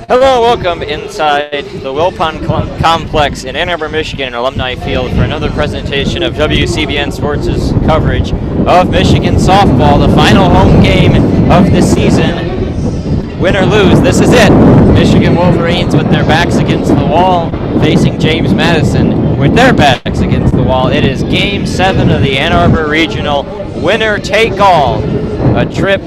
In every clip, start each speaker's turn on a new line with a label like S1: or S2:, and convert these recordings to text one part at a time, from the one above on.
S1: Hello, welcome inside the Wilpon Complex in Ann Arbor, Michigan, Alumni Field for another presentation of WCBN Sports' coverage of Michigan softball, the final home game of the season. Win or lose, this is it. Michigan Wolverines with their backs against the wall, facing James Madison with their backs against the wall. It is Game 7 of the Ann Arbor Regional, winner take all. A trip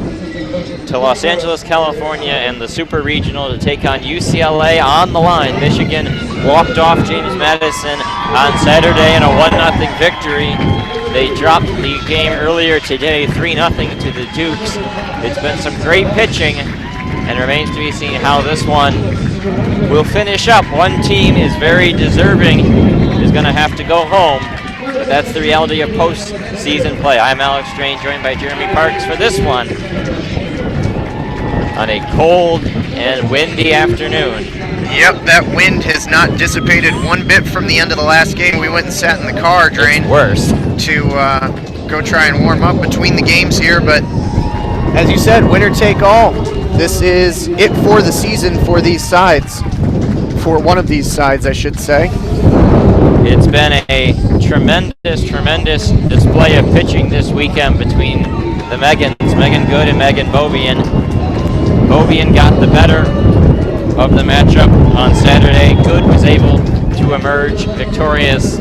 S1: to Los Angeles, California, and the Super Regional to take on UCLA on the line. Michigan walked off James Madison on Saturday in a 1-0 victory. They dropped the game earlier today, 3-0 to the Dukes. It's been some great pitching, and remains to be seen how this one will finish up. One team is very deserving, is going to have to go home, but that's the reality of postseason play. I'm Alex Strain, joined by Jeremy Parks for this one on a cold and windy afternoon.
S2: Yep, that wind has not dissipated one bit from the end of the last game. We went and sat in the car, Drain,
S1: it's worse,
S2: to go try and warm up between the games here. But as you said, winner take all. This is it for the season for these sides, for one of these sides, I should say.
S1: It's been a tremendous display of pitching this weekend between the Megans, Megan Good and Megan Bovian. Bovian got the better of the matchup on Saturday. Good was able to emerge victorious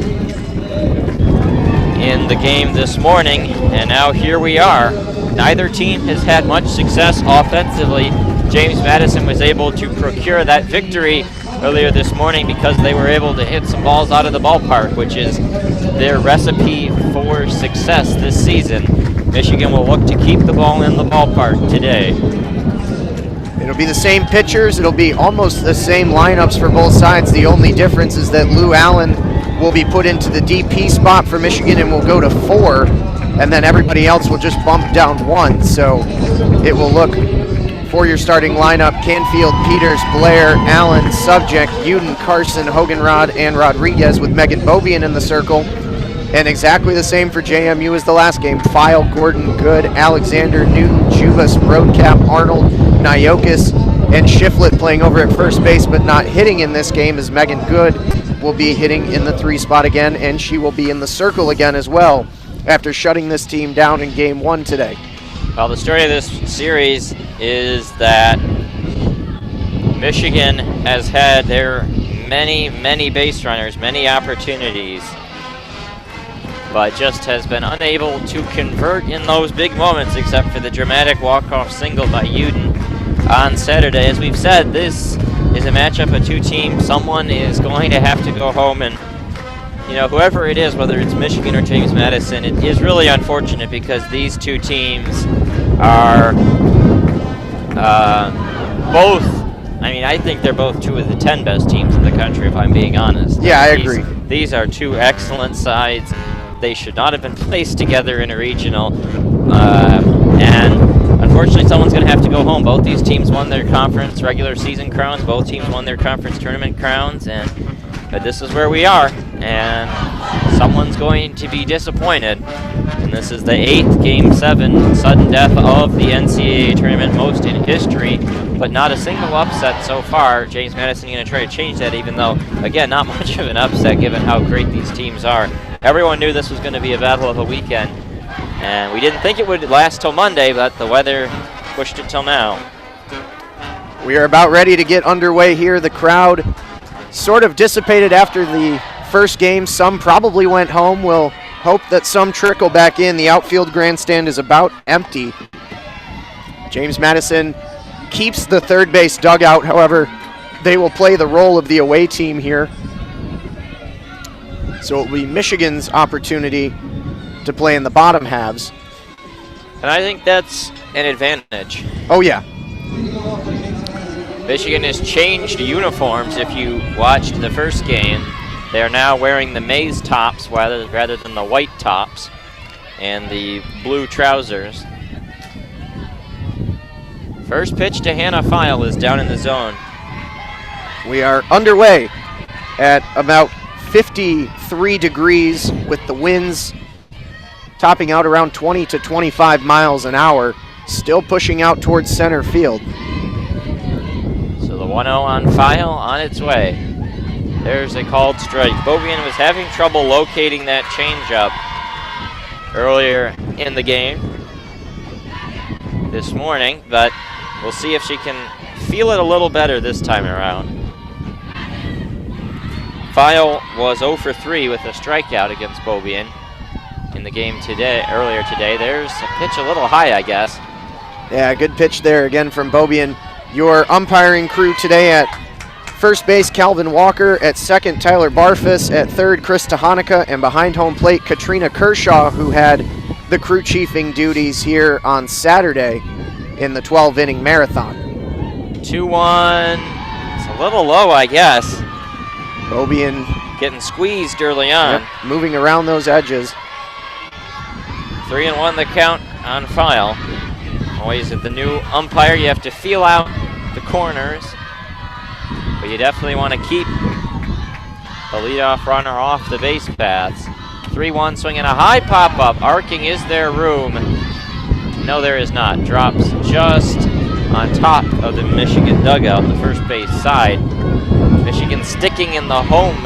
S1: in the game this morning, and now here we are. Neither team has had much success offensively. James Madison was able to procure that victory earlier this morning because they were able to hit some balls out of the ballpark, which is their recipe for success this season. Michigan will look to keep the ball in the ballpark today.
S2: It'll be the same pitchers. It'll be almost the same lineups for both sides. The only difference is that Lou Allen will be put into the DP spot for Michigan and will go to 4, and then everybody else will just bump down 1. So it will look for your starting lineup: Canfield, Peters, Blair, Allen, Subject, Uden, Carson, Hoganrod, and Rodriguez, with Megan Bovian in the circle. And exactly the same for JMU as the last game: File, Gordon, Good, Alexander, Newton, Jubas, Roadcap, Arnold, Nyokis, and Shiflett playing over at first base but not hitting in this game, as Megan Good will be hitting in the 3 spot again, and she will be in the circle again as well after shutting this team down in Game 1 today.
S1: Well, the story of this series is that Michigan has had their many base runners, many opportunities, but just has been unable to convert in those big moments, except for the dramatic walk-off single by Uden on Saturday. As we've said, this is a matchup of two teams. Someone is going to have to go home, and whoever it is, whether it's Michigan or James Madison, it is really unfortunate because these two teams are both, I think they're both 2 of the 10 best teams in the country, if I'm being honest.
S2: Yeah, I agree.
S1: These are 2 excellent sides. They should not have been placed together in a regional, and unfortunately someone's going to have to go home. Both these teams won their conference regular season crowns. Both teams won their conference tournament crowns, but this is where we are, and someone's going to be disappointed. And this is the 8th Game 7 sudden death of the NCAA tournament, most in history, but not a single upset so far. James Madison going to try to change that, even though, again, not much of an upset given how great these teams are. Everyone knew this was going to be a battle of a weekend, and we didn't think it would last till Monday, but the weather pushed it till now.
S2: We are about ready to get underway here. The crowd sort of dissipated after the first game. Some probably went home. We'll hope that some trickle back in. The outfield grandstand is about empty. James Madison keeps the third base dugout. However, they will play the role of the away team here. So it will be Michigan's opportunity to play in the bottom halves.
S1: And I think that's an advantage.
S2: Oh, yeah.
S1: Michigan has changed uniforms. If you watched the first game, they are now wearing the maize tops rather than the white tops and the blue trousers. First pitch to Hannah File is down in the zone.
S2: We are underway at about 53 degrees with the winds topping out around 20 to 25 miles an hour, still pushing out towards center field.
S1: So the 1-0 on file on its way. There's a called strike. Beaubien was having trouble locating that changeup earlier in the game this morning, but we'll see if she can feel it a little better this time around. File was 0 for 3 with a strikeout against Beaubien in the game earlier today. There's a pitch a little high, I guess.
S2: Yeah, good pitch there again from Beaubien. Your umpiring crew today at first base, Calvin Walker. At second, Tyler Barfus. At third, Chris Tahanika. And behind home plate, Katrina Kershaw, who had the crew chiefing duties here on Saturday in the 12-inning marathon.
S1: 2-1. It's a little low, I guess.
S2: Beaubien
S1: getting squeezed early on.
S2: Yep, moving around those edges.
S1: 3-1 the count on file. Always at the new umpire, you have to feel out the corners, but you definitely want to keep the leadoff runner off the base paths. 3-1 swinging a high pop-up. Arcing, is there room? No, there is not. Drops just on top of the Michigan dugout, the first base side. Michigan sticking in the home,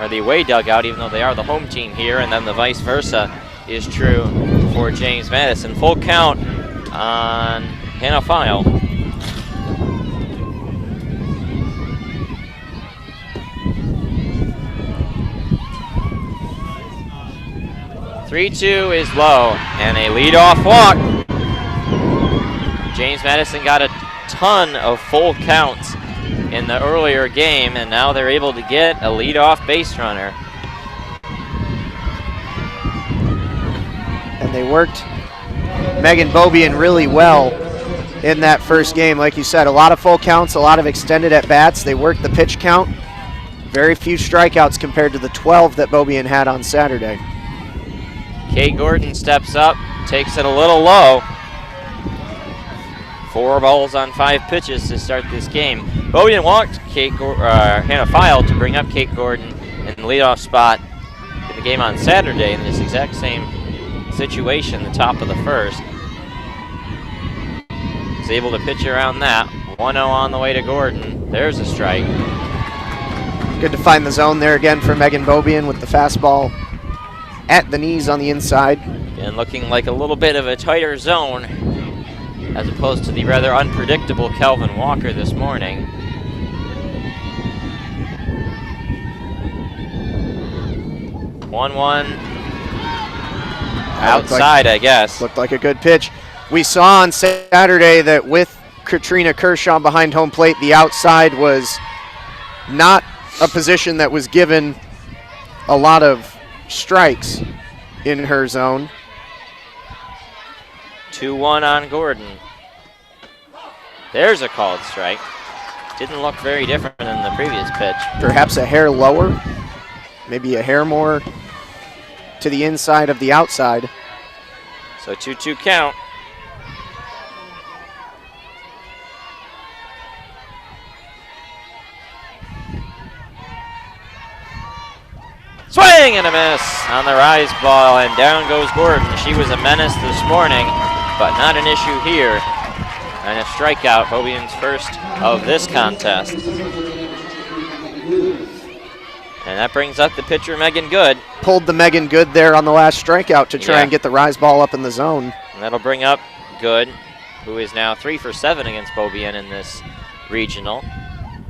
S1: or the away dugout, even though they are the home team here, and then the vice versa is true for James Madison. Full count on Hannah File. (3-2) is low, and a leadoff walk. James Madison got a ton of full counts in the earlier game, and now they're able to get a leadoff base runner.
S2: And they worked Megan Beaubien really well in that first game. Like you said, a lot of full counts, a lot of extended at-bats. They worked the pitch count. Very few strikeouts compared to the 12 that Beaubien had on Saturday.
S1: Kate Gordon steps up, takes it a little low. 4 balls on 5 pitches to start this game. Beaubien walked Hannah File to bring up Kate Gordon in the leadoff spot in the game on Saturday in this exact same situation, the top of the first. Was able to pitch around that. 1-0 on the way to Gordon. There's a strike.
S2: Good to find the zone there again for Megan Beaubien with the fastball at the knees on the inside.
S1: And looking like a little bit of a tighter zone as opposed to the rather unpredictable Calvin Walker this morning. (1-1) outside, I guess.
S2: Looked like a good pitch. We saw on Saturday that with Katrina Kershaw behind home plate, the outside was not a position that was given a lot of strikes in her zone.
S1: 2-1 on Gordon. There's a called strike. Didn't look very different than the previous pitch.
S2: Perhaps a hair lower, maybe a hair more to the inside of the outside.
S1: So 2-2 count. Swing and a miss on the rise ball, and down goes Gordon. She was a menace this morning, but not an issue here. And a strikeout, Beaubien's first of this contest. And that brings up the pitcher, Megan Good.
S2: Pulled the Megan Good there on the last strikeout to try and get the rise ball up in the zone.
S1: And that'll bring up Good, who is now 3 for 7 against Beaubien in this regional.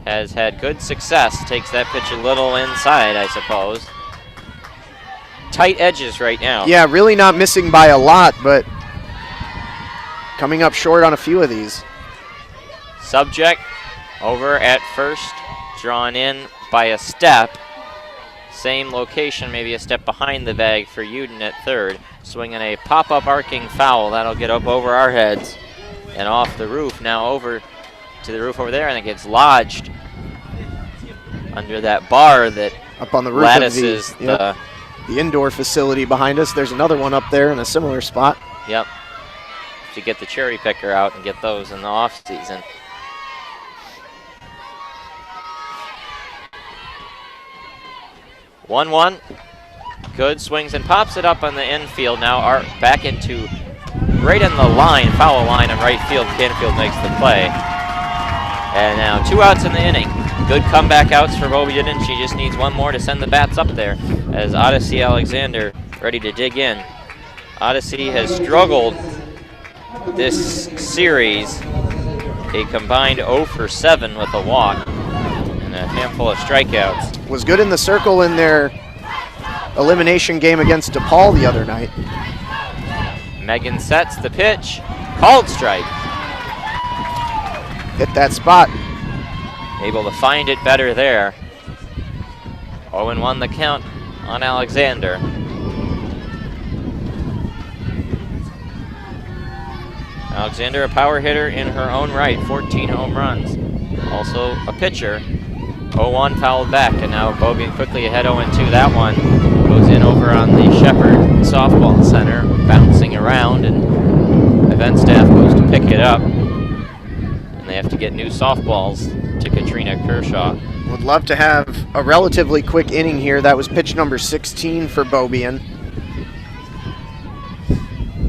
S1: Has had good success, takes that pitch a little inside, I suppose. Tight edges right now.
S2: Yeah, really not missing by a lot, but coming up short on a few of these.
S1: Subject over at first, drawn in by a step. Same location, maybe a step behind the bag for Uden at third. Swinging a pop-up arcing foul. That'll get up over our heads and off the roof. Now over to the roof over there, and it gets lodged under that bar that
S2: up on the roof
S1: lattices
S2: of the indoor facility behind us. There's another one up there in a similar spot.
S1: Yep. To get the cherry picker out and get those in the off season. (1-1). Good swings and pops it up on the infield. Now back into right in the line, foul line in right field. Canfield makes the play. And now 2 outs in the inning. Good comeback outs for Beaubien, and she just needs one more to send the bats up there as Odyssey Alexander ready to dig in. Odyssey has struggled this series, a combined 0 for 7 with a walk and a handful of strikeouts.
S2: Was good in the circle in their elimination game against DePaul the other night.
S1: Megan sets the pitch, called strike.
S2: Hit that spot.
S1: Able to find it better there. 0-1 the count on Alexander. Alexander, a power hitter in her own right, 14 home runs. Also a pitcher. 0-1 fouled back, and now Beaubien quickly ahead 0-2. That one goes in over on the Shepherd Softball Center, bouncing around, and event staff goes to pick it up. And they have to get new softballs to Katrina Kershaw.
S2: Would love to have a relatively quick inning here. That was pitch number 16 for Beaubien.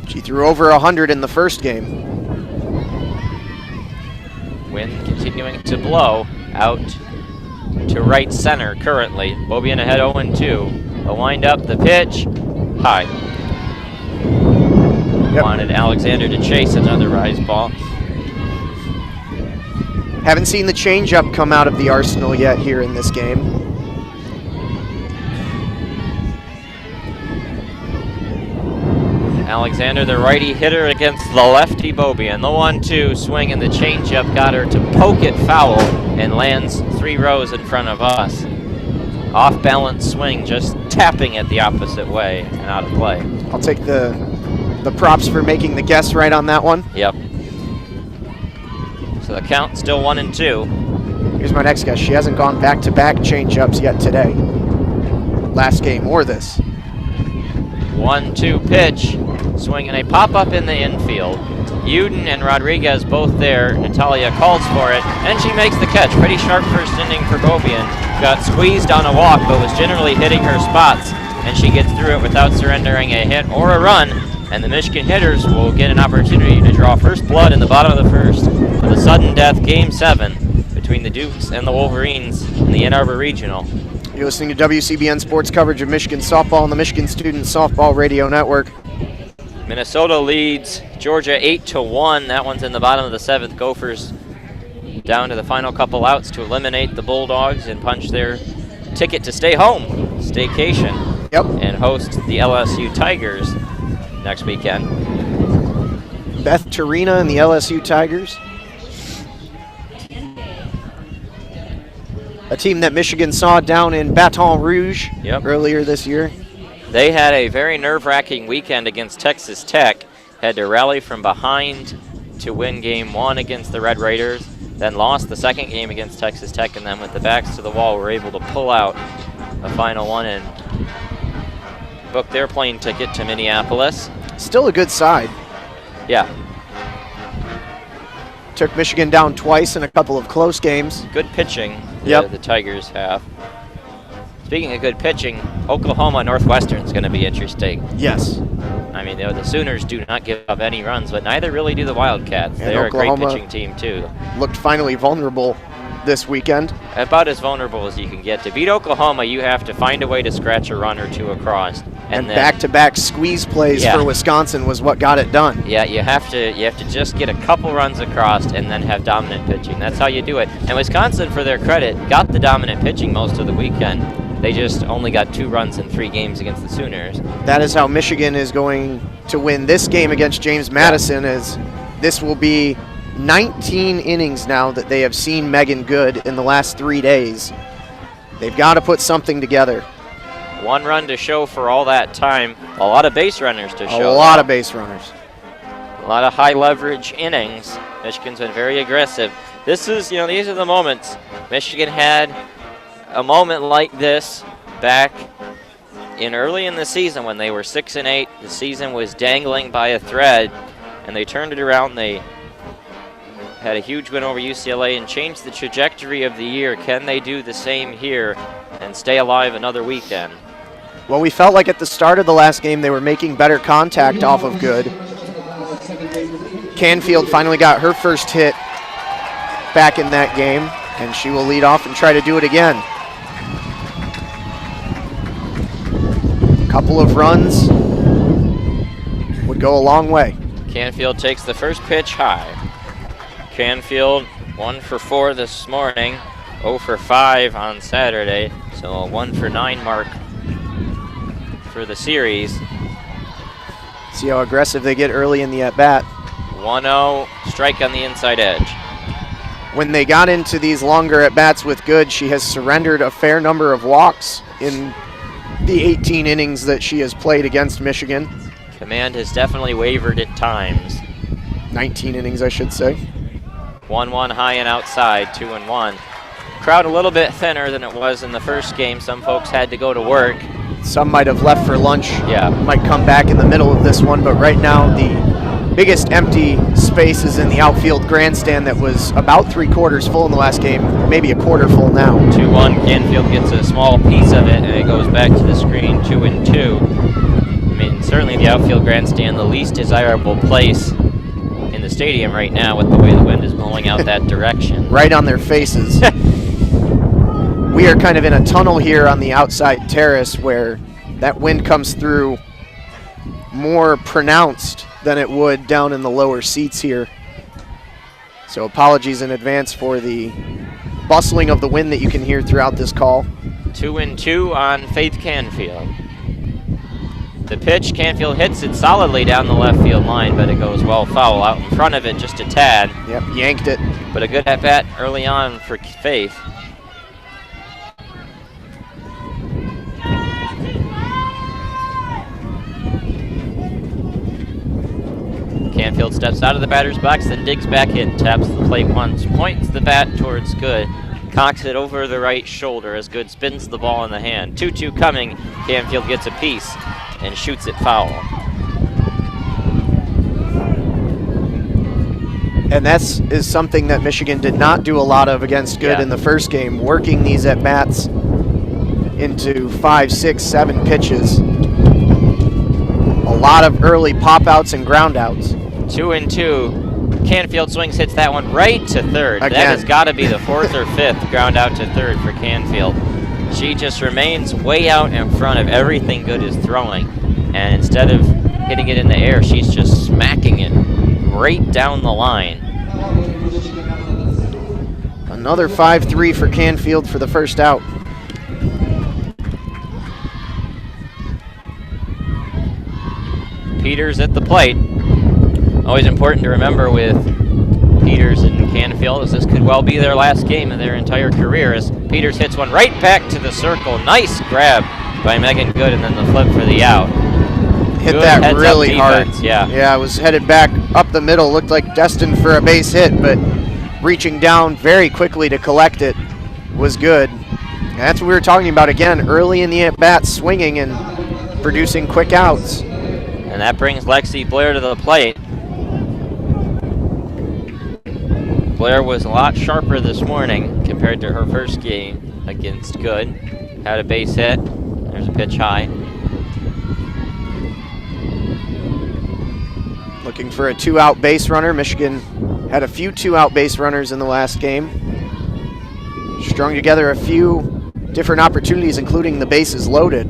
S2: She threw over 100 in the first game.
S1: Wind continuing to blow out to right center currently. Beaubien ahead 0-2. The wind up, the pitch, high.
S2: Yep.
S1: Wanted Alexander to chase another rise ball.
S2: Haven't seen the changeup come out of the arsenal yet here in this game.
S1: Alexander, the righty hitter against the lefty Beaubien. The 1-2 swing and the changeup got her to poke it foul and lands 3 rows in front of us. Off balance swing, just tapping it the opposite way and out of play.
S2: I'll take the props for making the guess right on that one.
S1: Yep. So the count still 1-2.
S2: Here's my next guess. She hasn't gone back-to-back changeups yet today. Last game or this.
S1: 1-2 pitch, swinging a pop-up in the infield. Uden and Rodriguez both there. Natalia calls for it, and she makes the catch. Pretty sharp first inning for Beaubien. Got squeezed on a walk, but was generally hitting her spots, and she gets through it without surrendering a hit or a run. And the Michigan hitters will get an opportunity to draw first blood in the bottom of the first for the sudden death Game 7 between the Dukes and the Wolverines in the Ann Arbor Regional.
S2: You're listening to WCBN Sports coverage of Michigan softball on the Michigan Student Softball Radio Network.
S1: Minnesota leads Georgia 8-1. That one's in the bottom of the 7th. Gophers down to the final couple outs to eliminate the Bulldogs and punch their ticket to stay home, staycation,
S2: Yep.
S1: and host the LSU Tigers next weekend.
S2: Beth Tarina and the LSU Tigers. A team that Michigan saw down in Baton Rouge earlier this year.
S1: They had a very nerve-wracking weekend against Texas Tech. Had to rally from behind to win Game 1 against the Red Raiders, then lost the second game against Texas Tech, and then with the backs to the wall were able to pull out the final one and book their plane ticket to Minneapolis.
S2: Still a good side.
S1: Yeah.
S2: Took Michigan down twice in a couple of close games.
S1: Good pitching
S2: Yep.
S1: the Tigers have. Speaking of good pitching, Oklahoma Northwestern is going to be interesting.
S2: Yes.
S1: I mean, the Sooners do not give up any runs, but neither really do the Wildcats.
S2: And
S1: They're
S2: Oklahoma
S1: a great pitching team, too.
S2: Looked finally vulnerable this weekend.
S1: About as vulnerable as you can get. To beat Oklahoma, you have to find a way to scratch a run or two across.
S2: And
S1: then
S2: back-to-back squeeze plays for Wisconsin was what got it done.
S1: Yeah, you have to just get a couple runs across and then have dominant pitching. That's how you do it. And Wisconsin, for their credit, got the dominant pitching most of the weekend. They just only got 2 runs in 3 games against the Sooners.
S2: That is how Michigan is going to win this game against James Madison, as this will be 19 innings now that they have seen Megan Good in the last 3 days. They've got to put something together.
S1: 1 run to show for all that time. A lot of base runners to show.
S2: A lot of base runners.
S1: A lot of high leverage innings. Michigan's been very aggressive. This is, these are the moments. Michigan had a moment like this back in early in the season when they were 6-8. The season was dangling by a thread, and they turned it around. They had a huge win over UCLA and changed the trajectory of the year. Can they do the same here and stay alive another weekend?
S2: Well, we felt like at the start of the last game they were making better contact off of Good. Canfield finally got her first hit back in that game, and she will lead off and try to do it again. Couple of runs would go a long way.
S1: Canfield takes the first pitch high. Canfield 1 for 4 this morning, 0 for 5 on Saturday, so a 1 for 9 mark for the series.
S2: See how aggressive they get early in the at-bat.
S1: 1-0, strike on the inside edge.
S2: When they got into these longer at-bats with Good, she has surrendered a fair number of walks in the 18 innings that she has played against Michigan.
S1: Command has definitely wavered at times.
S2: 19 innings, I should say.
S1: 1-1 high and outside, 2-1. Crowd a little bit thinner than it was in the first game. Some folks had to go to work.
S2: Some might have left for lunch.
S1: Yeah.
S2: Might come back in the middle of this one, but right now the biggest empty space is in the outfield grandstand that was about 3/4 full in the last game, maybe a quarter full now.
S1: 2-1, Canfield gets a small piece of it, and it goes back to the screen, 2-2. I mean, certainly the outfield grandstand, the least desirable place in the stadium right now with the way the wind is blowing out that direction.
S2: Right on their faces. We are kind of in a tunnel here on the outside terrace where that wind comes through more pronounced than it would down in the lower seats here. So apologies in advance for the bustling of the wind that you can hear throughout this call.
S1: 2-2 on Faith Canfield. The pitch, Canfield hits it solidly down the left field line, but it goes well foul out in front of it just a tad.
S2: Yep, yanked it.
S1: But a good at-bat early on for Faith. Canfield steps out of the batter's box, then digs back in, taps the plate once, points the bat towards Good, cocks it over the right shoulder as Good spins the ball in the hand. 2-2 coming, Canfield gets a piece and shoots it foul.
S2: And that is something that Michigan did not do a lot of against Good in the first game, working these at-bats into 5, 6, 7 pitches. A lot of early pop-outs and ground-outs.
S1: 2-2. Canfield swings, hits that one right to third.
S2: Again.
S1: That has got to be the 4th or 5th ground out to third for Canfield. She just remains way out in front of everything Good is throwing. And instead of hitting it in the air, she's just smacking it right down the line.
S2: Another 5-3 for Canfield for the first out.
S1: Peters at the plate. Always important to remember with Peters and Canfield as this could well be their last game of their entire career as Peters hits one right back to the circle. Nice grab by Megan Good and then the flip for the out.
S2: Hit
S1: Good
S2: that really hard.
S1: Yeah.
S2: Yeah, it was headed back up the middle. Looked like destined for a base hit, but reaching down very quickly to collect it was Good. And that's what we were talking about again, early in the at-bat, swinging and producing quick outs.
S1: And that brings Lexi Blair to the plate. Blair was a lot sharper this morning compared to her first game against Good. Had a base hit. There's a pitch high.
S2: Looking for a 2-out base runner. Michigan had a few 2-out base runners in the last game. Strung together a few different opportunities, including the bases loaded.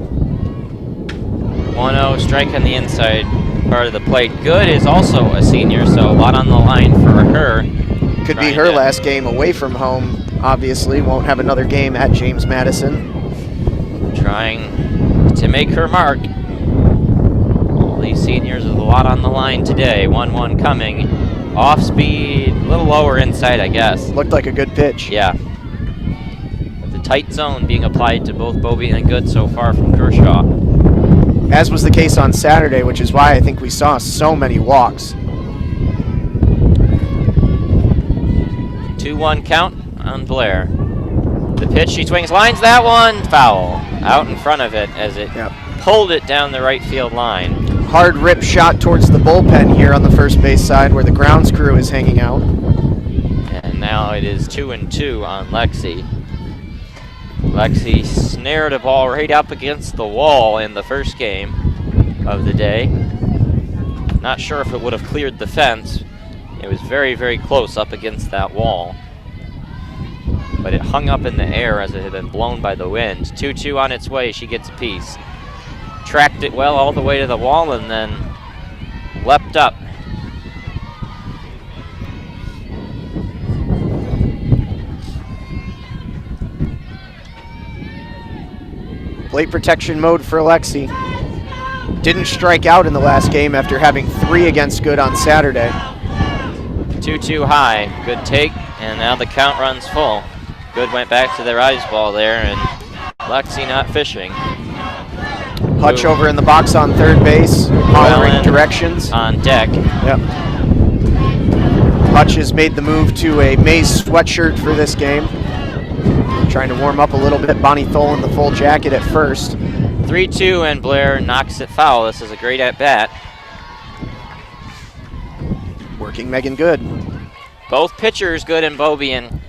S1: 1-0 strike on the inside part of the plate. Good is also a senior, so a lot on the line for her.
S2: Could be her last game away from home, obviously. Won't have another game at James Madison.
S1: Trying to make her mark. All these seniors with a lot on the line today. 1-1 coming. Off speed, a little lower inside, I guess.
S2: Looked like a good pitch.
S1: Yeah. With the tight zone being applied to both Bobby and Good so far from Kershaw.
S2: As was the case on Saturday, which is why I think we saw so many walks.
S1: 2-1 count on Blair. The pitch, she swings, lines that one, foul. Out in front of it as it pulled it down the right field line.
S2: Hard rip shot towards the bullpen here on the first base side where the grounds crew is hanging out.
S1: And now it is 2-2 on Lexi. Lexi snared a ball right up against the wall in the first game of the day. Not sure if it would have cleared the fence. It was very, very close up against that wall. but it hung up in the air as it had been blown by the wind. 2-2 on its way, she gets a piece. Tracked it well all the way to the wall and then leapt up.
S2: Plate protection mode for Alexi. Didn't strike out in the last game after having 3 against Good on Saturday.
S1: 2-2 high, good take, and now the count runs full. Good went back to their ice ball there, and Lexi not fishing.
S2: Hutch over in the box on third base, hollering directions.
S1: On deck.
S2: Yep. Hutch has made the move to a maize sweatshirt for this game. Trying to warm up a little bit. Bonnie Thole in the full jacket at first.
S1: 3-2, and Blair knocks it foul. This is a great at-bat.
S2: Working Megan Good.
S1: Both pitchers, Good and Beaubien,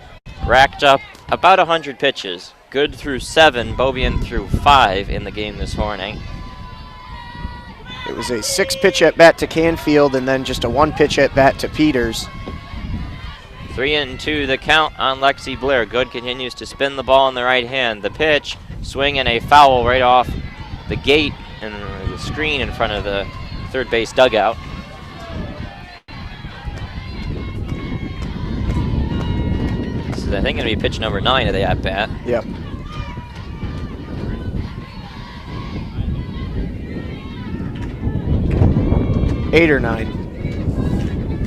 S1: racked up about 100 pitches. Good through 7, Beaubien through 5 in the game this morning.
S2: It was a 6-pitch at-bat to Canfield and then just a 1-pitch at-bat to Peters.
S1: 3-2 the count on Lexi Blair. Good continues to spin the ball in the right hand. The pitch, swing and a foul right off the gate and the screen in front of the third base dugout. This is, I think, going to be pitch number 9 of the at-bat.
S2: Yep. Eight or 9.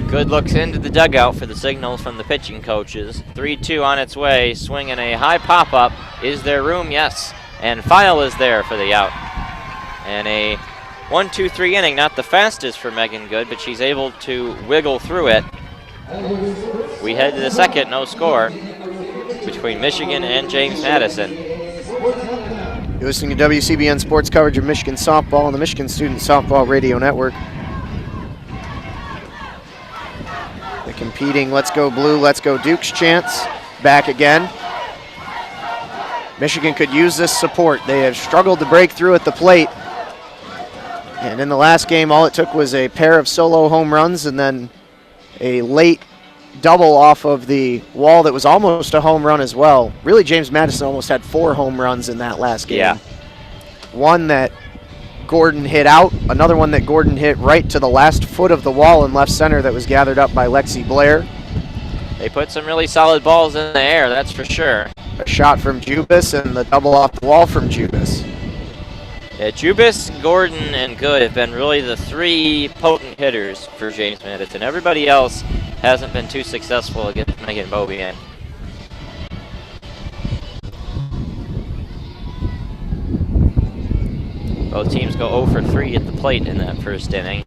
S1: Good looks into the dugout for the signals from the pitching coaches. 3-2 on its way, swinging a high pop-up. Is there room? Yes. And File is there for the out. And a 1-2-3 inning, not the fastest for Megan Good, but she's able to wiggle through it. We head to the second, no score, between Michigan and James Madison.
S2: You're listening to WCBN Sports coverage of Michigan softball on the Michigan Student Softball Radio Network. The competing Let's Go Blue, Let's Go Dukes chants back again. Michigan could use this support. They have struggled to break through at the plate. And in the last game, all it took was a pair of solo home runs and then a late double off of the wall that was almost a home run as well. Really, James Madison almost had 4 home runs in that last game.
S1: Yeah.
S2: One that Gordon hit out, another one that Gordon hit right to the last foot of the wall in left center that was gathered up by Lexi Blair.
S1: They put some really solid balls in the air, that's for sure.
S2: A shot from Jubis and the double off the wall from Jubis.
S1: Yeah, Jubis, Gordon, and Good have been really the 3 potent hitters for James Madison. Everybody else hasn't been too successful against Megan Beaubien. Both teams go 0 for 3 at the plate in that first inning.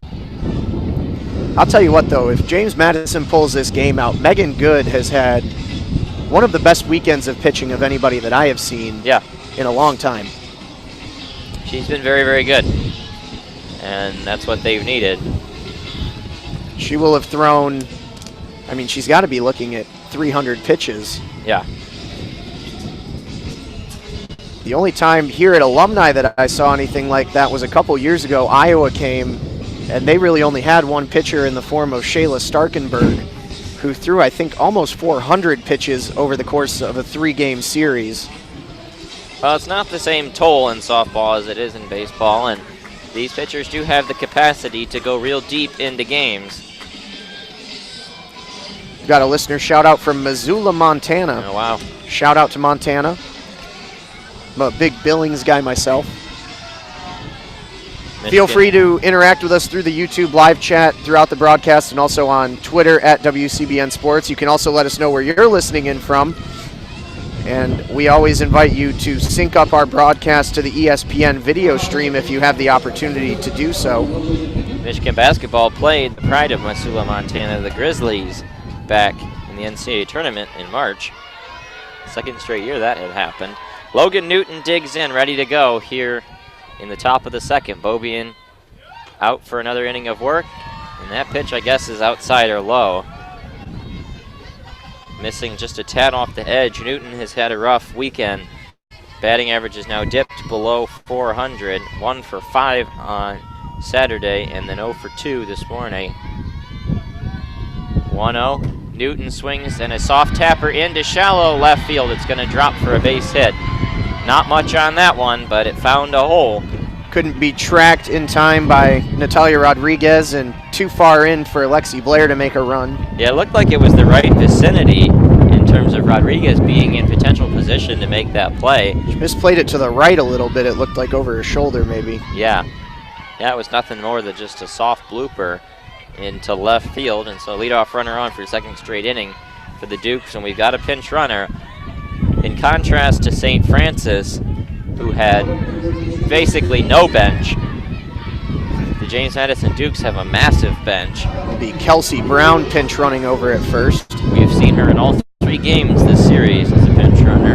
S2: I'll tell you what, though, if James Madison pulls this game out, Megan Good has had one of the best weekends of pitching of anybody that I have seen in a long time.
S1: She's been very, very good, and that's what they've needed.
S2: She will have thrown, I mean, she's got to be looking at 300 pitches.
S1: Yeah.
S2: The only time here at Alumni that I saw anything like that was a couple years ago. Iowa came, and they really only had one pitcher in the form of Shayla Starkenberg, who threw, I think, almost 400 pitches over the course of a 3-game series.
S1: Well, it's not the same toll in softball as it is in baseball, and these pitchers do have the capacity to go real deep into games.
S2: Got a listener shout out from Missoula, Montana.
S1: Oh, wow.
S2: Shout out to Montana. I'm a big Billings guy myself. Michigan. Feel free to interact with us through the YouTube live chat throughout the broadcast and also on Twitter at WCBN Sports. You can also let us know where you're listening in from. And we always invite you to sync up our broadcast to the ESPN video stream if you have the opportunity to do so.
S1: Michigan basketball played the pride of Missoula, Montana, the Grizzlies, back in the NCAA tournament in March. Second straight year that had happened. Logan Newton digs in, ready to go here in the top of the second. Beaubien out for another inning of work, and that pitch, I guess, is outside or low. Missing just a tad off the edge. Newton has had a rough weekend. Batting average is now dipped below 400. 1 for 5 on Saturday, and then 0 for 2 this morning. 1-0. Newton swings and a soft tapper into shallow left field. It's going to drop for a base hit. Not much on that one, but it found a hole.
S2: Couldn't be tracked in time by Natalia Rodriguez, and too far in for Lexi Blair to make a run.
S1: Yeah, it looked like it was the right vicinity in terms of Rodriguez being in potential position to make that play.
S2: She misplayed it to the right a little bit. It looked like over her shoulder maybe.
S1: Yeah, it was nothing more than just a soft blooper into left field, and so leadoff runner on for the second straight inning for the Dukes, and we've got a pinch runner. In contrast to St. Francis, who had basically no bench, the James Madison Dukes have a massive bench.
S2: It'll be Kelsey Brown pinch running over at first.
S1: We've seen her in all 3 games this series as a pinch runner.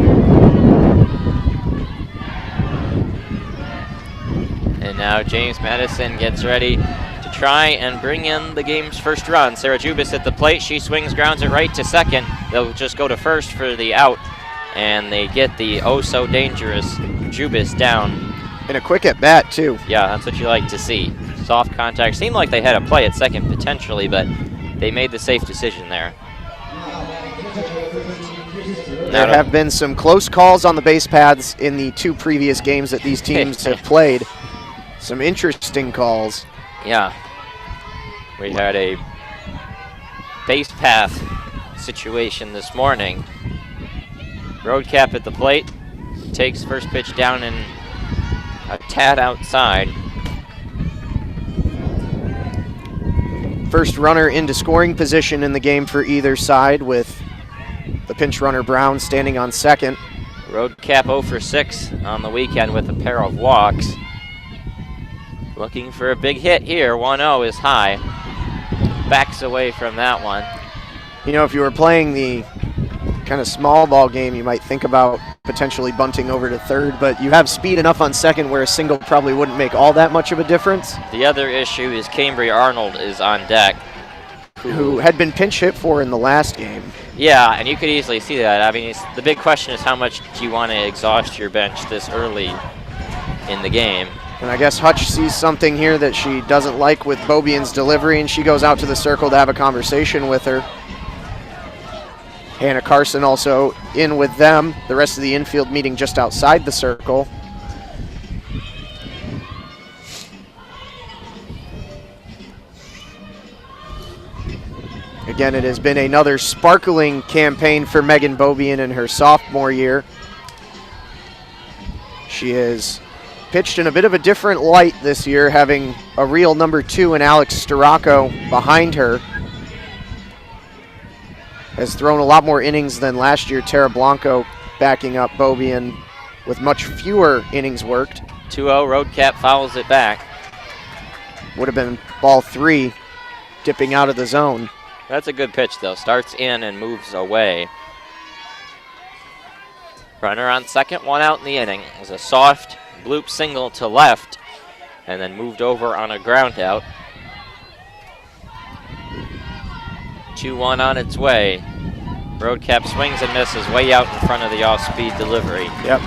S1: And now James Madison gets ready to try and bring in the game's first run. Sarah Jubis at the plate. She swings, grounds it right to second. They'll just go to first for the out, and they get the oh-so-dangerous Jubis down.
S2: And a quick at bat, too.
S1: Yeah, that's what you like to see. Soft contact. Seemed like they had a play at second potentially, but they made the safe decision there.
S2: There have been some close calls on the base paths in the 2 previous games that these teams have played. Some interesting calls.
S1: Yeah. We had a base path situation this morning. Road cap at the plate. Takes first pitch down and a tad outside.
S2: First runner into scoring position in the game for either side, with the pinch runner Brown standing on second.
S1: Road cap 0 for 6 on the weekend with a pair of walks. Looking for a big hit here. 1-0 is high. Backs away from that one.
S2: You know, if you were playing the kind of small ball game, you might think about potentially bunting over to third, but you have speed enough on second where a single probably wouldn't make all that much of a difference.
S1: The other issue is Cambria Arnold is on deck,
S2: who had been pinch hit for in the last game.
S1: Yeah, and you could easily see that. I mean, the big question is how much do you want to exhaust your bench this early in the game?
S2: And I guess Hutch sees something here that she doesn't like with Beaubien's delivery, and she goes out to the circle to have a conversation with her. Hannah Carson also in with them. The rest of the infield meeting just outside the circle. Again, it has been another sparkling campaign for Megan Beaubien in her sophomore year. She has pitched in a bit of a different light this year, having a real number 2 in Alex Storacco behind her. Has thrown a lot more innings than last year. Tara Blanco backing up Beaubien with much fewer innings worked.
S1: 2-0, road cap fouls it back.
S2: Would have been ball 3, dipping out of the zone.
S1: That's a good pitch, though. Starts in and moves away. Runner on second, 1 out in the inning. It was a soft bloop single to left, and then moved over on a ground out. 2-1 on its way. Road cap swings and misses way out in front of the off-speed delivery.
S2: Yep.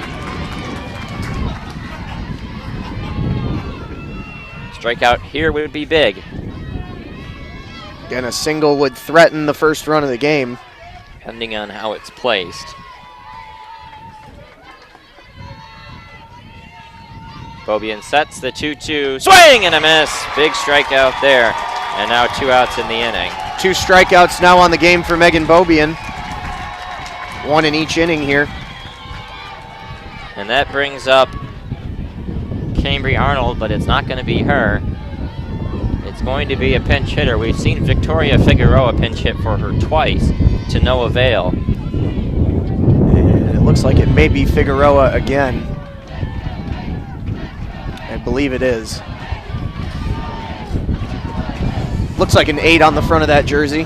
S1: Strikeout here would be big.
S2: Again, a single would threaten the first run of the game.
S1: Depending on how it's placed. Beaubien sets the 2-2. Swing and a miss. Big strikeout there. And now 2 outs in the inning.
S2: 2 strikeouts now on the game for Megan Beaubien. 1 in each inning here.
S1: And that brings up Cambria Arnold, but it's not going to be her. It's going to be a pinch hitter. We've seen Victoria Figueroa pinch hit for her twice to no avail.
S2: And it looks like it may be Figueroa again. I believe it is. Looks like an 8 on the front of that jersey.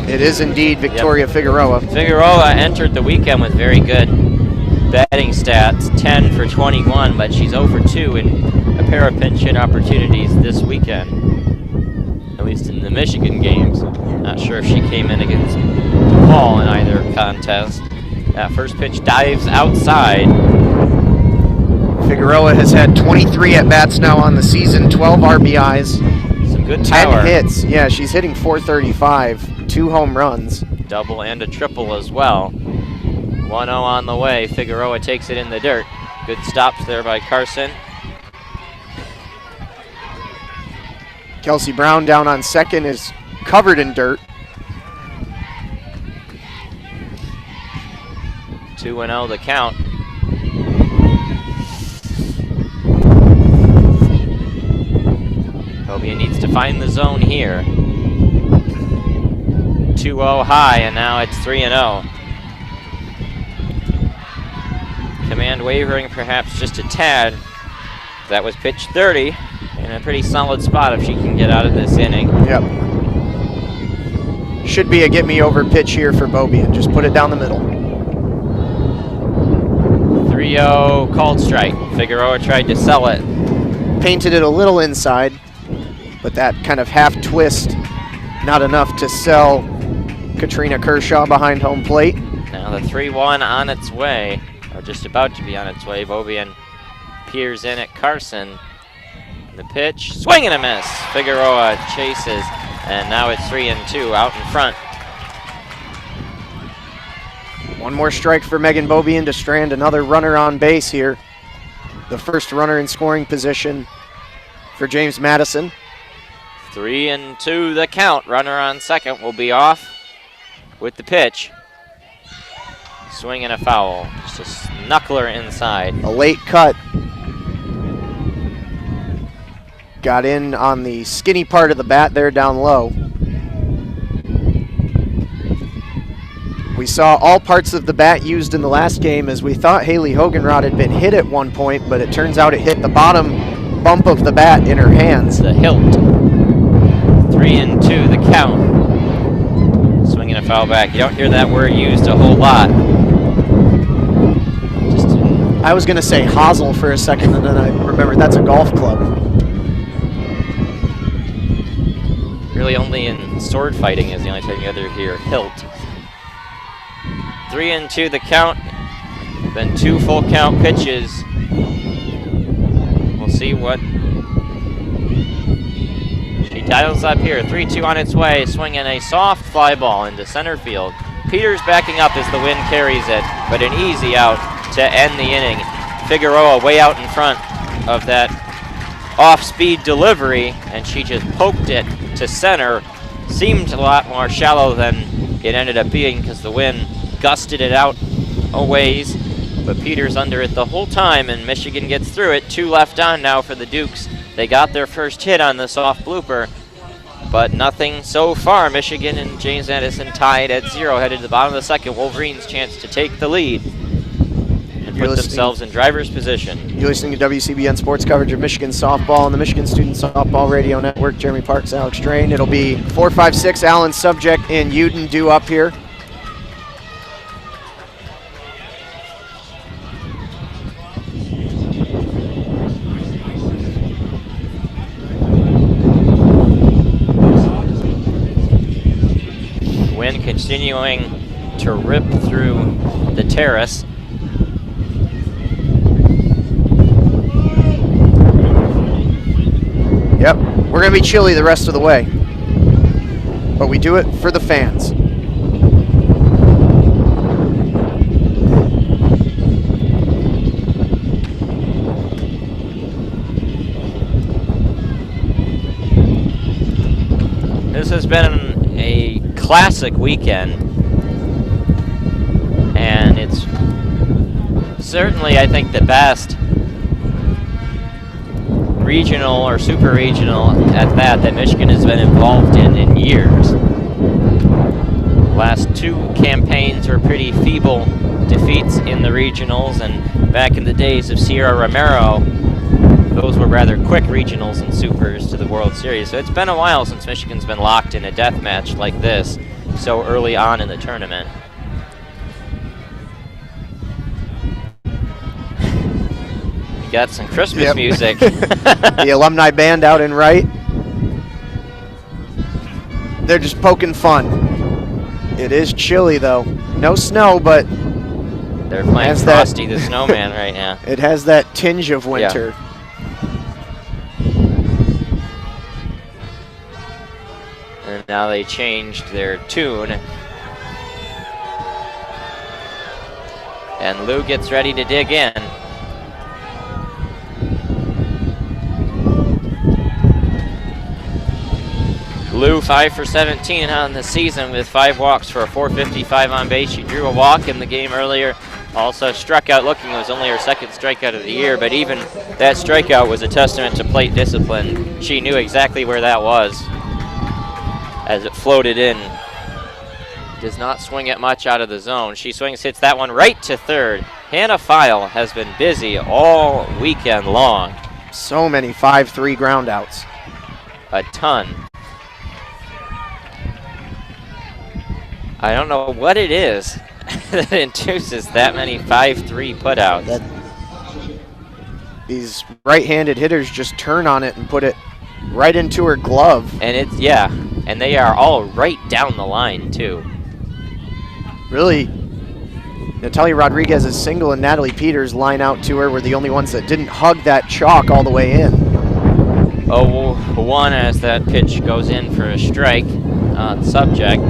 S2: It is indeed Victoria Figueroa.
S1: Figueroa entered the weekend with very good batting stats, 10 for 21, but she's 0 for 2 in a pair of pinch hit opportunities this weekend, at least in the Michigan games. Not sure if she came in against DePaul in either contest. That first pitch dives outside.
S2: Figueroa has had 23 at-bats now on the season, 12 RBIs.
S1: Some Good
S2: 10
S1: power.
S2: hits. Yeah, she's hitting .435, 2 home runs.
S1: Double and a triple as well. 1-0 on the way. Figueroa takes it in the dirt. Good stops there by Carson.
S2: Kelsey Brown down on second is covered in dirt.
S1: 2-0 the count. Hobia needs to find the zone here. 2-0 high, and now it's 3-0. Command wavering perhaps just a tad. That was pitch 30, in a pretty solid spot if she can get out of this inning.
S2: Yep. Should be a get-me-over pitch here for Beaubien. Just put it down the middle.
S1: 3-0 called strike. Figueroa tried to sell it.
S2: Painted it a little inside, but that kind of half twist, not enough to sell Katrina Kershaw behind home plate.
S1: Now the 3-1 on its way, or just about to be on its way. Beaubien peers in at Carson. The pitch, swing and a miss. Figueroa chases, and now it's 3-2 out in front.
S2: One more strike for Megan Beaubien to strand another runner on base here. The first runner in scoring position for James Madison.
S1: 3-2 the count. Runner on second will be off with the pitch. Swing and a foul. Just a knuckler inside.
S2: A late cut. Got in on the skinny part of the bat there down low. We saw all parts of the bat used in the last game, as we thought Haley Hogenrod had been hit at one point, but it turns out it hit the bottom bump of the bat in her hands.
S1: The hilt. 3-2 the count. Swinging a foul back. You don't hear that word used a whole lot.
S2: I was going to say hosel for a second, and then I remembered that's a golf club.
S1: Really only in sword fighting is the only time you ever hear hilt. 3-2 the count. Then 2 full count pitches. We'll see what she dials up here. 3-2 on its way. Swinging a soft fly ball into center field. Peters backing up as the wind carries it, but an easy out to end the inning. Figueroa way out in front of that off-speed delivery, and she just poked it to center. Seemed a lot more shallow than it ended up being because the wind gusted it out a ways, but Peters under it the whole time, and Michigan gets through it. 2 left on now for the Dukes. They got their first hit on the soft blooper, but nothing so far. Michigan and James Madison tied at 0, headed to the bottom of the second. Wolverines chance to take the lead and put themselves in driver's position.
S2: You're listening to WCBN Sports coverage of Michigan softball on the Michigan Student Softball Radio Network. Jeremy Parks, Alex Drain. It'll be 4-5-6 Allen Subject and Uden due up here.
S1: Wind continuing to rip through the terrace.
S2: Yep, we're going to be chilly the rest of the way, but we do it for the fans.
S1: This has been a classic weekend, and it's certainly, I think, the best regional or super regional at that Michigan has been involved in years. Last 2 campaigns were pretty feeble defeats in the regionals, and back in the days of Sierra Romero, those were rather quick regionals and supers to the World Series. So it's been a while since Michigan's been locked in a death match like this so early on in the tournament. We got some Christmas music.
S2: The alumni band out in right. They're just poking fun. It is chilly though. No snow, but
S1: they're playing Frosty the Snowman right now.
S2: It has that tinge of winter.
S1: Now they changed their tune. And Lou gets ready to dig in. Lou 5 for 17 on the season with 5 walks for a .455 on base. She drew a walk in the game earlier. Also struck out looking. It was only her second strikeout of the year, but even that strikeout was a testament to plate discipline. She knew exactly where that was as it floated in. Does not swing it much out of the zone. She swings, hits that one right to third. Hannah File has been busy all weekend long.
S2: So many 5-3 groundouts.
S1: A ton. I don't know what it is that induces that many 5-3 putouts.
S2: These right-handed hitters just turn on it and put it right into her glove.
S1: And it's, yeah, and they are all right down the line too.
S2: Really, Natalia Rodriguez's single and Natalie Peters' line out to her were the only ones that didn't hug that chalk all the way in.
S1: 0-1 as that pitch goes in for a strike on Subject.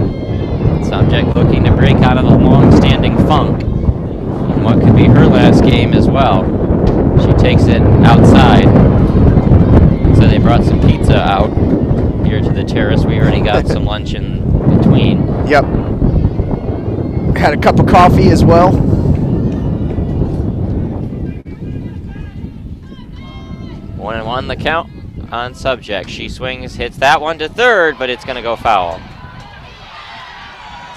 S1: Subject looking to break out of the long-standing funk in what could be her last game as well. She takes it outside. So they brought some pizza out here to the terrace. We already got some lunch in between.
S2: Yep. Had a cup of coffee as well.
S1: 1-1 the count on Subject. She swings, hits that one to third, but it's going to go foul.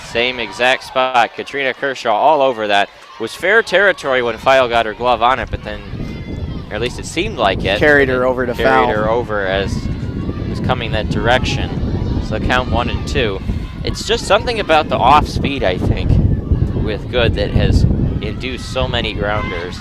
S1: Same exact spot. Katrina Kershaw all over that. Was fair territory when File got her glove on it, but then, or at least it seemed like it.
S2: Carried her over to foul.
S1: Carried her over as it was coming that direction. So count 1-2. It's just something about the off speed, I think, with Good that has induced so many grounders.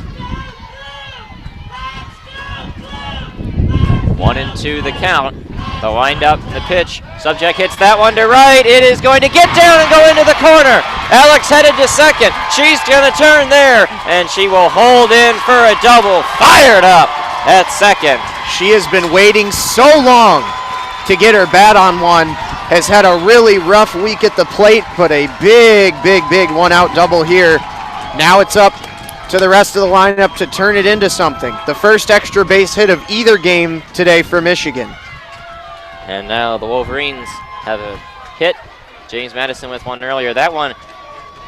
S1: 1-2 the count. The windup, the pitch. Subject hits that one to right. It is going to get down and go into the corner. Alex headed to second. She's going to turn there, and she will hold in for a double. Fired up at second.
S2: She has been waiting so long to get her bat on one. Has had a really rough week at the plate, but a big one-out double here. Now it's up to the rest of the lineup to turn it into something. The first extra base hit of either game today for Michigan.
S1: And now the Wolverines have a hit. James Madison with one earlier. That one,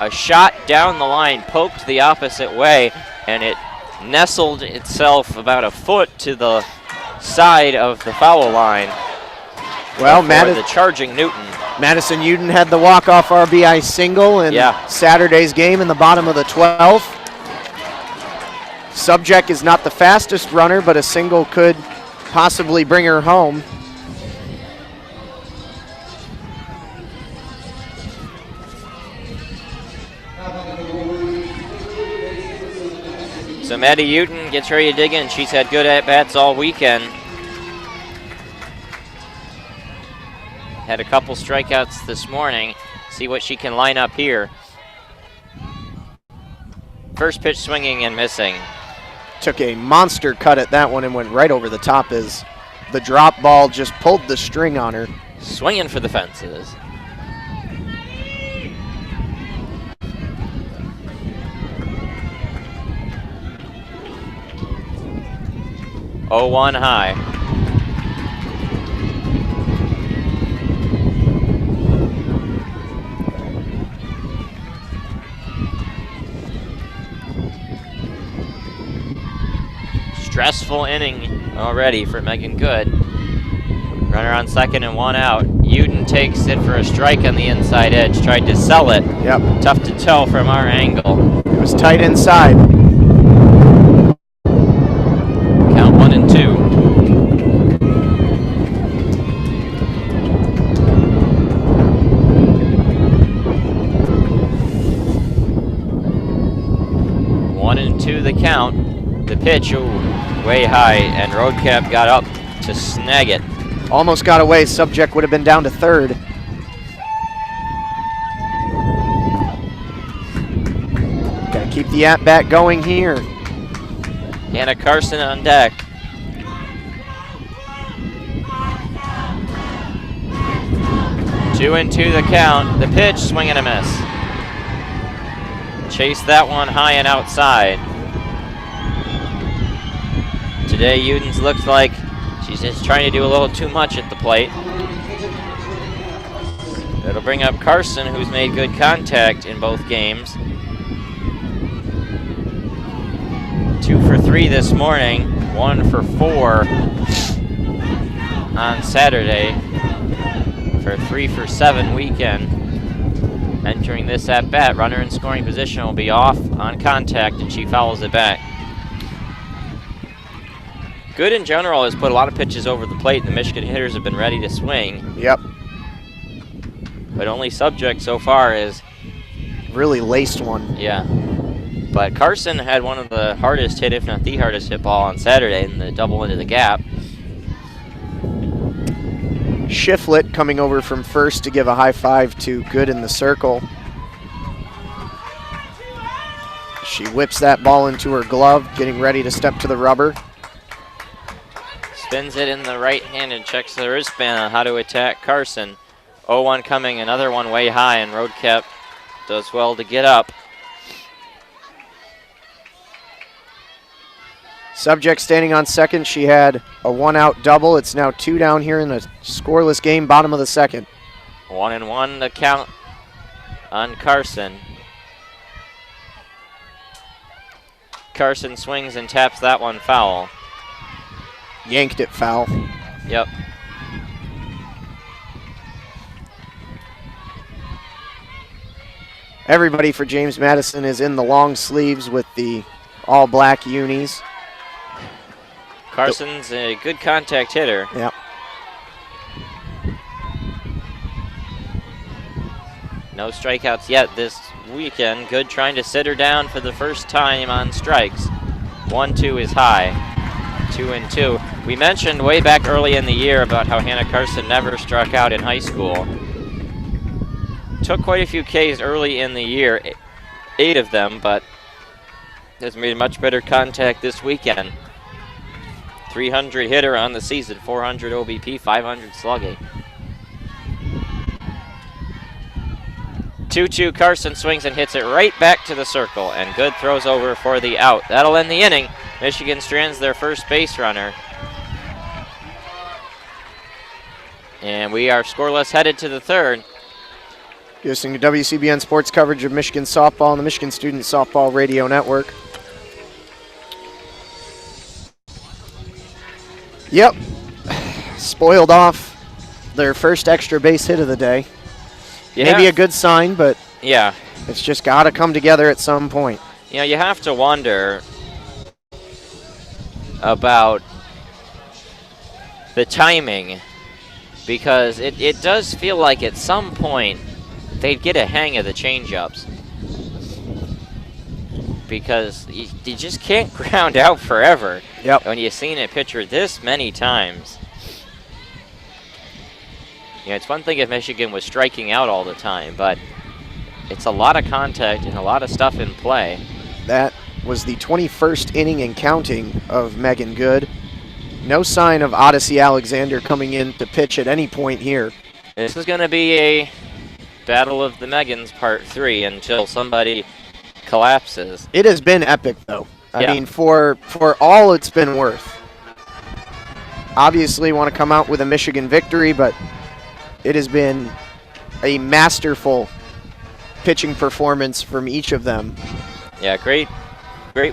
S1: a shot down the line, poked the opposite way, and it nestled itself about a foot to the side of the foul line.
S2: Well,
S1: the charging Newton.
S2: Madison Uden had the walk-off RBI single in Saturday's game in the bottom of the 12th. Subject is not the fastest runner, but a single could possibly bring her home.
S1: So Maddie Uten gets ready to dig in. She's had good at-bats all weekend. Had a couple strikeouts this morning. See what she can line up here. First pitch swinging and missing.
S2: Took a monster cut at that one and went right over the top as the drop ball just pulled the string on her.
S1: Swinging for the fences. Oh, 1 high. Stressful inning already for Megan Good. Runner on second and 1 out. Uden takes it for a strike on the inside edge. Tried to sell it.
S2: Yep.
S1: Tough to tell from our angle.
S2: It was tight inside.
S1: Count 1-2. The count. The pitch, way high, and Roadcap got up to snag it.
S2: Almost got away. Subject would have been down to third. Got to keep the at-bat going here.
S1: Hannah Carson on deck. 2-2 the count. The pitch, swing and a miss. Chased that one high and outside. Today, Udens looks like she's just trying to do a little too much at the plate. It'll bring up Carson, who's made good contact in both games. 2 for 3 this morning, 1 for 4 on Saturday for 3 for 7 weekend. Entering this at bat, runner in scoring position will be off on contact, and she fouls it back. Good in general has put a lot of pitches over the plate, and the Michigan hitters have been ready to swing.
S2: Yep.
S1: But only subject so far is...
S2: Really laced one.
S1: Yeah. But Carson had one of the hardest hit, if not the hardest hit ball on Saturday in the double into the gap.
S2: Shiflett coming over from first to give a high five to Good in the circle. She whips that ball into her glove, getting ready to step to the rubber.
S1: Spins it in the right hand and checks the wristband on how to attack Carson. 0-1 coming, another one way high, and Roadcap does well to get up.
S2: Subject standing on second. She had a 1-out double. It's now 2 down here in a scoreless game, bottom of the second.
S1: 1-1 the count on Carson. Carson swings and taps that one foul.
S2: Yanked it foul.
S1: Yep.
S2: Everybody for James Madison is in the long sleeves with the all black unis.
S1: Carson's a good contact hitter.
S2: Yep.
S1: No strikeouts yet this weekend. Good trying to sit her down for the first time on strikes. 1-2 is high. 2-2. We mentioned way back early in the year about how Hannah Carson never struck out in high school. Took quite a few Ks early in the year, 8 of them, but has made much better contact this weekend. 300 hitter on the season, 400 OBP, 500 slugging. 2-2, Carson swings and hits it right back to the circle, and Good throws over for the out. That'll end the inning. Michigan strands their first base runner. And we are scoreless headed to the third.
S2: You're listening to WCBN Sports coverage of Michigan softball on the Michigan Student Softball Radio Network. Yep, spoiled off their first extra base hit of the day.
S1: Yeah.
S2: Maybe a good sign, but
S1: yeah,
S2: it's just got to come together at some point.
S1: You know, you have to wonder about the timing, because it does feel like at some point they'd get a hang of the changeups, because you just can't ground out forever.
S2: Yep.
S1: When you've seen a pitcher this many times. You know, it's one thing if Michigan was striking out all the time, but it's a lot of contact and a lot of stuff in play.
S2: That was the 21st inning and counting of Megan Good. No sign of Odyssey Alexander coming in to pitch at any point here.
S1: This is going to be a Battle of the Megans Part 3 until somebody collapses.
S2: It has been epic, though. I
S1: Yeah.
S2: mean, for all it's been worth. Obviously want to come out with a Michigan victory, but it has been a masterful pitching performance from each of them.
S1: Yeah, great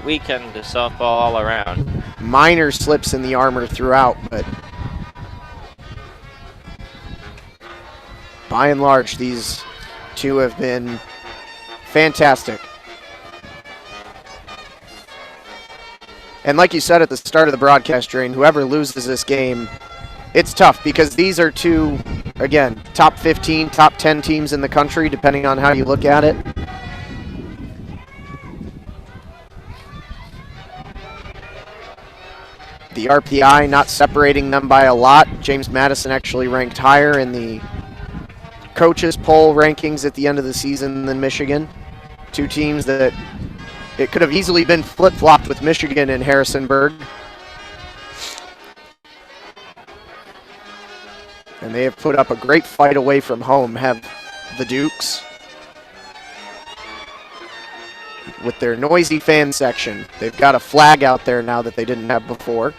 S1: weekend of softball all around.
S2: Minor slips in the armor throughout, but by and large, these two have been fantastic. And like you said at the start of the broadcast, Drain, whoever loses this game, it's tough because these are two, again, top 15, top 10 teams in the country, depending on how you look at it. The RPI not separating them by a lot. James Madison actually ranked higher in the coaches poll rankings at the end of the season than Michigan. Two teams that it could have easily been flip-flopped with Michigan and Harrisonburg. And And they have put up a great fight away from home, have the Dukes. With their noisy fan section. They've got a flag out there now that they didn't have before.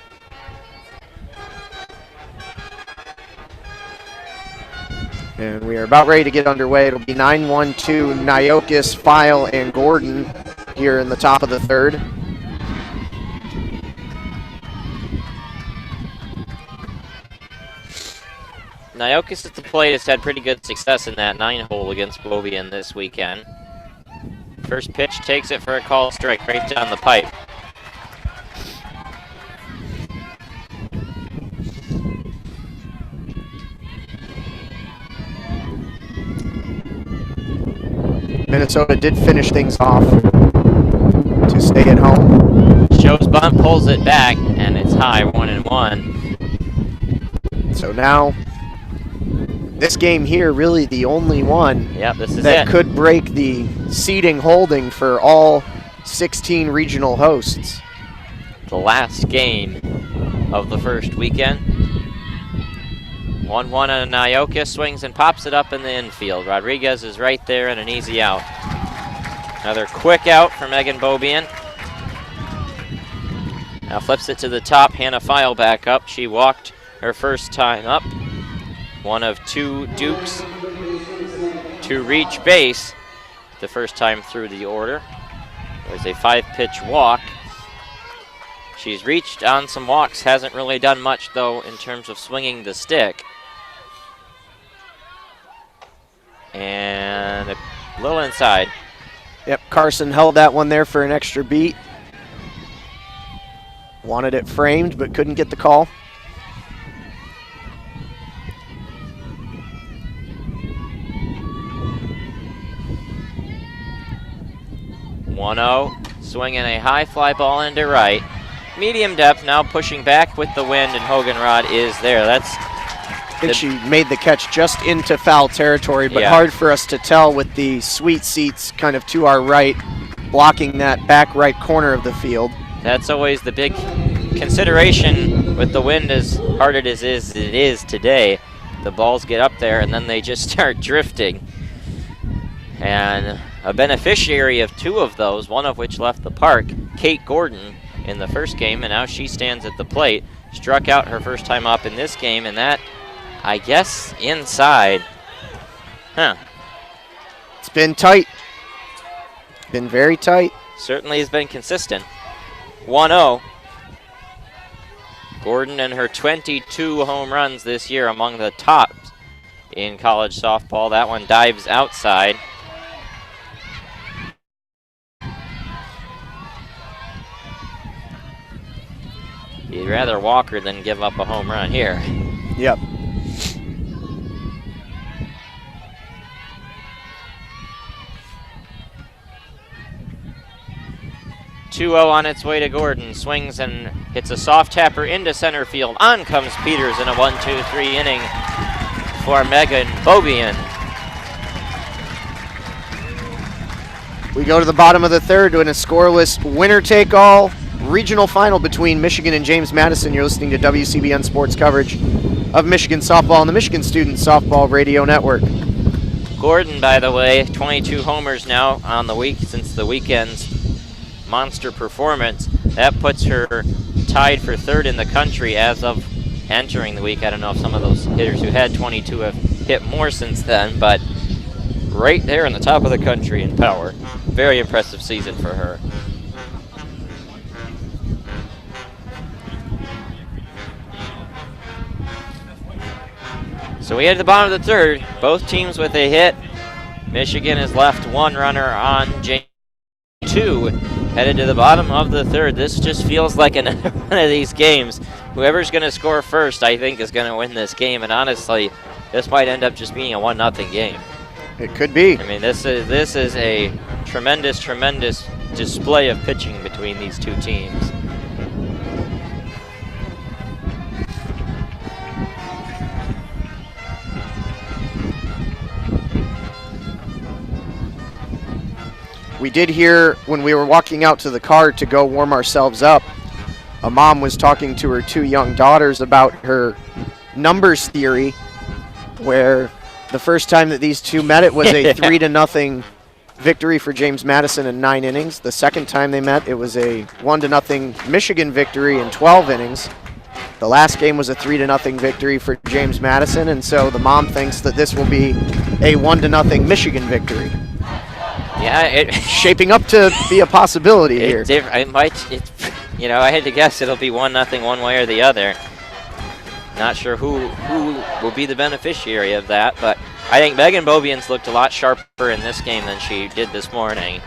S2: And we are about ready to get underway. It'll be 9-1-2, Niokis, File, and Gordon here in the top of the third.
S1: Niokis at the plate has had pretty good success in that 9-hole against Bovian this weekend. First pitch takes it for a call strike right down the pipe.
S2: Minnesota did finish things off to stay at home.
S1: Shows bunt, pulls it back, and it's high, 1-1.
S2: So now, this game here, really the only one that could break the seeding holding for all 16 regional hosts.
S1: The last game of the first weekend. 1-1 on Niokis, swings and pops it up in the infield. Rodriguez is right there and an easy out. Another quick out for Megan Bobian. Now flips it to the top, Hannah File back up. She walked her first time up. One of two Dukes to reach base the first time through the order. It was a 5-pitch walk. She's reached on some walks, hasn't really done much though in terms of swinging the stick. And a little inside.
S2: Yep, Carson held that one there for an extra beat. Wanted it framed, but couldn't get the call.
S1: Swinging a high fly ball into right. Medium depth, now pushing back with the wind, and Hoganrod is there.
S2: I think she made the catch just into foul territory, but hard for us to tell with the sweet seats kind of to our right, blocking that back right corner of the field.
S1: That's always the big consideration with the wind as hard as it is today. The balls get up there and then they just start drifting. And a beneficiary of two of those, one of which left the park, Kate Gordon, in the first game, and now she stands at the plate. Struck out her first time up in this game, and that, I guess, inside.
S2: It's been tight. Been very tight.
S1: Certainly has been consistent. 1-0. Gordon and her 22 home runs this year among the tops in college softball. That one dives outside. You'd rather walk her than give up a home run here.
S2: Yep.
S1: On its way to Gordon. Swings and hits a soft tapper into center field. On comes Peters in a 1-2-3 inning for Megan Bobian.
S2: We go to the bottom of the third in a scoreless winner-take-all regional final between Michigan and James Madison. You're listening to WCBN Sports coverage of Michigan softball on the Michigan Student Softball Radio Network.
S1: Gordon, by the way, 22 homers now on the week since the weekend's monster performance. That puts her tied for third in the country as of entering the week. I don't know if some of those hitters who had 22 have hit more since then, but right there in the top of the country in power. Very impressive season for her. So we head to the bottom of the third, both teams with a hit. Michigan has left one runner on. James 2 headed to the bottom of the third. This just feels like another one of these games. Whoever's going to score first, I think, is going to win this game. And honestly, this might end up just being a 1-0 game.
S2: It could be.
S1: I mean, this is a tremendous, tremendous display of pitching between these two teams.
S2: We did hear when we were walking out to the car to go warm ourselves up, a mom was talking to her two young daughters about her numbers theory where the first time that these two met, it was a 3-0 victory for James Madison in 9 innings. The second time they met, it was a 1-0 Michigan victory in 12 innings. The last game was a 3-0 victory for James Madison, and so the mom thinks that this will be a 1-0 Michigan victory.
S1: Yeah, it's
S2: shaping up to be a possibility here.
S1: I had to guess it'll be 1-0 one way or the other. Not sure who will be the beneficiary of that, but I think Megan Bobian's looked a lot sharper in this game than she did this morning.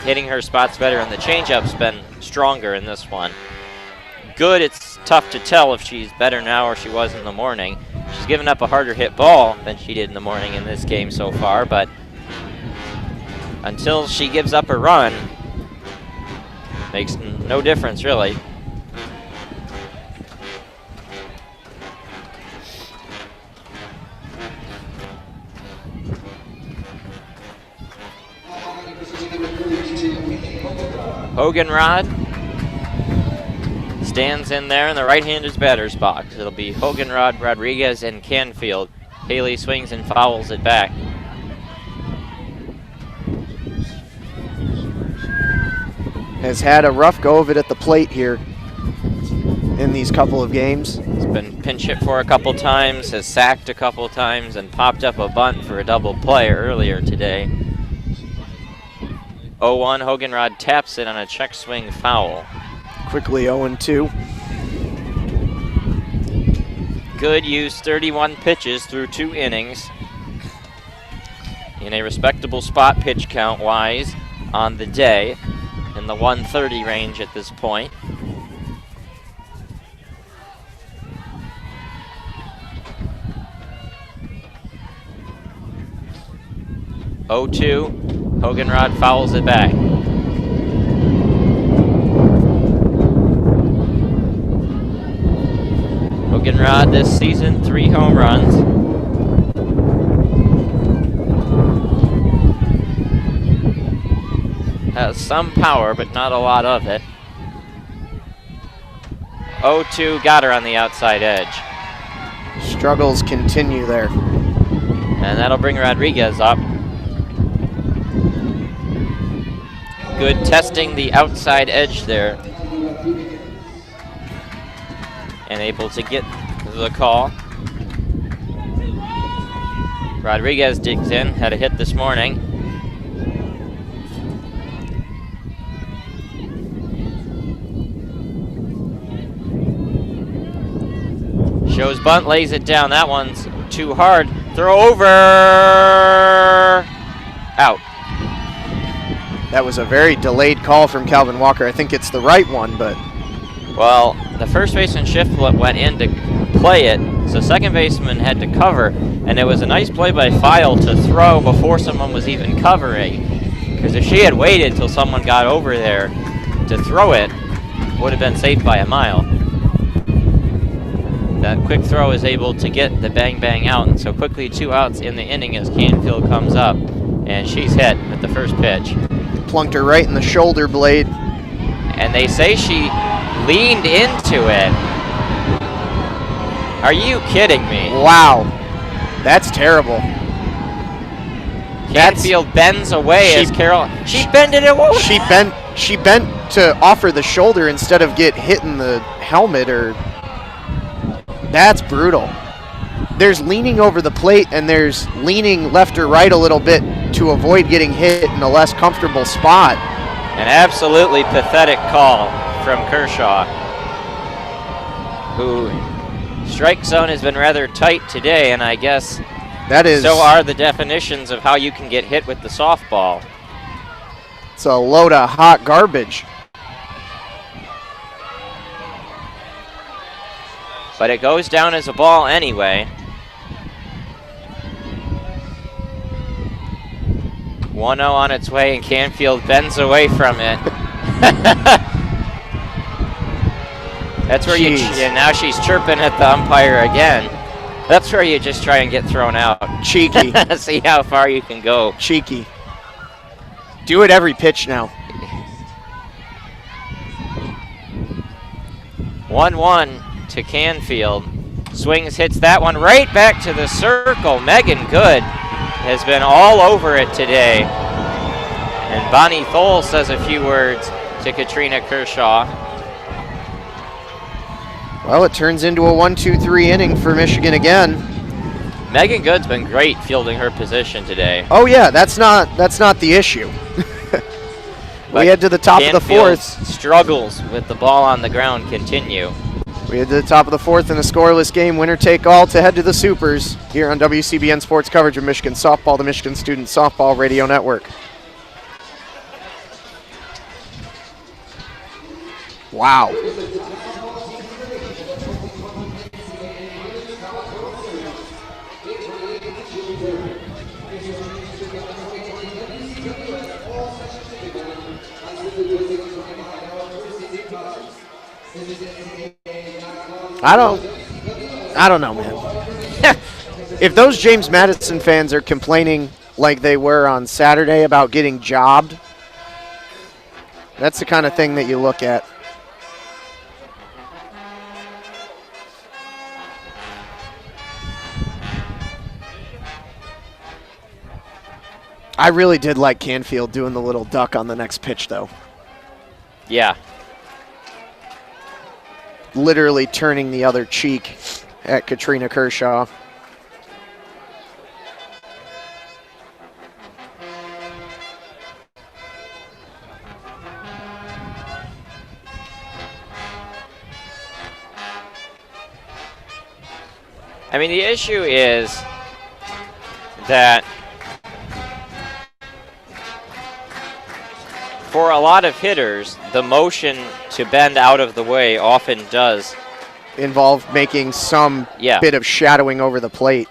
S1: Hitting her spots better, and the changeup's been stronger in this one. Good, it's tough to tell if she's better now or she was in the morning. She's given up a harder hit ball than she did in the morning in this game so far, but until she gives up a run, makes no difference really. Hoganrod stands in there in the right-handed batter's box. It'll be Hoganrod, Rodriguez, and Canfield. Haley swings and fouls it back.
S2: Has had a rough go of it at the plate here in these couple of games.
S1: He's been pinch hit for a couple times, has sacked a couple times, and popped up a bunt for a double play earlier today. 0-1, Hoganrod taps it on a check swing foul.
S2: Quickly 0-2.
S1: Good, used 31 pitches through 2 innings. In a respectable spot pitch count-wise on the day, in the 130 range at this point. Hoganrod fouls it back. Hoganrod this season, 3 home runs. Has some power, but not a lot of it. 0-2, got her on the outside edge.
S2: Struggles continue there.
S1: And that'll bring Rodriguez up. Good testing the outside edge there. And able to get the call. Rodriguez digs in, had a hit this morning. Shows bunt, lays it down. That one's too hard. Throw over. Out.
S2: That was a very delayed call from Calvin Walker. I think it's the right one, but...
S1: Well, the first baseman Shiflett went in to play it, so second baseman had to cover, and it was a nice play by File to throw before someone was even covering. Because if she had waited till someone got over there to throw it, would have been safe by a mile. That quick throw is able to get the bang out, and so quickly 2 outs in the inning as Canfield comes up, and she's hit with the first pitch.
S2: Plunked her right in the shoulder blade.
S1: And they say she leaned into it. Are you kidding me?
S2: Wow. That's terrible.
S1: Canfield bends away as Carol. She bended it away.
S2: She bent to offer the shoulder instead of get hit in the helmet. That's brutal. There's leaning over the plate and there's leaning left or right a little bit to avoid getting hit in a less comfortable spot.
S1: An absolutely pathetic call from Kershaw, who strike zone has been rather tight today, and I guess
S2: that is
S1: so are the definitions of how you can get hit with the softball.
S2: It's a load of hot garbage.
S1: But it goes down as a ball anyway. 1-0 on its way, and Canfield bends away from it. That's where now she's chirping at the umpire again. That's where you just try and get thrown out.
S2: Cheeky.
S1: See how far you can go.
S2: Cheeky. Do it every pitch now.
S1: 1-1 to Canfield. Swings, hits that one right back to the circle. Megan Good has been all over it today. And Bonnie Thole says a few words to Katrina Kershaw.
S2: Well, it turns into a 1-2-3 inning for Michigan again.
S1: Megan Good's been great fielding her position today.
S2: Oh yeah, that's not the issue. We head to the top of the fourth.
S1: Struggles with the ball on the ground continue.
S2: We head to the top of the fourth in a scoreless game, winner take all to head to the Supers here on WCBN Sports coverage of Michigan Softball, the Michigan Student Softball Radio Network. Wow. I don't know, man. If those James Madison fans are complaining like they were on Saturday about getting jobbed, that's the kind of thing that you look at. I really did like Canfield doing the little duck on the next pitch, though.
S1: Yeah.
S2: Literally turning the other cheek at Katrina Kershaw.
S1: I mean, the issue is that for a lot of hitters, the motion to bend out of the way often does
S2: involve making some bit of shadowing over the plate.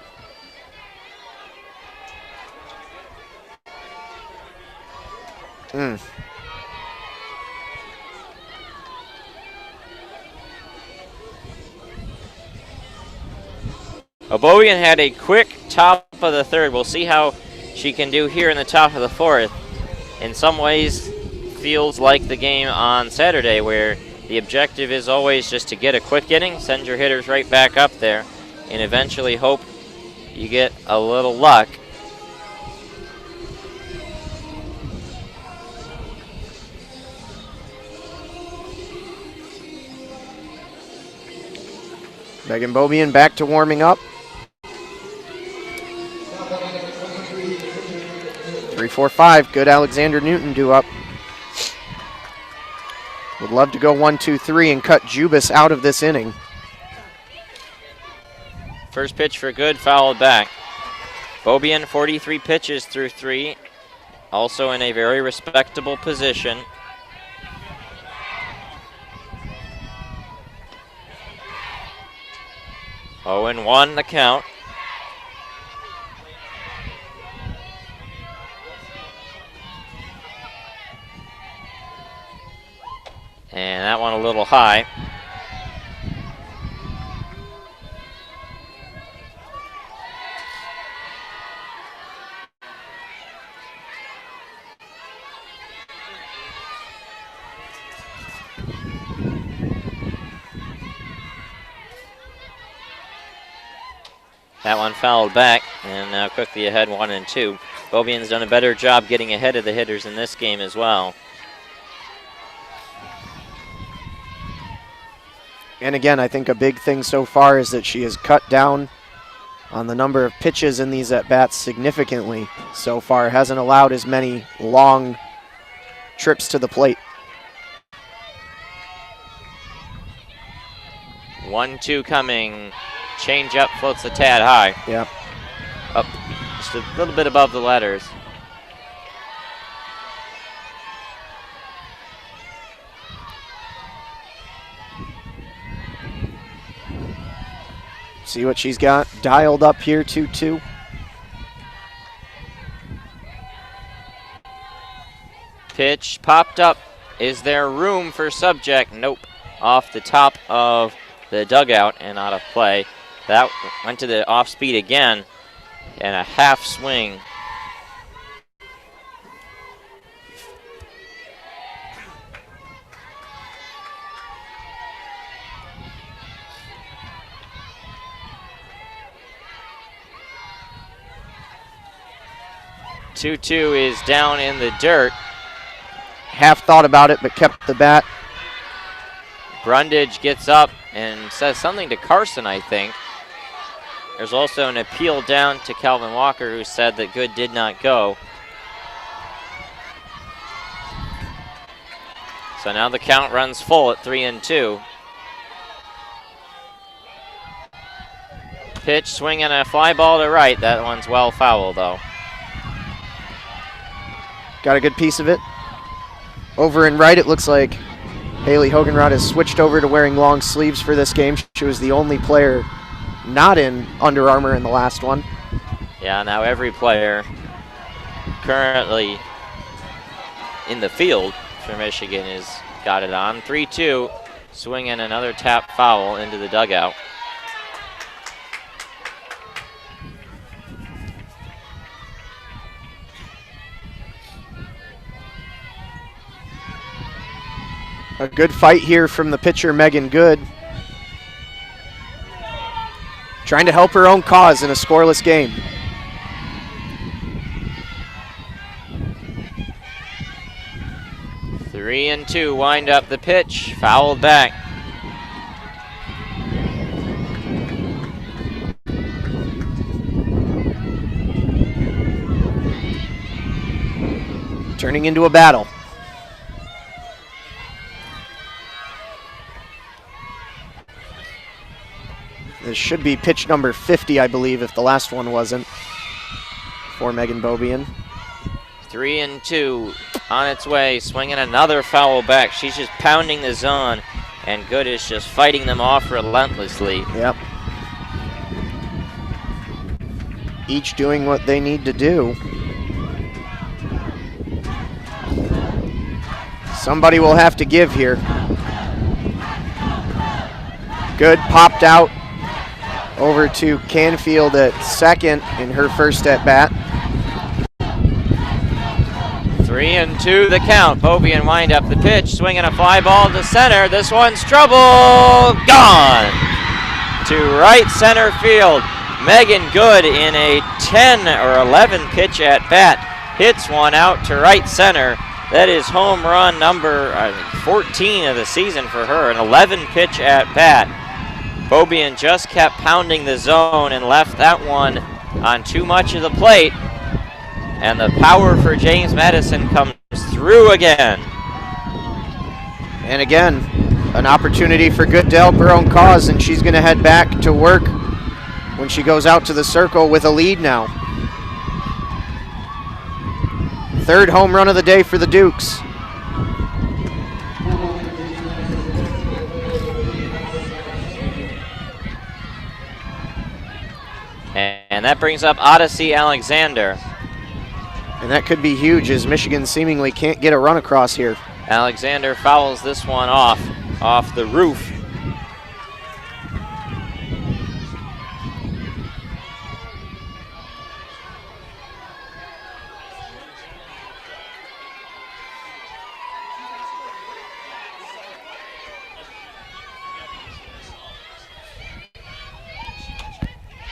S1: Obovian had a quick top of the third. We'll see how she can do here in the top of the fourth. In some ways, feels like the game on Saturday where the objective is always just to get a quick inning, send your hitters right back up there, and eventually hope you get a little luck.
S2: Megan Bobian back to warming up. 3-4-5, good Alexander Newton due up. Would love to go 1-2-3 and cut Jubis out of this inning.
S1: First pitch for Good, fouled back. Bobian, 43 pitches through 3, also in a very respectable position. Oh, and 1 the count. And that one a little high. That one fouled back, and now quickly ahead 1-2. Bobian's done a better job getting ahead of the hitters in this game as well.
S2: And again, I think a big thing so far is that she has cut down on the number of pitches in these at-bats significantly so far. Hasn't allowed as many long trips to the plate.
S1: 1-2 coming. Change up, floats a tad high.
S2: Yeah.
S1: Up just a little bit above the letters.
S2: See what she's got dialed up here, 2-2.
S1: Pitch popped up. Is there room for subject? Nope. Off the top of the dugout and out of play. That went to the off speed again and a half swing. 2-2 is down in the dirt.
S2: Half thought about it, but kept the bat.
S1: Brundage gets up and says something to Carson, I think. There's also an appeal down to Calvin Walker, who said that Good did not go. So now the count runs full at 3-2. Pitch, swinging a fly ball to right. That one's well foul, though.
S2: Got a good piece of it. Over and right, it looks like Haley Hogenrod has switched over to wearing long sleeves for this game. She was the only player not in Under Armour in the last one.
S1: Yeah, now every player currently in the field for Michigan has got it on. 3-2, swinging another tap foul into the dugout.
S2: A good fight here from the pitcher, Megan Good. Trying to help her own cause in a scoreless game.
S1: Three and two, wind up the pitch, fouled back.
S2: Turning into a battle. This should be pitch number 50, I believe, if the last one wasn't, for Megan Beaubien.
S1: 3-2 on its way, swinging another foul back. She's just pounding the zone, and Good is just fighting them off relentlessly.
S2: Yep. Each doing what they need to do. Somebody will have to give here. Good, popped out over to Canfield at second in her first at bat.
S1: 3-2 the count. Beaubien wind up the pitch, swinging a fly ball to center. This one's trouble, gone to right center field. Megan Good in a 10 or 11 pitch at bat hits one out to right center. That is home run number 14 of the season for her, an 11 pitch at bat. Beaubien just kept pounding the zone and left that one on too much of the plate. And the power for James Madison comes through again.
S2: And again, an opportunity for Good to help her own cause, and she's going to head back to work when she goes out to the circle with a lead now. Third home run of the day for the Dukes.
S1: And that brings up Odyssey Alexander.
S2: And that could be huge, as Michigan seemingly can't get a run across here.
S1: Alexander fouls this one off the roof.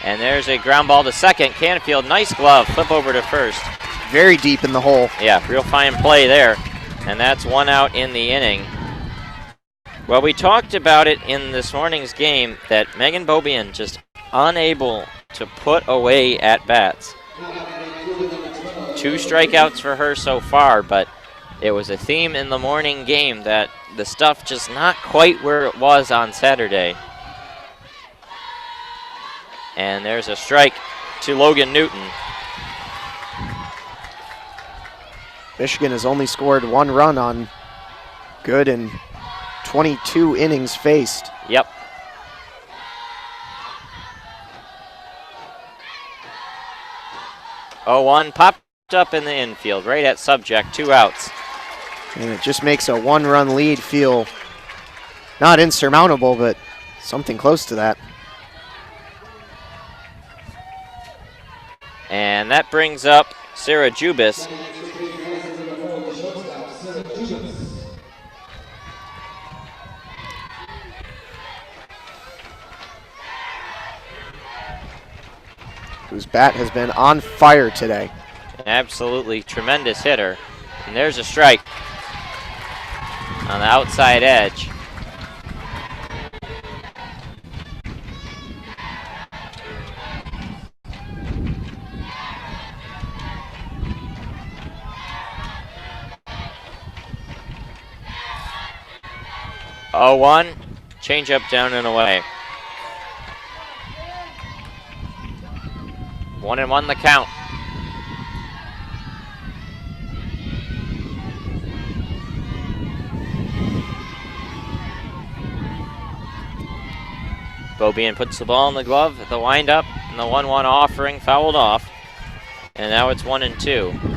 S1: And there's a ground ball to second. Canfield, nice glove, flip over to first.
S2: Very deep in the hole.
S1: Yeah, real fine play there. And that's one out in the inning. Well, we talked about it in this morning's game that Megan Beaubien just unable to put away at-bats. 2 strikeouts for her so far, but it was a theme in the morning game that the stuff just not quite where it was on Saturday. And there's a strike to Logan Newton.
S2: Michigan has only scored 1 run on Good in 22 innings faced.
S1: Yep. Oh, one popped up in the infield, right at subject, 2 outs.
S2: And it just makes a 1-run lead feel not insurmountable, but something close to that.
S1: And that brings up Sarah Jubis.
S2: Whose bat has been on fire today.
S1: An absolutely tremendous hitter. And there's a strike on the outside edge. Oh, 1, change up, down and away. 1-1 the count. Beaubien puts the ball in the glove at the windup, and the 1-1 offering fouled off. And now it's 1-2.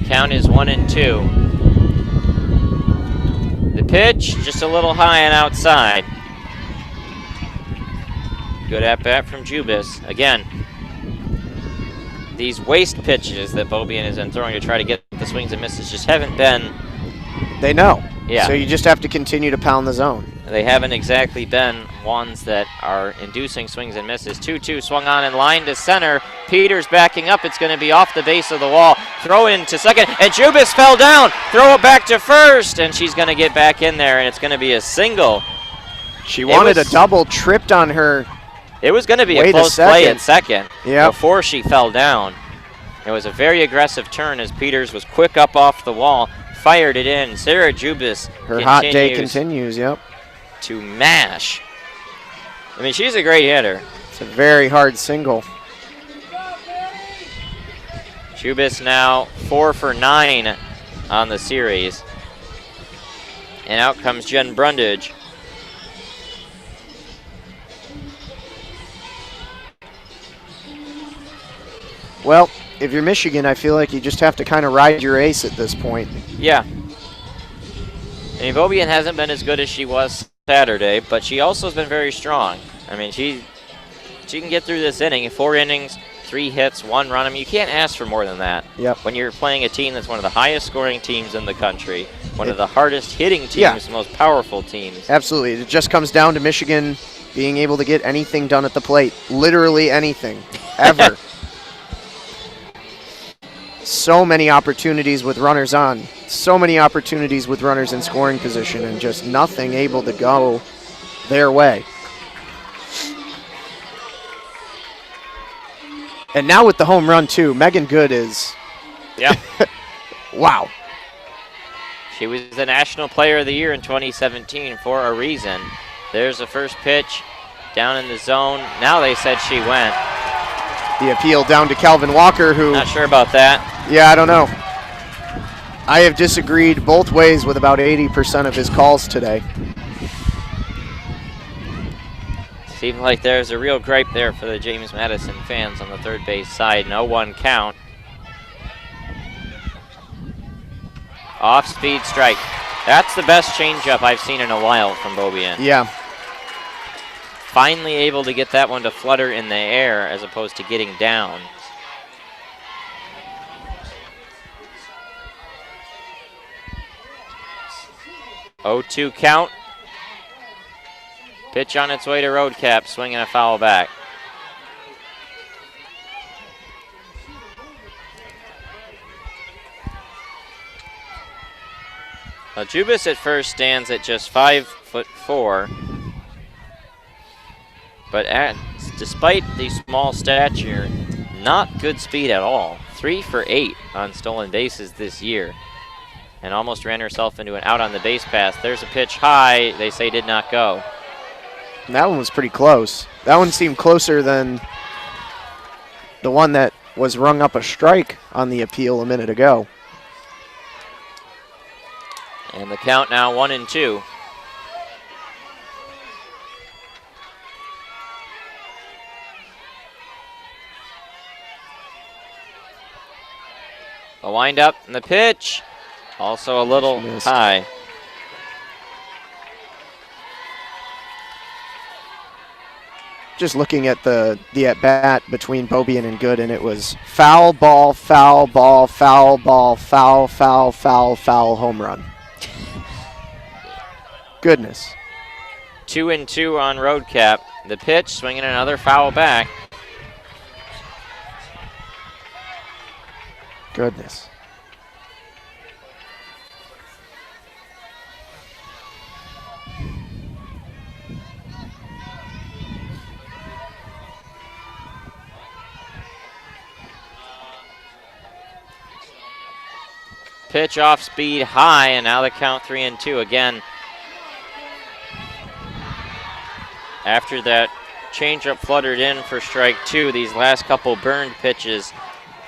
S1: Count is 1-2. The pitch, just a little high and outside. Good at bat from Jubis. Again, these waste pitches that Beaubien has been throwing to try to get the swings and misses just haven't been.
S2: They know.
S1: Yeah.
S2: So you just have to continue to pound the zone.
S1: They haven't exactly been ones that are inducing swings and misses. 2-2 swung on and line to center. Peters backing up. It's going to be off the base of the wall. Throw in to second, and Jubis fell down. Throw it back to first, and she's going to get back in there, and it's going to be a single.
S2: She wanted a double, tripped on her.
S1: It was going to be a close play at second before she fell down. It was a very aggressive turn as Peters was quick up off the wall, fired it in. Sarah Jubis
S2: Her hot day continues, yep.
S1: To mash. I mean, she's a great hitter.
S2: It's a very hard single.
S1: Jubis now 4 for 9 on the series. And out comes Jen Brundage.
S2: Well, if you're Michigan, I feel like you just have to kind of ride your ace at this point.
S1: Yeah. I mean, Beaubien hasn't been as good as she was Saturday, but she also has been very strong. I mean, she can get through this inning. 4 innings, 3 hits, 1 run. I mean, you can't ask for more than that.
S2: Yep.
S1: When you're playing a team that's one of the highest scoring teams in the country, one of the hardest hitting teams, the most powerful teams.
S2: Absolutely. It just comes down to Michigan being able to get anything done at the plate. Literally anything. Ever. So many opportunities with runners on. So many opportunities with runners in scoring position, and just nothing able to go their way. And now with the home run, too, Megan Good is...
S1: Yeah.
S2: Wow.
S1: She was the National Player of the Year in 2017 for a reason. There's the first pitch down in the zone. Now they said she went.
S2: The appeal down to Calvin Walker, who...
S1: Not sure about that.
S2: Yeah, I don't know. I have disagreed both ways with about 80% of his calls today.
S1: Seems like there's a real gripe there for the James Madison fans on the third base side. 0-1 count. Off-speed strike. That's the best changeup I've seen in a while from Beaubien.
S2: Yeah.
S1: Finally able to get that one to flutter in the air as opposed to getting down. Oh, 2 count. Pitch on its way to Roadcap, swinging a foul back. Well, Jubis at first stands at just 5'4", but despite the small stature, not good speed at all. 3 for 8 on stolen bases this year, and almost ran herself into an out on the base pass. There's a pitch high, they say did not go.
S2: That one was pretty close. That one seemed closer than the one that was rung up a strike on the appeal a minute ago.
S1: And the count now 1-2. A windup and the pitch. Also a little high.
S2: just looking at the at-bat between Beaubien and Good, and it was foul ball, foul ball, foul ball, foul, foul, foul, foul, home run. Goodness.
S1: 2-2 on road cap. The pitch, swinging another foul back.
S2: Goodness.
S1: Pitch off speed high, and now the count 3-2 again. After that changeup fluttered in for strike 2, these last couple burned pitches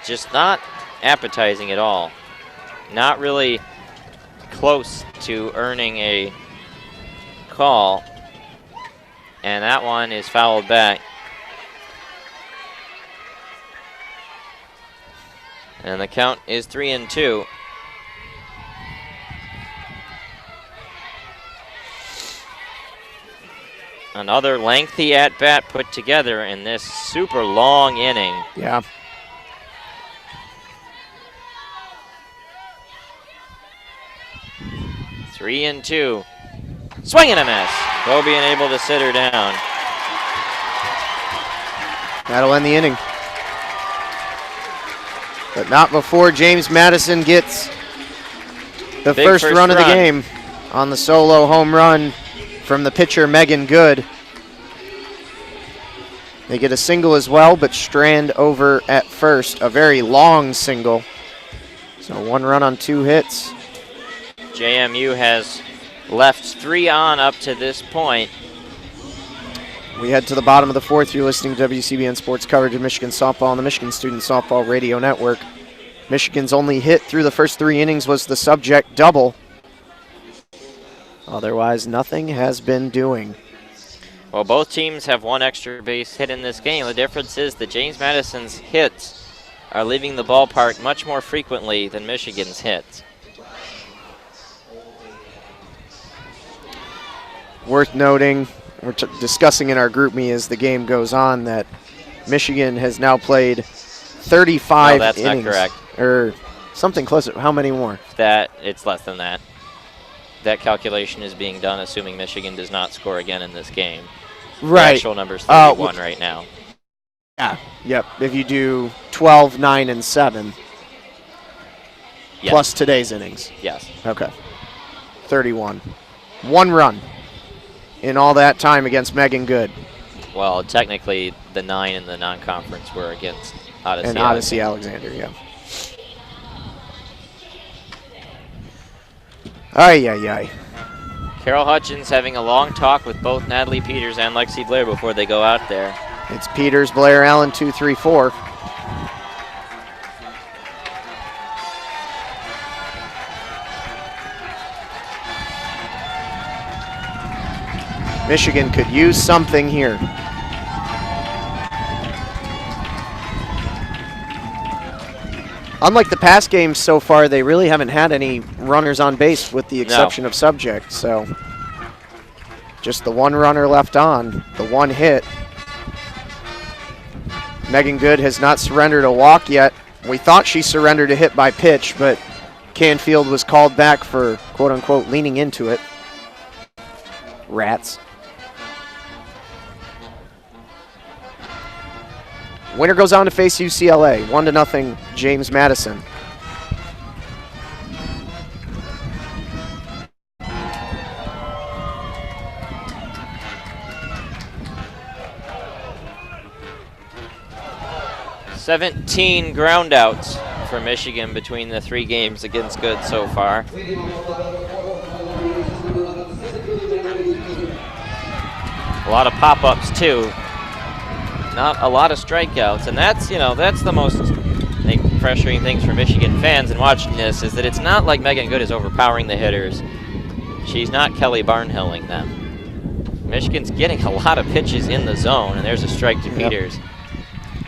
S1: just not appetizing at all. Not really close to earning a call. And that one is fouled back. And the count is 3-2. Another lengthy at-bat put together in this super long inning.
S2: Yeah.
S1: Three and two. Swing and a miss. Beaubien able to sit her down.
S2: That'll end the inning. But not before James Madison gets the first run of the game on the solo home run from the pitcher, Megan Good. They get a single as well, but Strand over at first. A very long single. So 1 run on 2 hits.
S1: JMU has left 3 on up to this point.
S2: We head to the bottom of the 4th. You're listening to WCBN Sports coverage of Michigan softball on the Michigan Student Softball Radio Network. Michigan's only hit through the first 3 innings was the subject double. Otherwise, nothing has been doing.
S1: Well, both teams have 1 extra base hit in this game. The difference is that James Madison's hits are leaving the ballpark much more frequently than Michigan's hits.
S2: Worth noting, we're discussing in our group me as the game goes on, that Michigan has now played 35
S1: innings. No, that's
S2: innings.
S1: not correct.
S2: Or something close. How many more?
S1: It's less than that. That calculation is being done assuming Michigan does not score again in this game.
S2: Right.
S1: The actual number's 31 right now.
S2: Yeah. Yep. If you do 12, 9, and 7,
S1: yes.
S2: Plus today's innings.
S1: Yes.
S2: Okay. 31. 1 run in all that time against Megan Good.
S1: Well, technically, the 9 in the non-conference were against Odyssey.
S2: And Odyssey Alexander, yeah. Ay, ay, ay.
S1: Carol Hutchins having a long talk with both Natalie Peters and Lexi Blair before they go out there.
S2: It's Peters, Blair, Allen, 2, 3, 4. Michigan could use something here. Unlike the past games so far, they really haven't had any runners on base with the exception of subject. So just the 1 runner left on, the 1 hit. Megan Good has not surrendered a walk yet. We thought she surrendered a hit by pitch, but Canfield was called back for quote-unquote leaning into it. Rats. Winner goes on to face UCLA, 1-0 James Madison.
S1: "17 groundouts for Michigan between the 3 games against Good so far. A lot of pop-ups too. Not a lot of strikeouts, and that's the most, I think, frustrating things for Michigan fans in watching this is that it's not like Megan Good is overpowering the hitters. She's not Kelly Barnhilling them. Michigan's getting a lot of pitches in the zone, and there's a strike to Peters,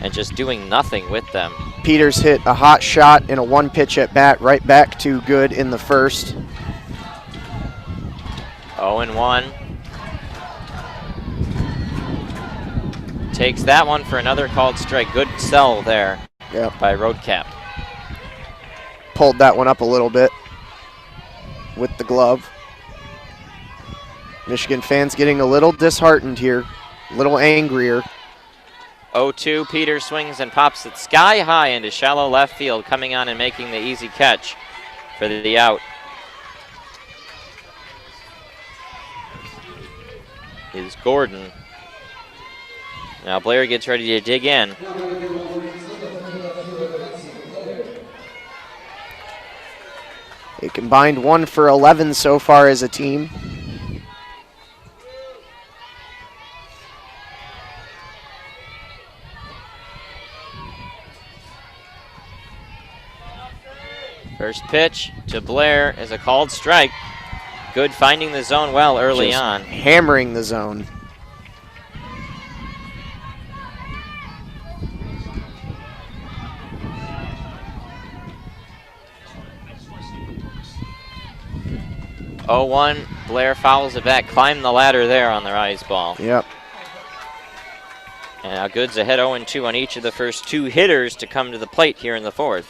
S1: and just doing nothing with them.
S2: Peters hit a hot shot in a 1-pitch at bat right back to Good in the first.
S1: 0-1. takes that one for another called strike. Good sell there by Roadcap.
S2: Pulled that one up a little bit with the glove. Michigan fans getting a little disheartened here, a little angrier.
S1: 0-2, Peter swings and pops it sky high into shallow left field, coming on and making the easy catch for the out. Is Gordon. Now Blair gets ready to dig in.
S2: They combined 1 for 11 so far as a team.
S1: First pitch to Blair is a called strike. Good finding the zone well early on.
S2: Hammering the zone.
S1: Oh, 1, Blair fouls it back, climbed the ladder there on the rise ball.
S2: Yep.
S1: And now Goods ahead 0-2 on each of the first 2 hitters to come to the plate here in the 4th.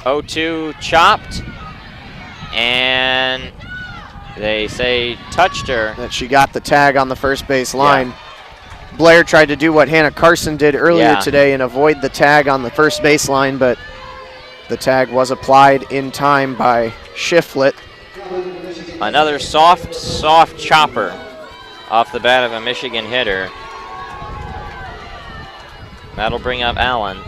S1: Oh, 2 chopped, and they say touched her.
S2: That she got the tag on the first base line. Yeah. Blair tried to do what Hannah Carson did earlier today and avoid the tag on the first base line, but the tag was applied in time by Shiflett.
S1: Another soft chopper off the bat of a Michigan hitter. That'll bring up Allen.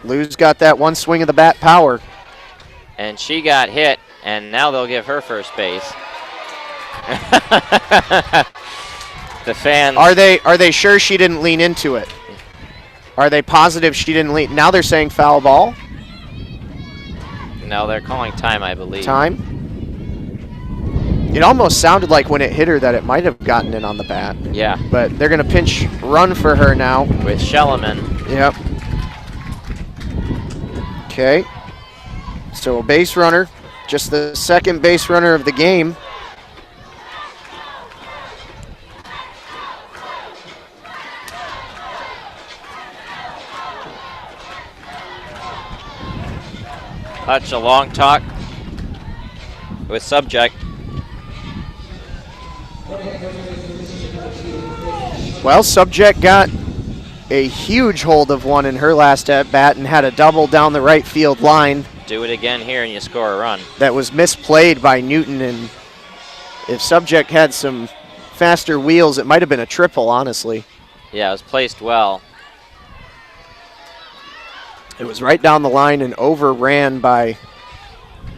S2: Lou's got that one swing of the bat power.
S1: And she got hit, and now they'll give her first base. The fans.
S2: Are they sure she didn't lean into it? Are they positive she didn't lean? Now they're saying foul ball?
S1: No, they're calling time, I believe.
S2: Time? It almost sounded like when it hit her that it might have gotten in on the bat.
S1: Yeah.
S2: But they're going to pinch run for her now.
S1: With Schelleman.
S2: Yep. Okay. So a base runner, just the second base runner of the game.
S1: Hutch, a long talk with Subject.
S2: Well, Subject got a huge hold of one in her last at bat and had a double down the right field line.
S1: Do it again here and you score a run.
S2: That was misplayed by Newton, and if Subject had some faster wheels, it might have been a triple, honestly.
S1: Yeah, it was placed well.
S2: It was right down the line and overran by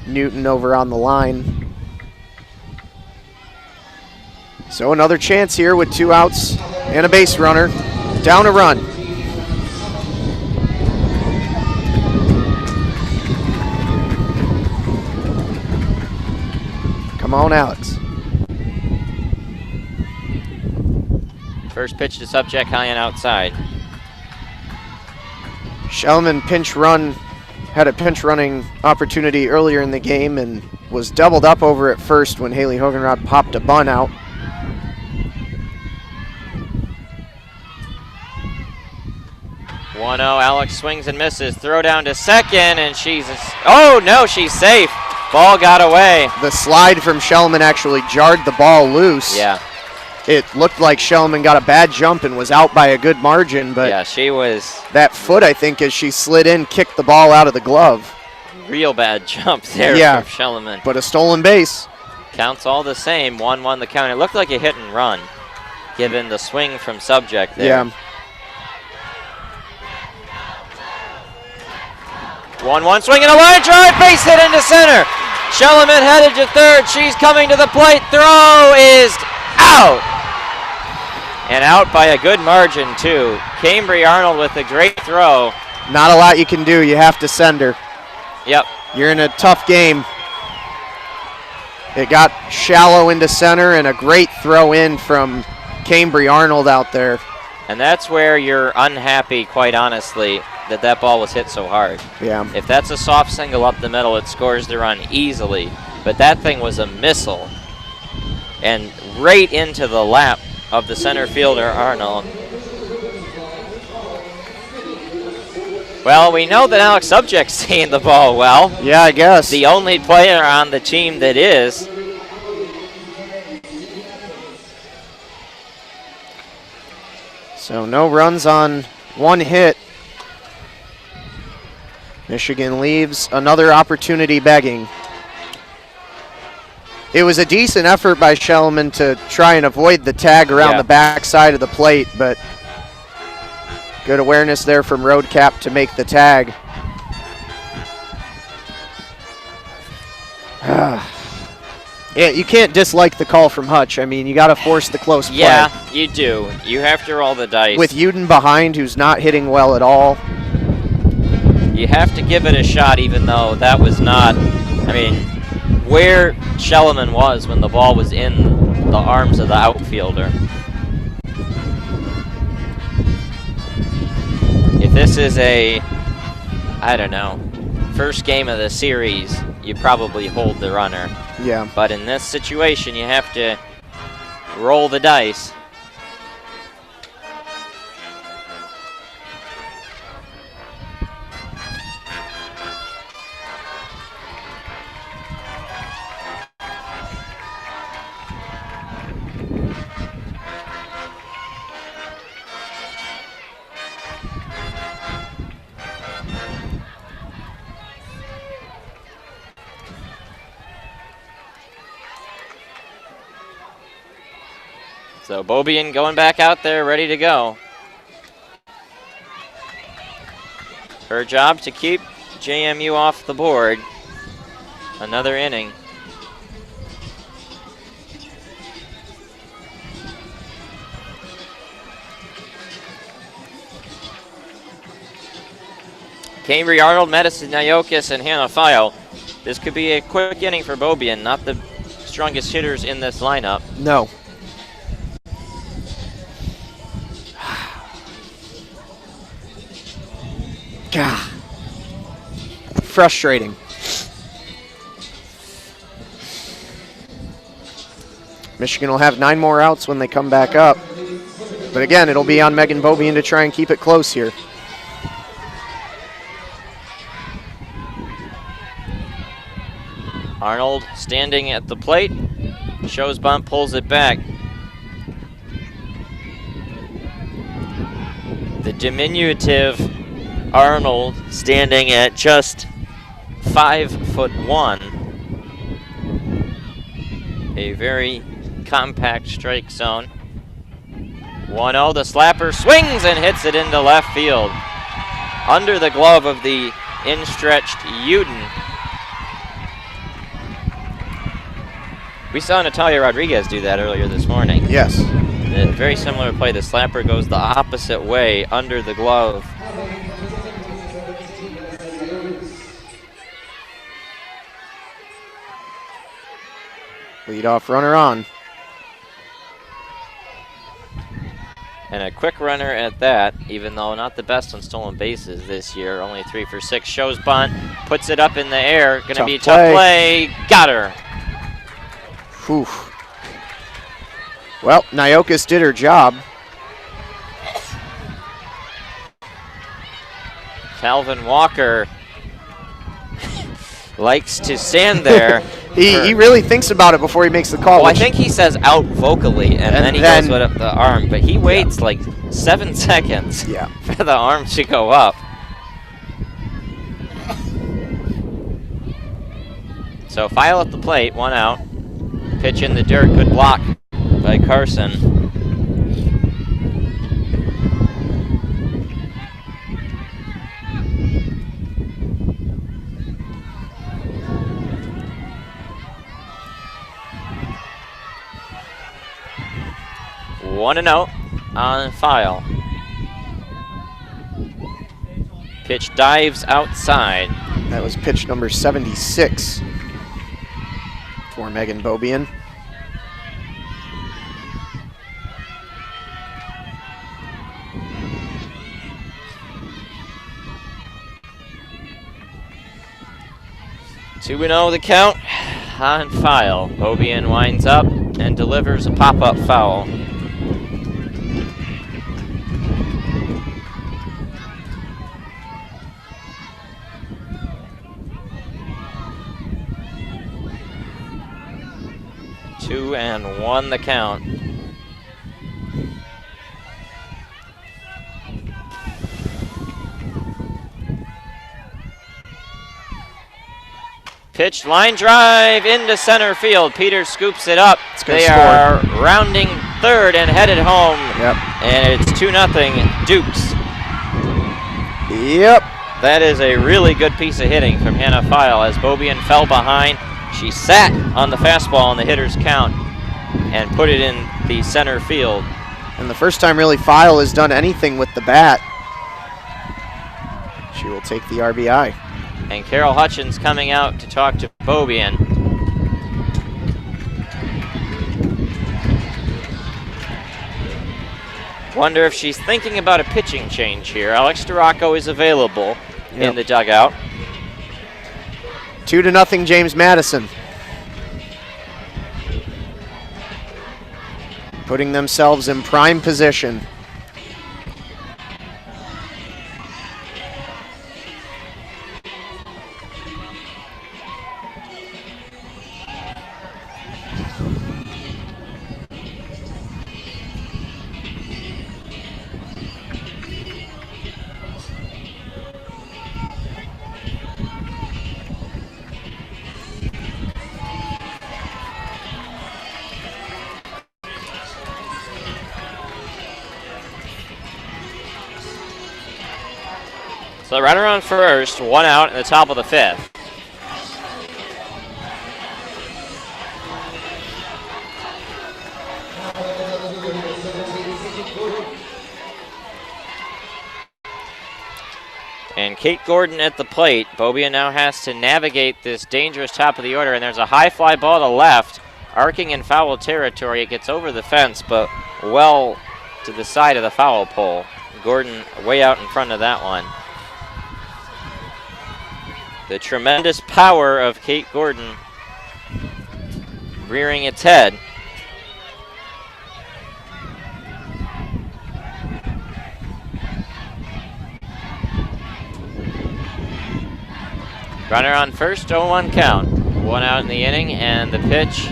S2: Newton over on the line. So another chance here with 2 outs and a base runner. Down a run. Come on, Alex.
S1: First pitch to Subject, high and outside.
S2: Schelleman had a pinch running opportunity earlier in the game and was doubled up over at first when Haley Hogenrod popped a bunt out.
S1: One 0, Alex swings and misses. Throw down to second, and she's safe. Ball got away.
S2: The slide from Schelleman actually jarred the ball loose.
S1: Yeah.
S2: It looked like Schelleman got a bad jump and was out by a good margin, but
S1: yeah, she was.
S2: That foot, I think, as she slid in, kicked the ball out of the glove.
S1: Real bad jump there from Schelleman.
S2: But a stolen base.
S1: Counts all the same. 1-1 the count. It looked like a hit and run, given the swing from Subject there.
S2: Yeah.
S1: 1-1 swing and a line drive, base hit into center. Schelleman headed to third. She's coming to the plate. Throw is out. And out by a good margin, too. Cambry Arnold with a great throw.
S2: Not a lot you can do. You have to send her.
S1: Yep.
S2: You're in a tough game. It got shallow into center and a great throw in from Cambry Arnold out there.
S1: And that's where you're unhappy, quite honestly, that that ball was hit so hard.
S2: Yeah.
S1: If that's a soft single up the middle, it scores the run easily. But that thing was a missile. And right into the lap of the center fielder, Arnold. Well, we know that Alex Subject's seeing the ball well.
S2: Yeah, I guess.
S1: The only player on the team that is.
S2: So no runs on one hit. Michigan leaves another opportunity begging. It was a decent effort by Shellman to try and avoid the tag around the back side of the plate, but good awareness there from Roadcap to make the tag. Yeah, you can't dislike the call from Hutch. I mean, you got to force the close play.
S1: Yeah, you do. You have to roll the dice.
S2: With Uden behind, who's not hitting well at all.
S1: You have to give it a shot, even though that was not, I mean, where Shellman was when the ball was in the arms of the outfielder. If this is a, I don't know, first game of the series, you probably hold the runner.
S2: Yeah.
S1: But in this situation, you have to roll the dice. So Beaubien going back out there, ready to go. Her job to keep JMU off the board. Another inning. Cambry, Arnold, Madison, Nyokis, and Hannah File. This could be a quick inning for Beaubien, not the strongest hitters in this lineup.
S2: No. God. Frustrating. Michigan will have 9 more outs when they come back up. But again, it'll be on Megan Beaubien to try and keep it close here.
S1: Arnold standing at the plate. Shows bunt, pulls it back. The diminutive Arnold standing at just 5'1". A very compact strike zone. 1-0, the slapper swings and hits it into left field. Under the glove of the in-stretched Uden. We saw Natalia Rodriguez do that earlier this morning.
S2: Yes.
S1: A very similar play. The slapper goes the opposite way under the glove.
S2: Leadoff runner on.
S1: And a quick runner at that, even though not the best on stolen bases this year. Only 3 for 6. Shows bunt, puts it up in the air. Going to be a tough play. Got her.
S2: Whew. Well, Nyokis did her job.
S1: Calvin Walker likes to stand there.
S2: He really thinks about it before he makes the call.
S1: Well, I think he says out vocally, and then he goes with the arm. But he waits like 7 seconds for the arm to go up. So File at the plate, 1 out. Pitch in the dirt, good block by Carson. One and out on File. Pitch dives outside.
S2: That was pitch number 76 for Megan Beaubien.
S1: 2-0 the count on File. Beaubien winds up and delivers a pop-up foul. Two and one the count. Pitched line drive into center field. Peters scoops it up. They are rounding third and headed home.
S2: Yep.
S1: And it's 2-0 Dukes.
S2: Yep.
S1: That is a really good piece of hitting from Hannah File as Beaubien fell behind. She sat on the fastball on the hitter's count and put it in the center field.
S2: And the first time really File has done anything with the bat. She will take the RBI.
S1: And Carol Hutchins coming out to talk to Beaubien. Wonder if she's thinking about a pitching change here. Alex Duraco is available in the dugout.
S2: 2-0 James Madison. Putting themselves in prime position.
S1: So runner on first, one out in the top of the fifth. And Kate Gordon at the plate. Beaubien now has to navigate this dangerous top of the order, and there's a high fly ball to left, arcing in foul territory. It gets over the fence, but well to the side of the foul pole. Gordon way out in front of that one. The tremendous power of Kate Gordon rearing its head. Runner on first, 0-1 count. One out in the inning, and the pitch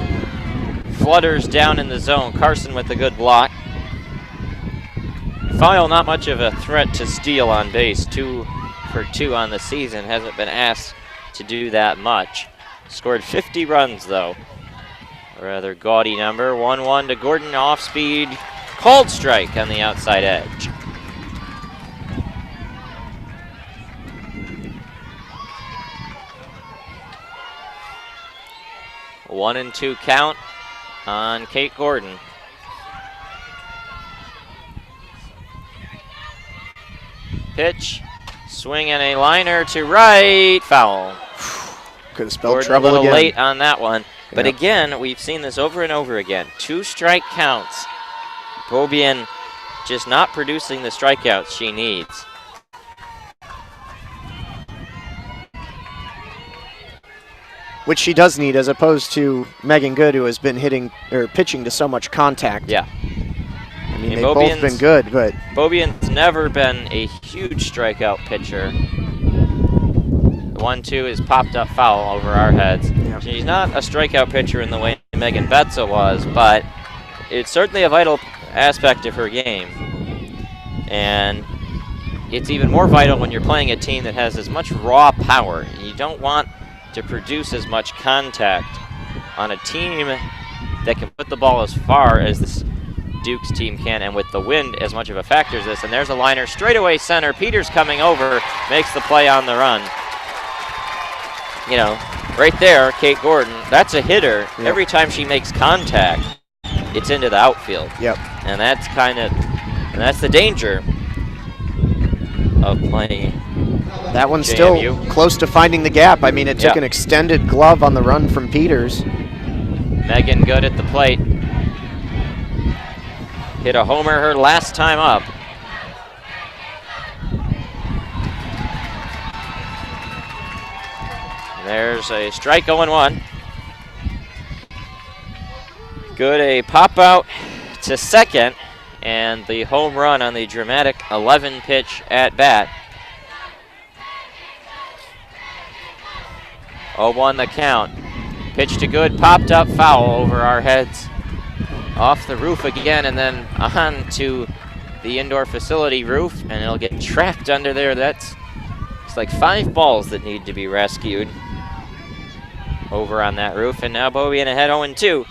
S1: flutters down in the zone. Carson with a good block. File not much of a threat to steal on base. 2 for 2 on the season. Hasn't been asked to do that much. Scored 50 runs, though. A rather gaudy number. 1-1 to Gordon, off speed. Called strike on the outside edge. A 1-2 count on Kate Gordon. Pitch, swing and a liner to right, foul.
S2: Could have spelled
S1: Gordon
S2: trouble
S1: a little
S2: again.
S1: late on that one. But again, we've seen this over and over again. 2 strike counts. Beaubien just not producing the strikeouts she needs.
S2: Which she does need, as opposed to Megan Good, who has been hitting or pitching to so much contact.
S1: Yeah.
S2: I mean, they've both been good, but
S1: Beaubien's never been a huge strikeout pitcher. The 1-2 is popped up foul over our heads.
S2: Yeah.
S1: She's not a strikeout pitcher in the way Megan Betzel was, but it's certainly a vital aspect of her game. And it's even more vital when you're playing a team that has as much raw power. You don't want to produce as much contact on a team that can put the ball as far as this Dukes team can, and with the wind as much of a factor as this. And there's a liner straightaway center. Peters coming over, makes the play on the run. You know, right there, Kate Gordon, that's a hitter.
S2: Yep.
S1: Every time she makes contact, it's into the outfield.
S2: Yep.
S1: And that's that's the danger of playing.
S2: That one's
S1: JMU.
S2: still close to finding the gap. I mean, it took
S1: Yeah.
S2: an extended glove on the run from Peters.
S1: Megan Good at the plate. Hit a homer her last time up. There's a strike 0-1. Good, a pop out to second, and the home run on the dramatic 11 pitch at bat. 0-1 the count. Pitch to good, popped up, foul over our heads. Off the roof again, and then on to the indoor facility roof, and it'll get trapped under there. It's like 5 balls that need to be rescued over on that roof, and now Beaubien ahead 0-2.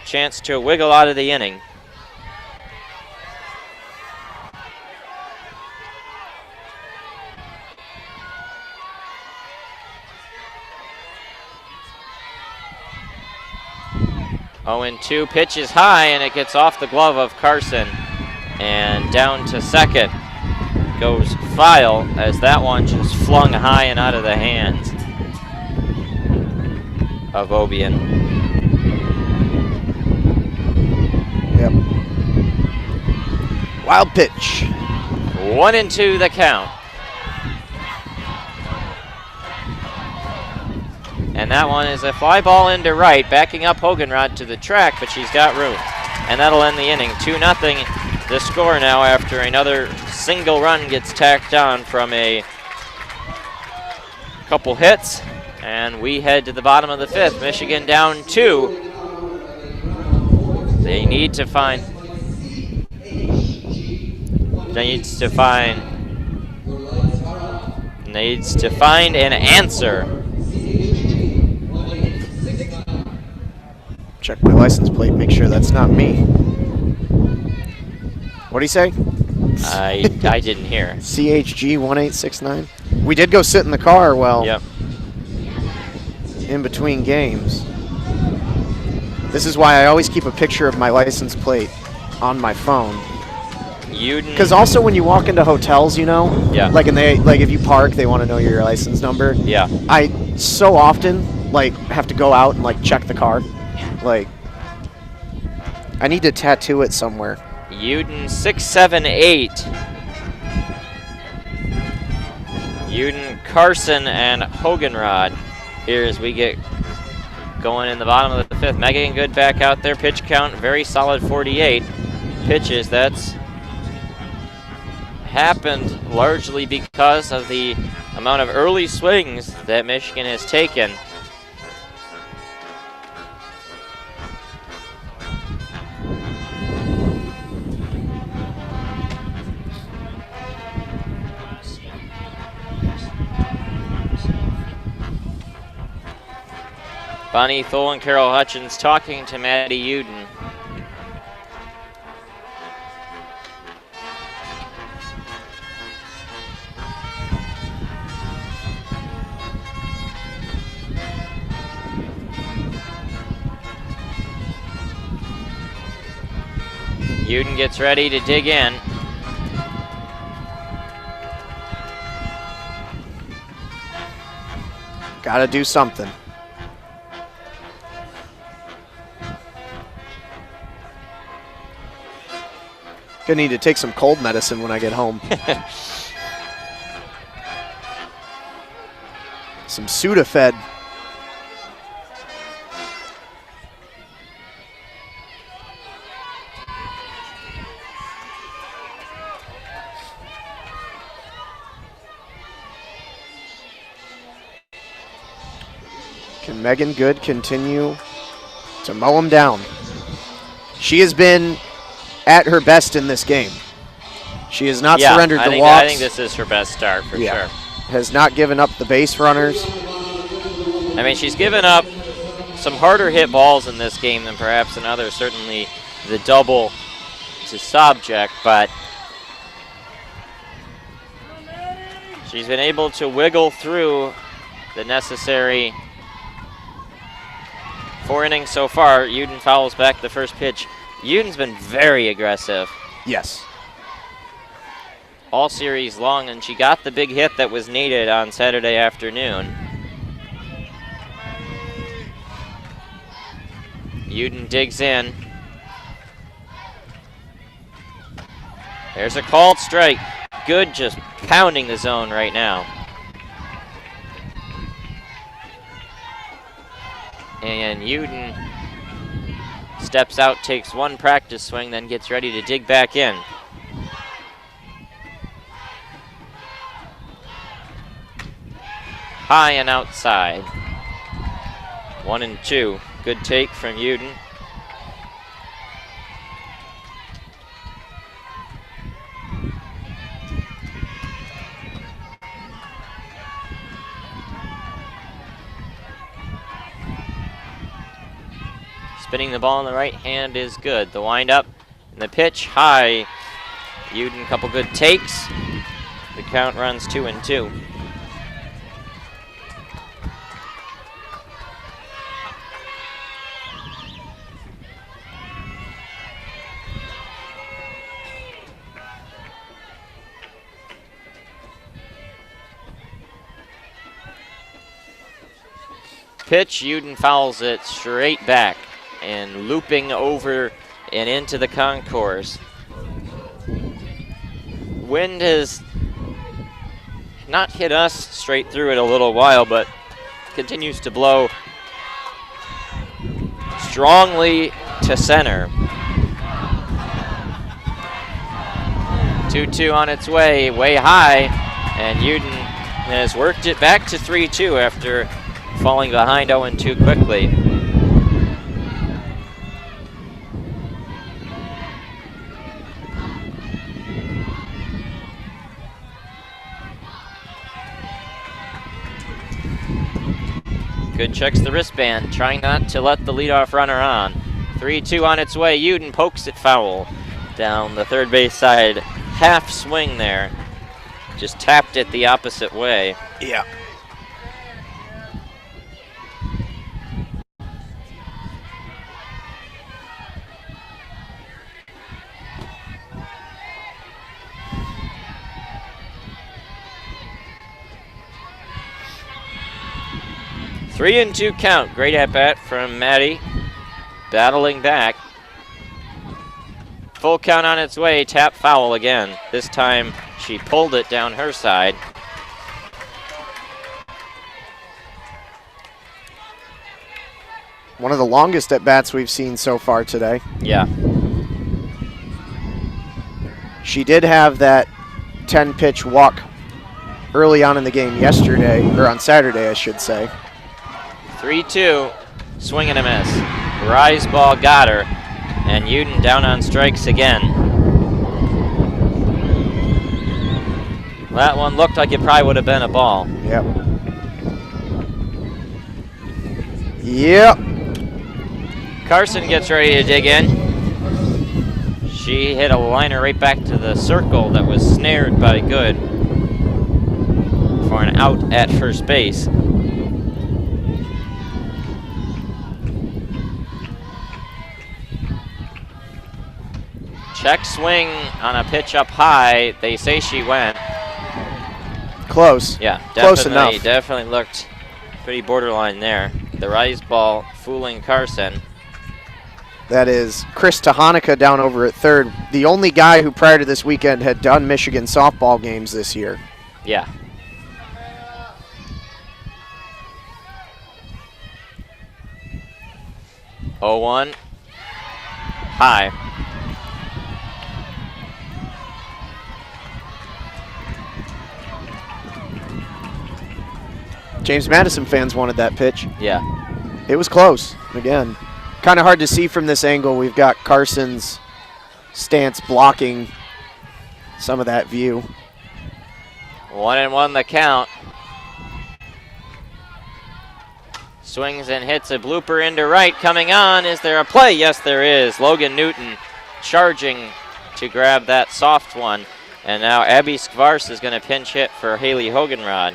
S1: Chance to wiggle out of the inning. Oh, and 2 pitch is high, and it gets off the glove of Carson. And down to second goes File, as that one just flung high and out of the hands of Beaubien.
S2: Yep. Wild pitch.
S1: 1-2 the count. And that one is a fly ball into right, backing up Hogenrod to the track, but she's got room. And that'll end the inning. 2-0 the score now after another single run gets tacked on from a couple hits. And we head to the bottom of the 5th. Michigan down 2. They need to find an answer.
S2: Check my license plate, make sure that's not me. What do you say?
S1: I didn't hear.
S2: CHG 1869. We did go sit in the car
S1: Yep.
S2: in between games. This is why I always keep a picture of my license plate on my phone. Because also when you walk into hotels, you know,
S1: Yeah.
S2: like if you park, they want to know your license number.
S1: Yeah.
S2: I so often have to go out and check the car. I need to tattoo it somewhere.
S1: Uden 6-7-8. Uden, Carson, and Hogenrod here as we get going in the bottom of the 5th. Megan Good back out there. Pitch count, very solid 48 pitches. That's happened largely because of the amount of early swings that Michigan has taken. Bonnie Thole and Carol Hutchins talking to Maddie Uden. Uden gets ready to dig in.
S2: Gotta do something. Gonna need to take some cold medicine when I get home. Some Sudafed. Can Megan Good continue to mow him down? She has been at her best in this game. She has not surrendered the walks.
S1: I think this is her best start for sure.
S2: Has not given up the base runners.
S1: I mean, she's given up some harder hit balls in this game than perhaps in others. Certainly the double to Sobczak, but she's been able to wiggle through the necessary 4 innings so far. Uden fouls back the first pitch. Uden's been very aggressive.
S2: Yes.
S1: All series long, and she got the big hit that was needed on Saturday afternoon. Uden digs in. There's a called strike. Good, just pounding the zone right now. and Uden steps out, takes one practice swing, then gets ready to dig back in. High and outside. 1-2. Good take from Uden. Spinning the ball in the right hand is good. The windup and the pitch high. Uden, couple good takes. The count runs 2-2. Pitch, Uden fouls it straight back and looping over and into the concourse. Wind has not hit us straight through it a little while, but continues to blow strongly to center. 2-2 on its way high, and Uden has worked it back to 3-2 after falling behind 0-2 quickly. Good checks the wristband, trying not to let the leadoff runner on. 3-2 on its way. Uden pokes it foul down the third base side. Half swing there. Just tapped it the opposite way.
S2: Yeah.
S1: Three and two count. Great at bat from Maddie. Battling back. Full count on its way. Tap foul again. This time she pulled it down her side.
S2: One of the longest at bats we've seen so far today.
S1: Yeah.
S2: She did have that 10-pitch walk early on in the game yesterday, or on Saturday, I should say.
S1: 3-2, swing and a miss. Rise ball got her, and Uden down on strikes again. That one looked like it probably would have been a ball.
S2: Yep. Yep.
S1: Carson gets ready to dig in. She hit a liner right back to the circle that was snared by Good for an out at first base. Check swing on a pitch up high. They say she went.
S2: Close.
S1: Yeah,
S2: Close enough.
S1: Definitely looked pretty borderline there. The rise ball fooling Carson.
S2: That is Chris Tahanika down over at third. The only guy who prior to this weekend had done Michigan softball games this year.
S1: Yeah. Oh, 1. High.
S2: James Madison fans wanted that pitch.
S1: Yeah.
S2: It was close. Again, kind of hard to see from this angle. We've got Carson's stance blocking some of that view.
S1: 1-1 the count. Swings and hits a blooper into right. Coming on, is there a play? Yes, there is. Logan Newton charging to grab that soft one. And now Abby Skvars is going to pinch hit for Haley Hogenrod.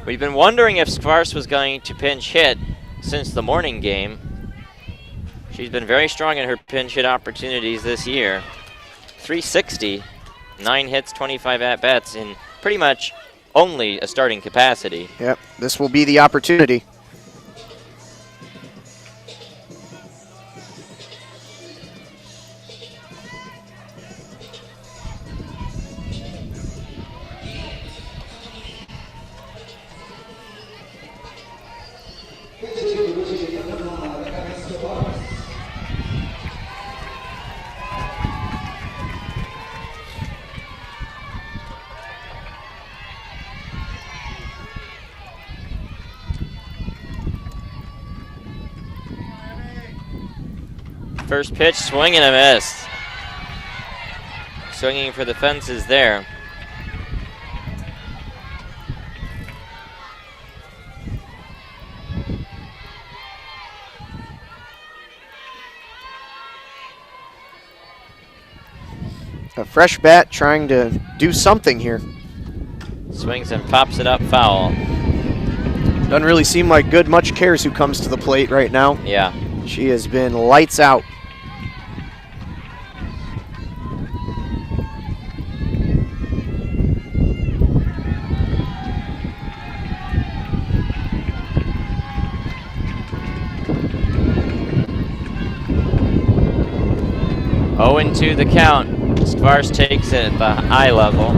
S1: We've been wondering if Skvars was going to pinch hit since the morning game. She's been very strong in her pinch hit opportunities this year. 360, 9 hits, 25 at-bats in pretty much only a starting capacity.
S2: Yep, this will be the opportunity.
S1: First pitch, swing and a miss. Swinging for the fences there.
S2: A fresh bat trying to do something here.
S1: Swings and pops it up foul.
S2: Doesn't really seem like Good much cares who comes to the plate right now.
S1: Yeah.
S2: She has been lights out.
S1: Oh, into the count. Skvars takes it at the eye level.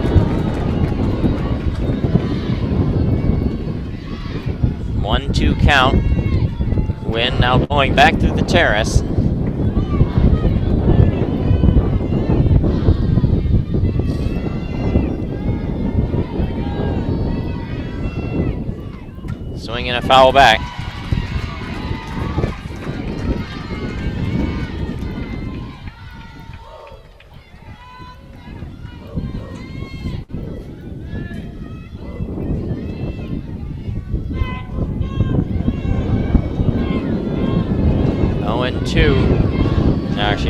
S1: 1-2 count. Win now going back through the terrace. Swing and a foul back.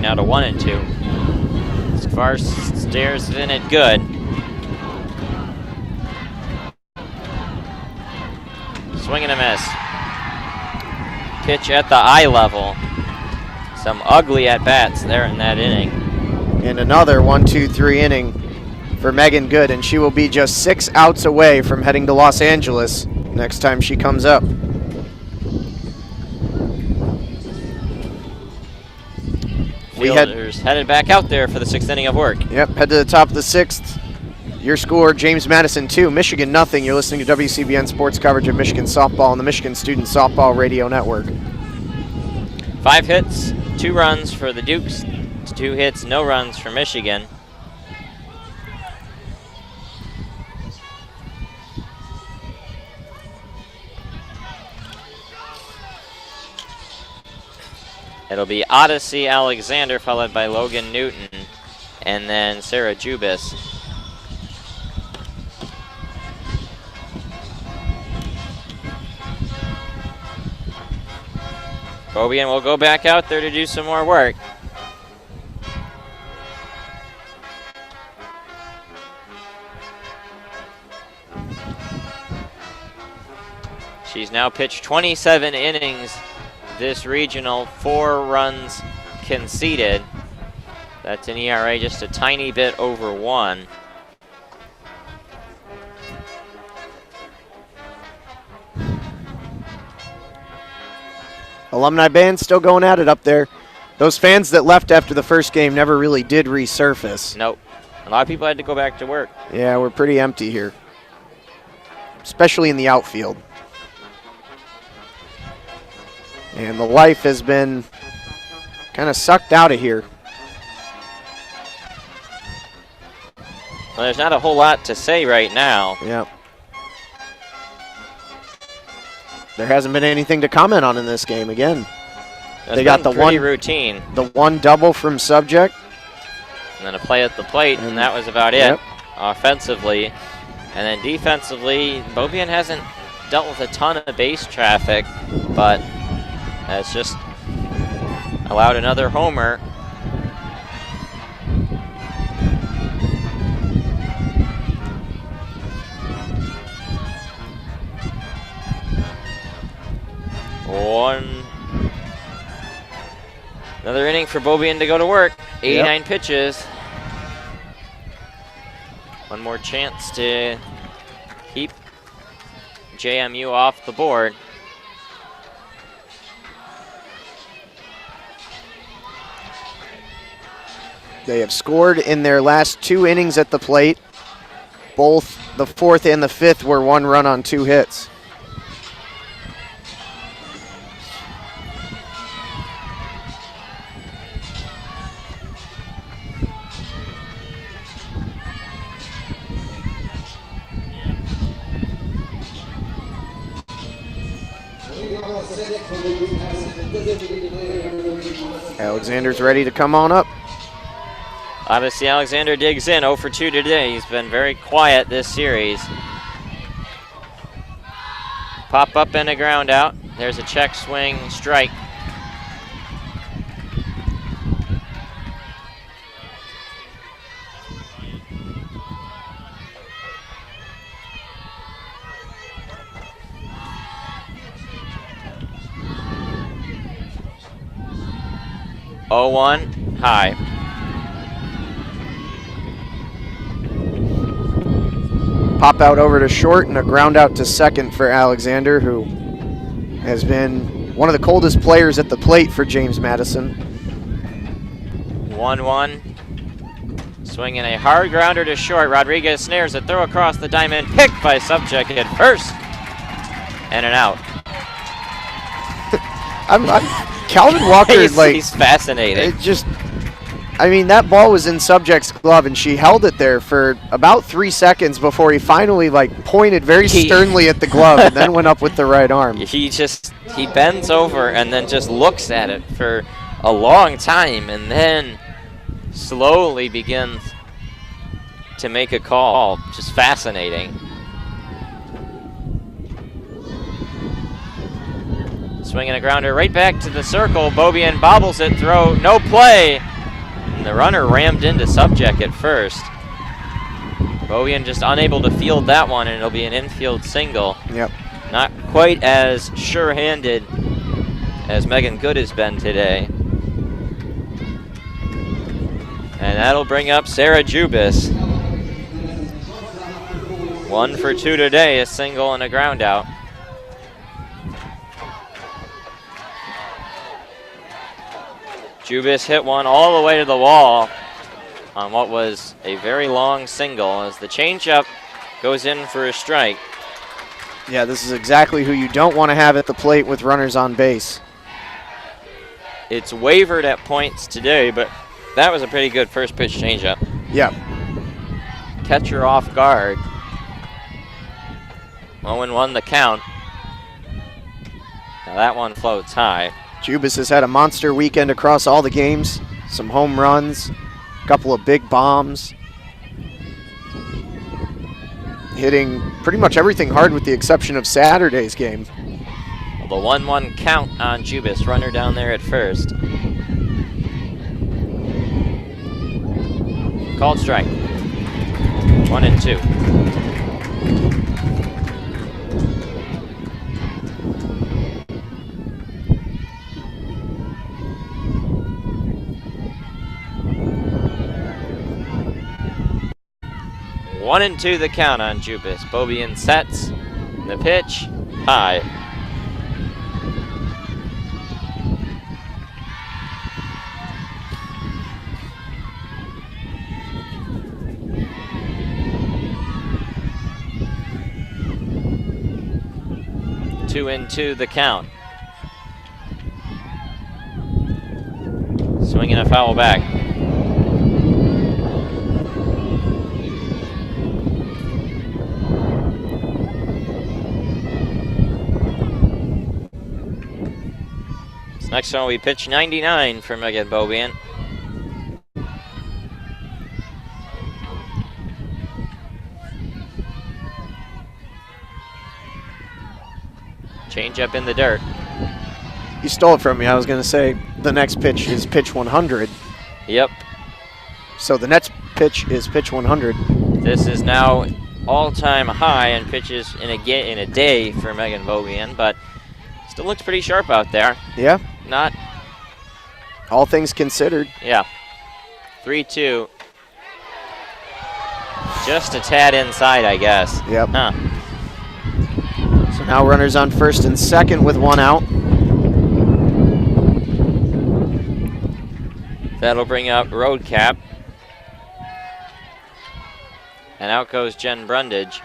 S1: Now to 1-2. Skvars stares in it good. Swing and a miss. Pitch at the eye level. Some ugly at-bats there in that inning.
S2: And another 1-2-3 inning for Megan Good, and she will be just 6 outs away from heading to Los Angeles next time she comes up.
S1: Fielders headed back out there for the 6th inning of work.
S2: Yep, head to the top of the 6th. Your score, James Madison 2, Michigan nothing. You're listening to WCBN Sports coverage of Michigan softball on the Michigan Student Softball Radio Network.
S1: 5 hits, 2 runs for the Dukes, 2 hits, no runs for Michigan. It'll be Odyssey Alexander, followed by Logan Newton, and then Sarah Jubis. Beaubien will go back out there to do some more work. She's now pitched 27 innings this regional, 4 runs conceded. That's an ERA just a tiny bit over 1.
S2: Alumni band still going at it up there. Those fans that left after the first game never really did resurface.
S1: Nope. A lot of people had to go back to work.
S2: Yeah, we're pretty empty here, especially in the outfield. And the life has been kind of sucked out of here.
S1: Well, there's not a whole lot to say right now.
S2: Yeah. There hasn't been anything to comment on in this game again.
S1: They got the one routine.
S2: The one double from Subject.
S1: And then a play at the plate, and that was about it offensively. And then defensively, Beaubien hasn't dealt with a ton of base traffic, but has just allowed another homer. Another inning for Beaubien to go to work. 89 pitches. One more chance to keep JMU off the board.
S2: They have scored in their last 2 innings at the plate. Both the 4th and the 5th were 1 run on 2 hits. Alexander's ready to come on up.
S1: Obviously, Alexander digs in 0 for 2 today. He's been very quiet this series. Pop up and a ground out. There's a check swing strike. Oh, 1 high.
S2: Pop out over to short and a ground out to second for Alexander, who has been one of the coldest players at the plate for James Madison.
S1: 1-1. Swinging a hard grounder to short. Rodriguez snares a throw across the diamond, picked by Subject at first. And an out.
S2: Calvin Walker,
S1: he's fascinating.
S2: It just, I mean, that ball was in Subject's glove, and she held it there for about 3 seconds before he finally pointed very sternly at the glove and then went up with the right arm.
S1: He bends over and then just looks at it for a long time and then slowly begins to make a call. Just fascinating. Swinging a grounder right back to the circle. Beaubien bobbles it, throw, no play. And the runner rammed into Subject at first. Beaubien just unable to field that one, and it'll be an infield single.
S2: Yep.
S1: Not quite as sure-handed as Megan Good has been today. And that'll bring up Sarah Jubis. 1 for 2 today, a single and a ground out. Jubis hit one all the way to the wall on what was a very long single as the changeup goes in for a strike.
S2: Yeah, this is exactly who you don't want to have at the plate with runners on base.
S1: It's wavered at points today, but that was a pretty good first pitch changeup.
S2: Yeah.
S1: Catcher off guard. 0-1 the count. Now that one floats high.
S2: Jubis has had a monster weekend across all the games. Some home runs, a couple of big bombs. Hitting pretty much everything hard with the exception of Saturday's game.
S1: The 1-1 count on Jubis, runner down there at first. Called strike. 1-2. One and 2 the count on Jubis. Beaubien sets the pitch high. Two and 2 the count. Swinging a foul back. Next one, we pitch 99 for Megan Beaubien. Change up in the dirt.
S2: You stole it from me. I was going to say the next pitch is pitch 100.
S1: Yep.
S2: So the next pitch is pitch 100.
S1: This is now all-time high in pitches in a day for Megan Beaubien, but still looks pretty sharp out there.
S2: Yeah.
S1: Not.
S2: All things considered.
S1: Yeah. 3-2. Just a tad inside, I guess.
S2: Yep.
S1: Huh.
S2: So now runners on first and second with one out.
S1: That'll bring up Road Cap. And out goes Jen Brundage.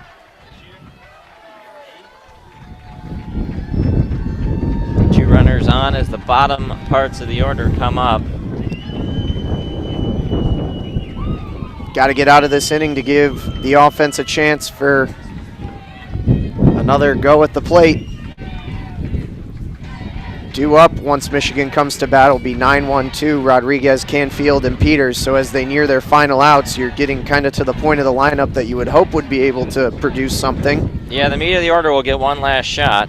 S1: Runners on as the bottom parts of the order come up.
S2: Got to get out of this inning to give the offense a chance for another go at the plate. Due up once Michigan comes to battle be 9-1-2, Rodriguez, Canfield, and Peters. So as they near their final outs, you're getting kind of to the point of the lineup that you would hope would be able to produce something.
S1: Yeah, the meat of the order will get one last shot.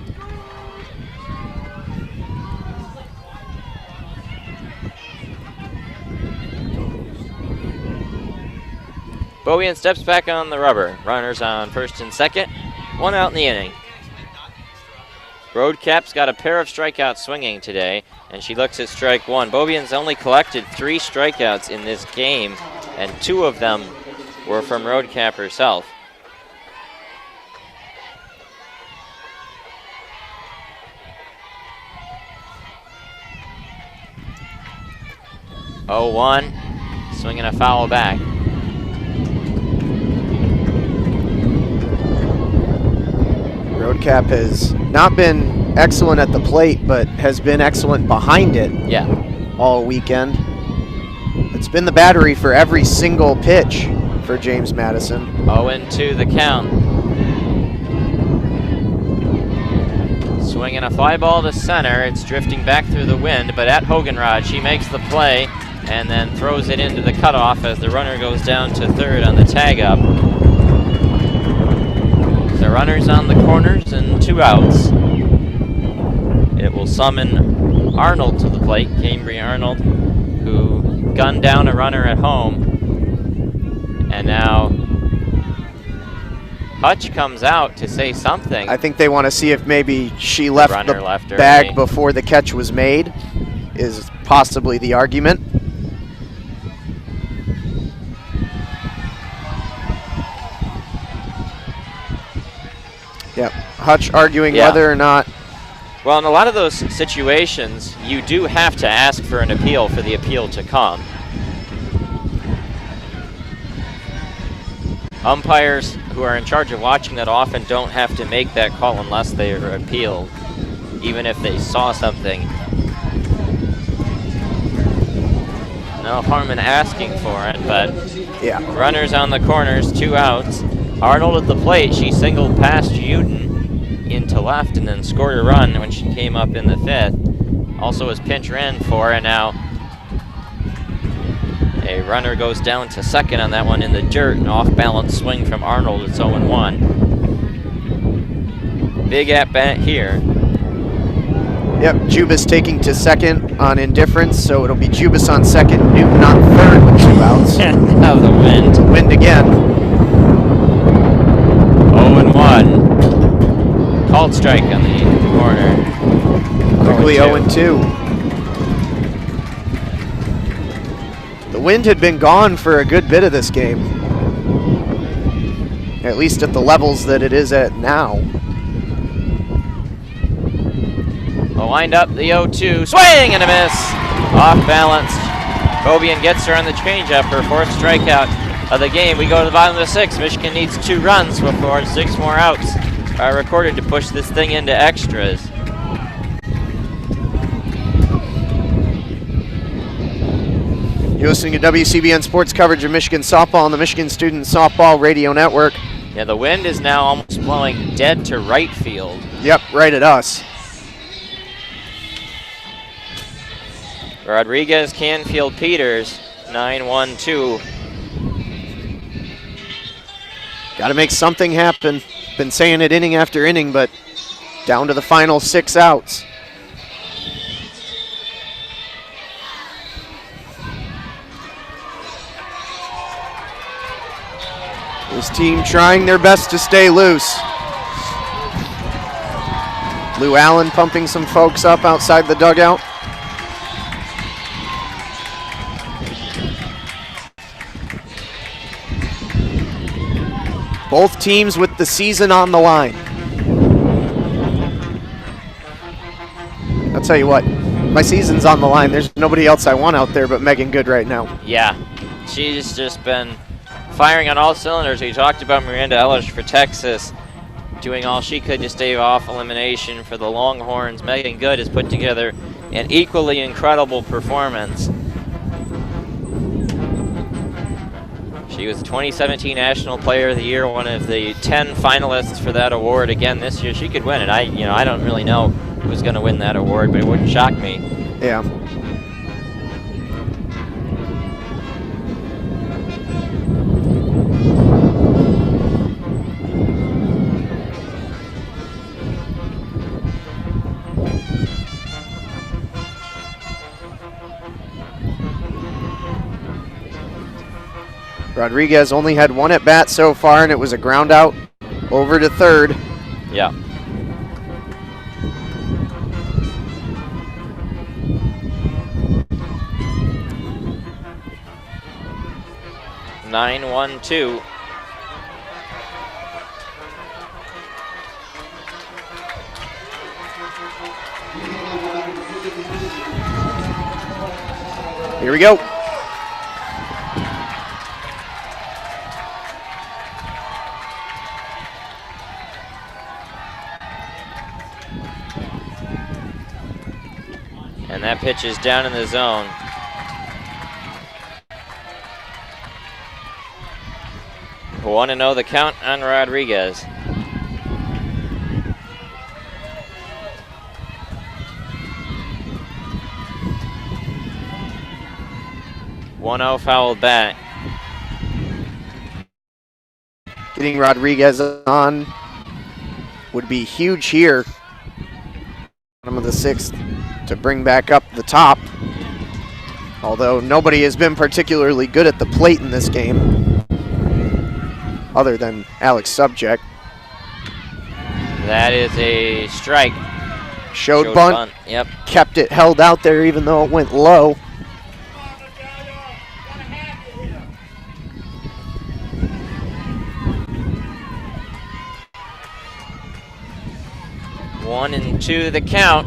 S1: Bowian steps back on the rubber. Runners on first and second. One out in the inning. Roadcap's got a pair of strikeouts swinging today, and she looks at strike one. Bowian's only collected 3 strikeouts in this game, and 2 of them were from Roadcap herself. Oh, 1, swinging a foul back.
S2: Roadcap has not been excellent at the plate, but has been excellent behind it all weekend. It's been the battery for every single pitch for James Madison.
S1: 0-2 the count. Swinging a fly ball to center. It's drifting back through the wind, but at Hoganrod, she makes the play and then throws it into the cutoff as the runner goes down to third on the tag up. The runners on the corners and 2 outs. It will summon Arnold to the plate, Cambria Arnold, who gunned down a runner at home. And now Hutch comes out to say something.
S2: I think they want to see if maybe she left the
S1: left
S2: bag before the catch was made, is possibly the argument. Yep, Hutch arguing whether or not.
S1: Well, in a lot of those situations, you do have to ask for an appeal for the appeal to come. Umpires who are in charge of watching that often don't have to make that call unless they are appealed, even if they saw something. No harm in asking for it, but runners on the corners, 2 outs. Arnold at the plate, she singled past Uden into left and then scored a run when she came up in the 5th. Also was pinch ran for, and now a runner goes down to second on that one in the dirt. An off-balance swing from Arnold. It's 0-1. Big at-bat here.
S2: Yep, Jubas taking to second on indifference, so it'll be Jubas on second, Newton on third with 2 outs.
S1: That was a wind.
S2: Wind again.
S1: 0-1. Called strike on the corner.
S2: Quickly 0-2. The wind had been gone for a good bit of this game, at least at the levels that it is at now.
S1: A wind up the 0-2, swing and a miss. Off balance. Bobian gets her on the changeup, her 4th strikeout of the game. We go to the bottom of the 6th. Michigan needs 2 runs before 6 more outs are recorded to push this thing into extras.
S2: You're listening to WCBN Sports coverage of Michigan softball on the Michigan Student Softball Radio Network.
S1: Yeah, the wind is now almost blowing dead to right field.
S2: Yep, right at us.
S1: Rodriguez, Canfield, Peters, 9-1-2.
S2: Got to make something happen. Been saying it inning after inning, but down to the final 6 outs. This team trying their best to stay loose. Lou Allen pumping some folks up outside the dugout. Both teams with the season on the line. I'll tell you what, my season's on the line. There's nobody else I want out there but Megan Good right now.
S1: Yeah, she's just been firing on all cylinders. We talked about Miranda Ellish for Texas, doing all she could to stave off elimination for the Longhorns. Megan Good has put together an equally incredible performance. She was the 2017 National Player of the Year, one of the 10 finalists for that award again this year. She could win it. I don't really know was going to win that award, but it wouldn't shock me.
S2: Yeah. Rodriguez only had one at bat so far, and it was a ground out over to third.
S1: Yeah. Nine, 1-2.
S2: Here we go.
S1: And that pitch is down in the zone. Want to know the count on Rodriguez. One-0 foul bat.
S2: Getting Rodriguez on would be huge here. Bottom of the sixth to bring back up the top. Although nobody has been particularly good at the plate in this game, other than Alex Subject.
S1: That is a strike.
S2: Showed bunt.
S1: Yep.
S2: Kept it held out there even though it went low.
S1: One and two the count.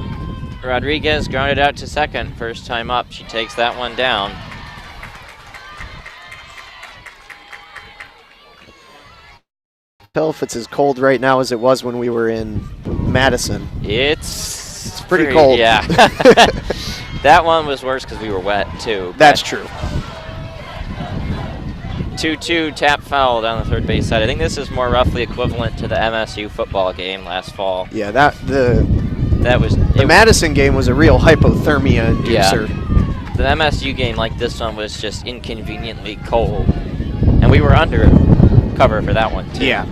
S1: Rodriguez grounded out to second. First time up. She takes that one down.
S2: Tell if it's as cold right now as it was when we were in Madison.
S1: It's
S2: pretty cold.
S1: Yeah. That one was worse because we were wet too.
S2: That's true.
S1: 2-2 tap foul down the third base side. I think this is more roughly equivalent to the MSU football game last fall.
S2: Yeah, the
S1: The
S2: Madison game was a real hypothermia inducer.
S1: Yeah. The MSU game, like this one, was just inconveniently cold. And we were under cover for that one, too.
S2: Yeah.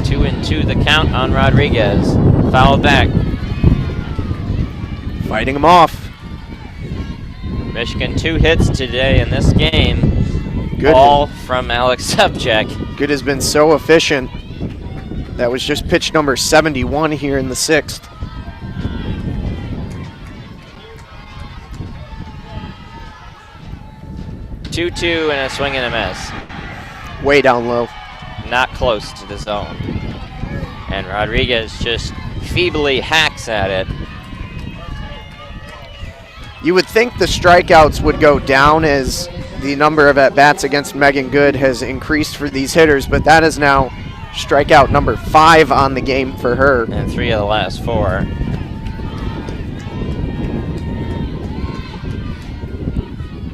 S1: 2-2 the count on Rodriguez. Foul back.
S2: Fighting him off.
S1: Michigan 2 hits today in this game.
S2: Good.
S1: All from Alex Subject.
S2: Good has been so efficient. That was just pitch number 71 here in the sixth.
S1: Two and a swing and a miss.
S2: Way down low.
S1: Not close to the zone. And Rodriguez just feebly hacks at it.
S2: You would think the strikeouts would go down as the number of at-bats against Megan Good has increased for these hitters, but that is now strikeout number 5 on the game for her.
S1: And 3 of the last 4.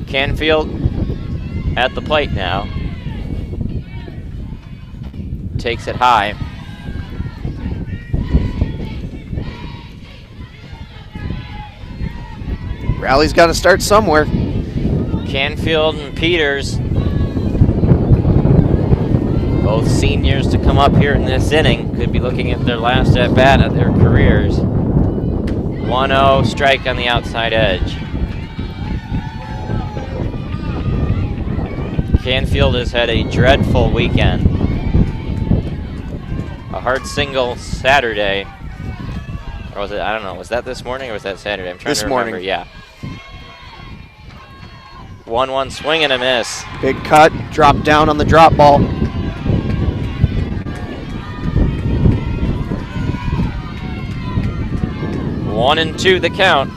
S1: Canfield at the plate now. Takes it high.
S2: Rally's got to start somewhere.
S1: Canfield and Peters, both seniors to come up here in this inning, could be looking at their last at-bat of their careers. 1-0 strike on the outside edge. Canfield has had a dreadful weekend. A hard single Saturday. Or was it, I don't know, was that this morning or was that Saturday? I'm trying to remember.
S2: Morning.
S1: Yeah. 1-1 swing and a miss.
S2: Big cut, drop down on the drop ball.
S1: One and two the count.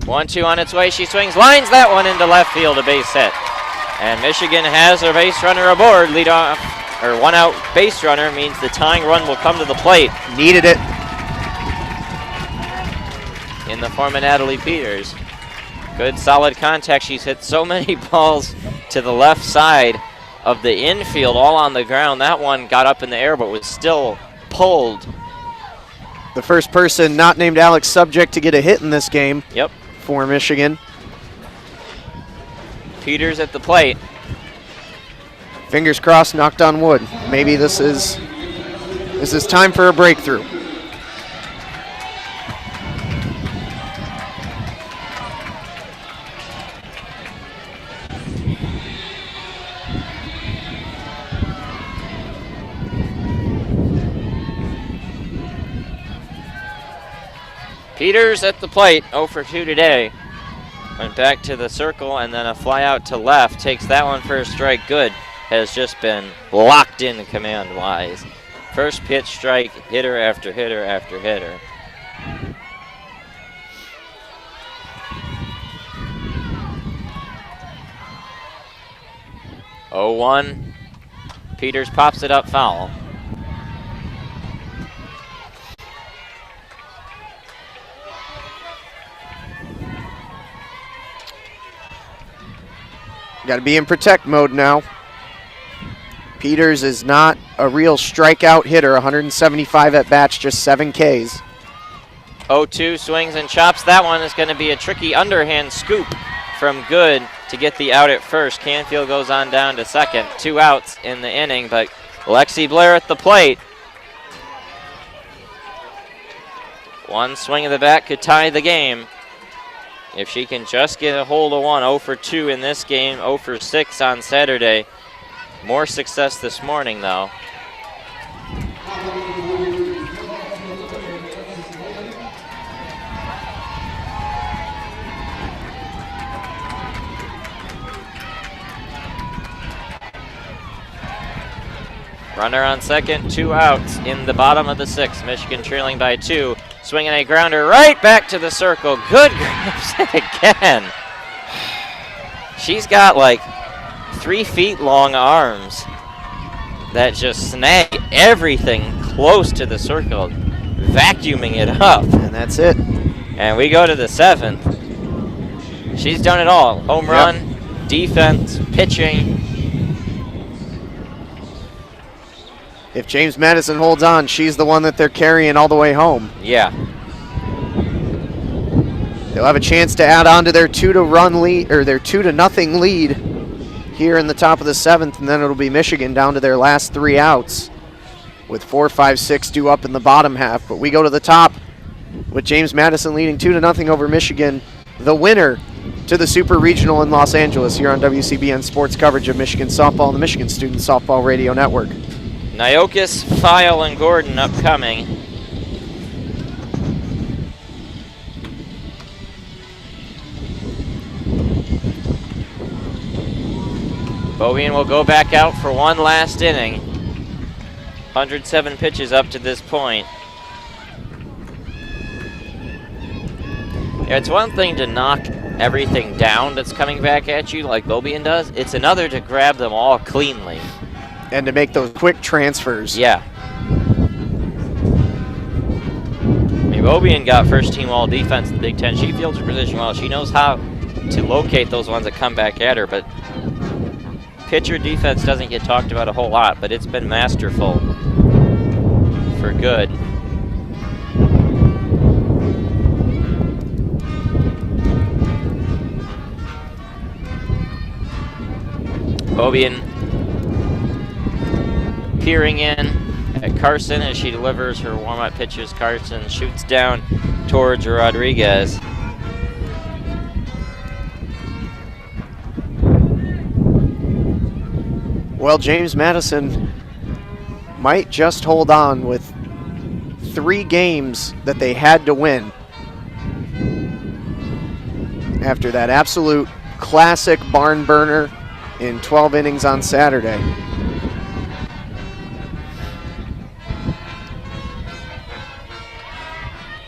S1: One-two on its way. She swings, lines that one into left field, a base hit. And Michigan has their base runner aboard. Lead off, or one out base runner means the tying run will come to the plate.
S2: Needed it.
S1: in the form of Natalie Peters. Good solid contact. She's hit so many balls to the left side of the infield, all on the ground. That one got up in the air but was still pulled.
S2: The first person not named Alex Subject to get a hit in this game.
S1: Yep.
S2: For Michigan.
S1: Peters at the plate.
S2: Fingers crossed, knocked on wood. Maybe this is time for a breakthrough.
S1: Peters at the plate, 0 for 2 today. Went back to the circle and then a fly out to left. Takes that one for a strike. Good. Has just been locked in command-wise. First pitch strike, hitter after hitter after hitter. Oh, 1. Peters pops it up foul.
S2: Got to be in protect mode now. Peters is not a real strikeout hitter. 175 at bats, just 7 Ks.
S1: 0-2 swings and chops. That one is going to be a tricky underhand scoop from Good to get the out at first. Canfield goes on down to second. 2 outs in the inning, but Lexi Blair at the plate. One swing of the bat could tie the game. If she can just get a hold of one. 0 for 2 in this game, 0 for 6 on Saturday. More success this morning, though. Runner on second, 2 outs in the bottom of the 6th. Michigan trailing by 2. Swinging a grounder right back to the circle. Good grabs it again. She's got like 3 feet long arms that just snag everything close to the circle, vacuuming it up.
S2: And that's it.
S1: And we go to the 7th. She's done it all. Home run, defense, pitching.
S2: If James Madison holds on, she's the one that they're carrying all the way home.
S1: Yeah.
S2: They'll have a chance to add on to their 2-0 lead here in the top of the 7th, and then it'll be Michigan down to their last 3 outs with 4, 5, 6 due up in the bottom half. But we go to the top with James Madison leading 2-0 over Michigan, the winner to the Super Regional in Los Angeles here on WCBN Sports coverage of Michigan softball and the Michigan Student Softball Radio Network.
S1: Nyokis, File, and Gordon upcoming. Bovian will go back out for one last inning. 107 pitches up to this point. Yeah, it's one thing to knock everything down that's coming back at you like Bovian does. It's another to grab them all cleanly.
S2: And to make those quick transfers.
S1: Yeah. I mean, Bovian got first team all defense in the Big Ten. She fields her position well. She knows how to locate those ones that come back at her, but pitcher defense doesn't get talked about a whole lot, but it's been masterful for Good. Bovian peering in at Carson as she delivers her warm-up pitches. Carson shoots down towards Rodriguez.
S2: Well, James Madison might just hold on with 3 games that they had to win after that absolute classic barn burner in 12 innings on Saturday.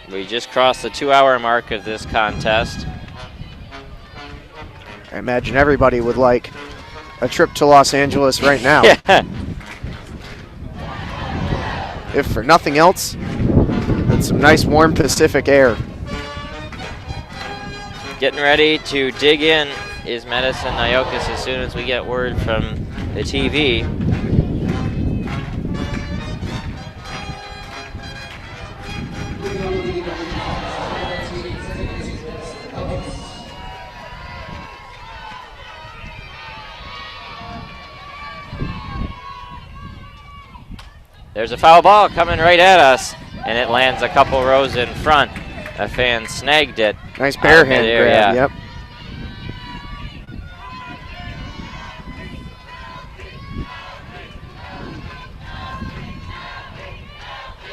S1: We just crossed the 2-hour mark of this contest.
S2: I imagine everybody would like a trip to Los Angeles right now.
S1: Yeah.
S2: If for nothing else, then some nice warm Pacific air.
S1: Getting ready to dig in is Madison Iokis as soon as we get word from the TV. There's a foul ball coming right at us, and it lands a couple rows in front. A fan snagged it.
S2: Nice bare hand grab, yep.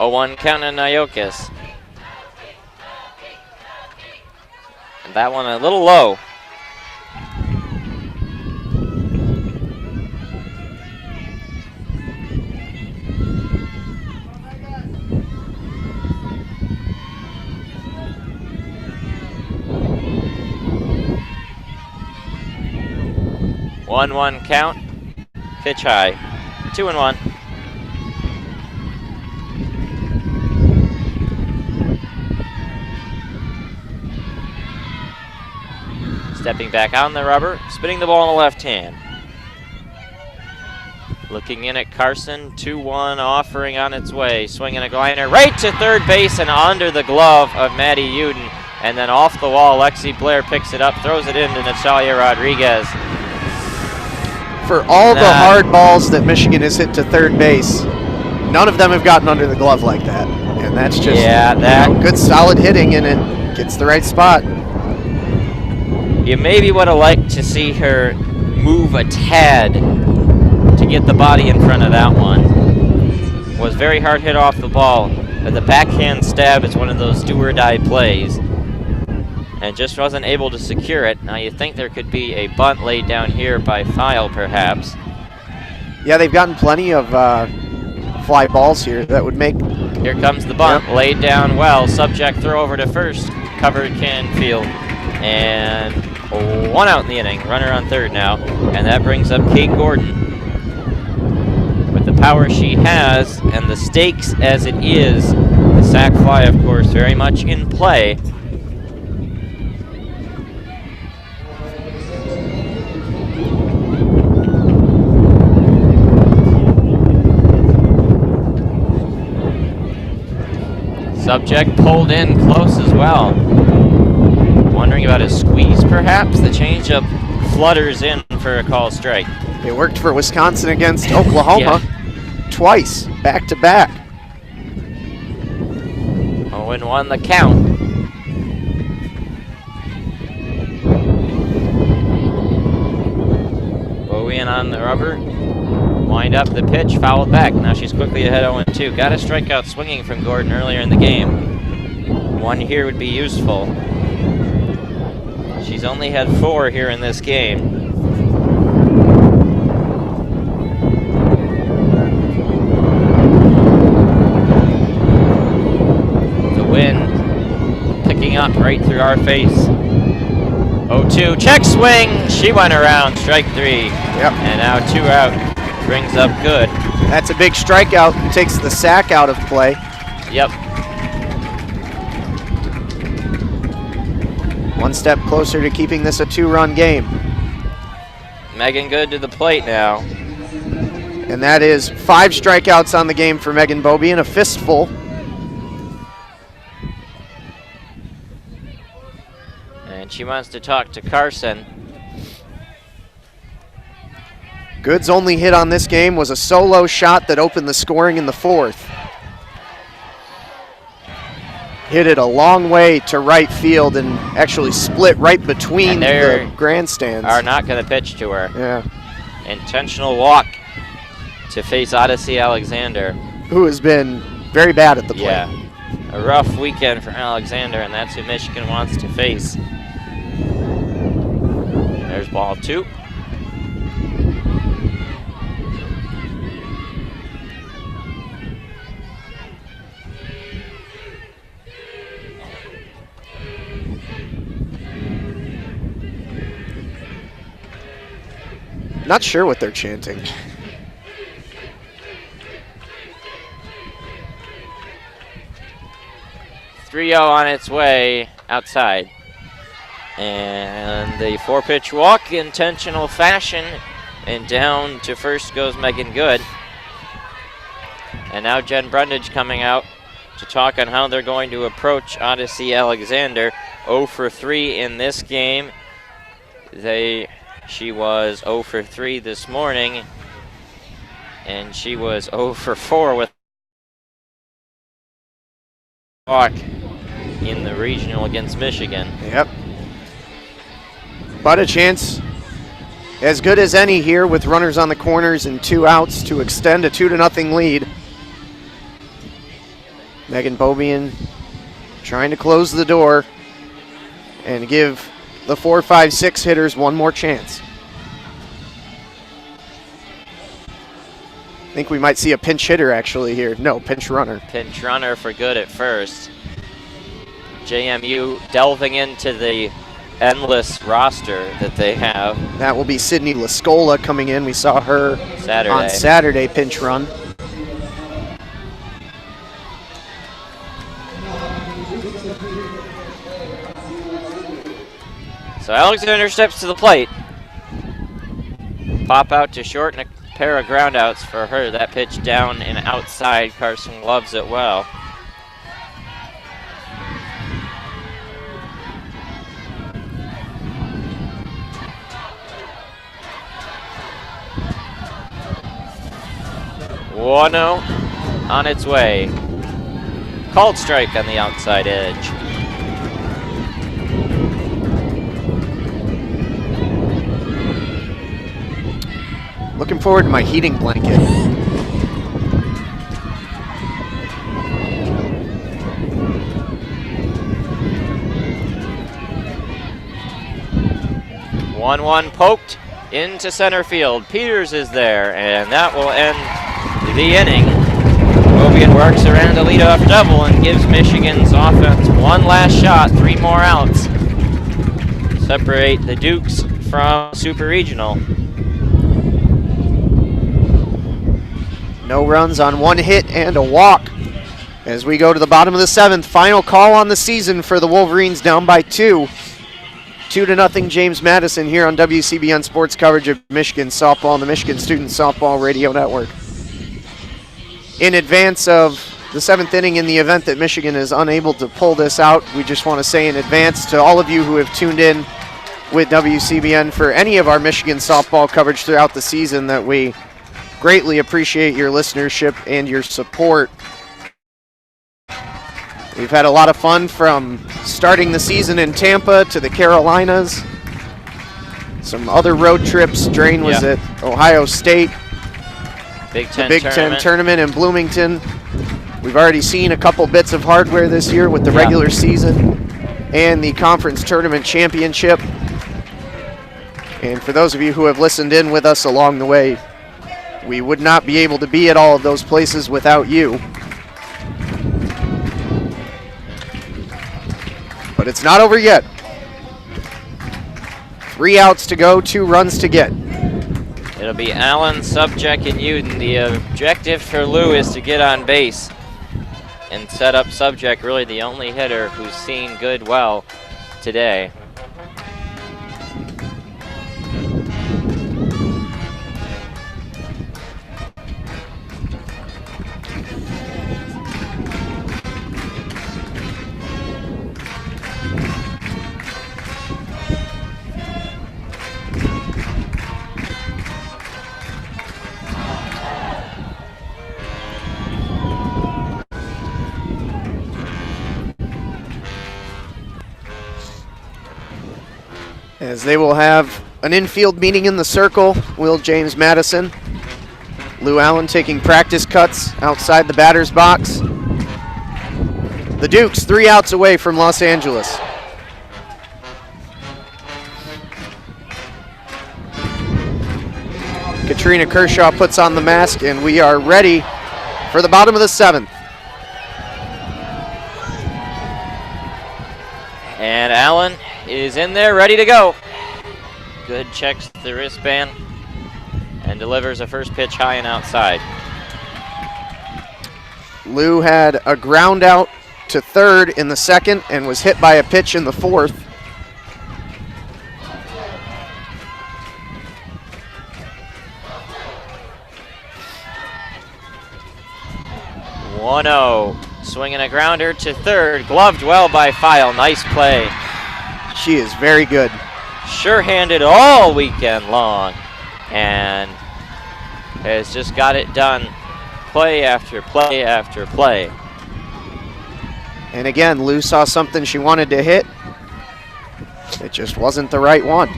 S1: Oh, 1 count on Iokis. And that one a little low. One count, pitch high, 2-1. Stepping back on the rubber, spinning the ball in the left hand. Looking in at Carson, 2-1 offering on its way, swinging a glider right to third base and under the glove of Maddie Uden. And then off the wall, Lexi Blair picks it up, throws it into Natalia Rodriguez.
S2: For all the hard balls that Michigan has hit to third base, none of them have gotten under the glove like that. And that's just good solid hitting, and it gets the right spot.
S1: You maybe would have liked to see her move a tad to get the body in front of that one. Was very hard hit off the ball. But the backhand stab is one of those do or die plays. And just wasn't able to secure it. Now you think there could be a bunt laid down here by File, perhaps.
S2: Yeah, they've gotten plenty of fly balls here that would make...
S1: Here comes the bunt, laid down well. Subject throw over to first, covered Canfield. And 1 out in the inning, runner on third now. And that brings up Kate Gordon. With the power she has and the stakes as it is, the sac fly, of course, very much in play. Subject pulled in close as well. Wondering about his squeeze, perhaps? The changeup flutters in for a call strike.
S2: It worked for Wisconsin against Oklahoma twice, back to back.
S1: 0-1 the count. Bowie in on the rubber. Wind up the pitch, fouled back. Now she's quickly ahead 0-2. Got a strikeout swinging from Gordon earlier in the game. 1 here would be useful. She's only had 4 here in this game. The wind picking up right through our face. 0-2, check swing. She went around, strike 3.
S2: Yep.
S1: And now 2 out. Brings up good.
S2: That's a big strikeout. Takes the sack out of play.
S1: Yep.
S2: 1 step closer to keeping this a 2-run game.
S1: Megan Good to the plate now.
S2: And that is 5 strikeouts on the game for Megan Bobie and a fistful.
S1: And she wants to talk to Carson.
S2: Good's only hit on this game was a solo shot that opened the scoring in the 4th. Hit it a long way to right field and actually split right between the grandstands.
S1: Are not going to pitch to her.
S2: Yeah.
S1: Intentional walk to face Odyssey Alexander.
S2: Who has been very bad at the plate.
S1: Yeah. A rough weekend for Alexander, and that's who Michigan wants to face. There's ball 2.
S2: Not sure what they're chanting.
S1: 3-0 on its way outside. And the 4-pitch walk, intentional fashion, and down to first goes Megan Good. And now Jen Brundage coming out to talk on how they're going to approach Odyssey Alexander. 0 for 3 in this game. She was 0 for 3 this morning, and she was 0 for 4 with walk in the regional against Michigan.
S2: Yep. But a chance as good as any here with runners on the corners and 2 outs to extend a 2-0 lead. Megan Bobian trying to close the door and give the 4, 5, 6 hitters one more chance. I think we might see a pinch hitter actually here. No, pinch runner.
S1: Pinch runner for Good at first. JMU delving into the endless roster that they have.
S2: That will be Sydney Lascola coming in. We saw her on Saturday pinch run.
S1: So Alexander steps to the plate. Pop out to short and a pair of ground outs for her. That pitch down and outside. Carson loves it well. One-0 on its way. Called strike on the outside edge.
S2: Looking forward to my heating blanket.
S1: One poked into center field. Peters is there, and that will end the inning. Bobian works around a leadoff double and gives Michigan's offense one last shot, 3 more outs. Separate the Dukes from Super Regional.
S2: No runs on 1 hit and a walk as we go to the bottom of the 7th. Final call on the season for the Wolverines, down by 2. 2-0 James Madison here on WCBN Sports coverage of Michigan softball and the Michigan Student Softball Radio Network. In advance of the 7th inning, in the event that Michigan is unable to pull this out, we just want to say in advance to all of you who have tuned in with WCBN for any of our Michigan softball coverage throughout the season that we greatly appreciate your listenership and your support. We've had a lot of fun from starting the season in Tampa to the Carolinas. Some other road trips. Drain was at Ohio State.
S1: Big Ten
S2: Big Ten tournament in Bloomington. We've already seen a couple bits of hardware this year with the regular season and the conference tournament championship. And for those of you who have listened in with us along the way, we would not be able to be at all of those places without you. But it's not over yet. 3 outs to go, 2 runs to get.
S1: It'll be Allen, Subject, and Uden. The objective for Lou is to get on base and set up Subject, really the only hitter who's seen Good well today.
S2: As they will have an infield meeting in the circle, will James Madison. Lou Allen taking practice cuts outside the batter's box. The Dukes 3 outs away from Los Angeles. Katrina Kershaw puts on the mask, and we are ready for the bottom of the 7th.
S1: And Allen is in there, ready to go. Good checks the wristband and delivers a first pitch high and outside.
S2: Lou had a ground out to third in the 2nd and was hit by a pitch in the 4th.
S1: 1-0. Swinging a grounder to third. Gloved well by File. Nice play.
S2: She is very good.
S1: Sure-handed all weekend long. And has just got it done play after play after play.
S2: And again, Lou saw something she wanted to hit. It just wasn't the right one.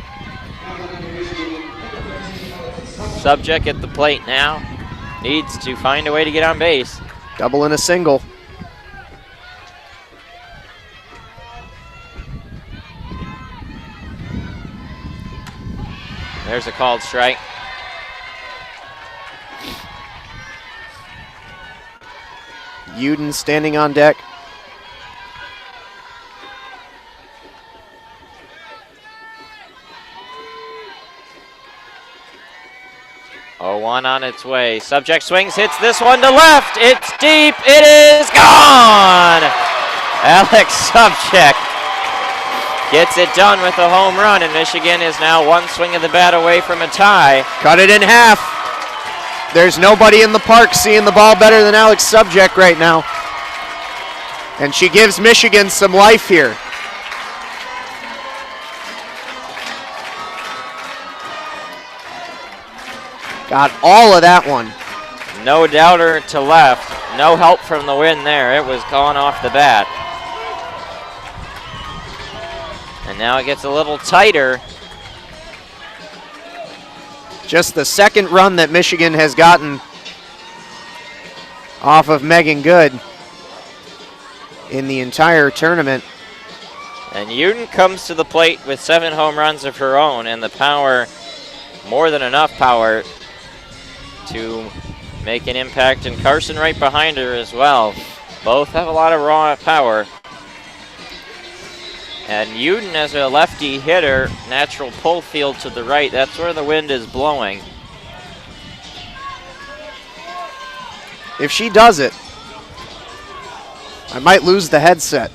S1: Subject at the plate now. Needs to find a way to get on base.
S2: Double and a single.
S1: There's a called strike.
S2: Uden standing on deck.
S1: Oh, one on its way. Subject swings, hits this one to left. It's deep. It is gone. Alex Subject gets it done with a home run, and Michigan is now one swing of the bat away from a tie.
S2: Cut it in half. There's nobody in the park seeing the ball better than Alex Subject right now. And she gives Michigan some life here. Got all of that one.
S1: No doubter to left. No help from the wind there. It was gone off the bat. And now it gets a little tighter.
S2: Just the second run that Michigan has gotten off of Megan Good in the entire tournament.
S1: And Uden comes to the plate with 7 home runs of her own, and the power, more than enough power to make an impact, and Carson right behind her as well. Both have a lot of raw power. And Uden, as a lefty hitter, natural pull field to the right. That's where the wind is blowing.
S2: If she does it, I might lose the headset.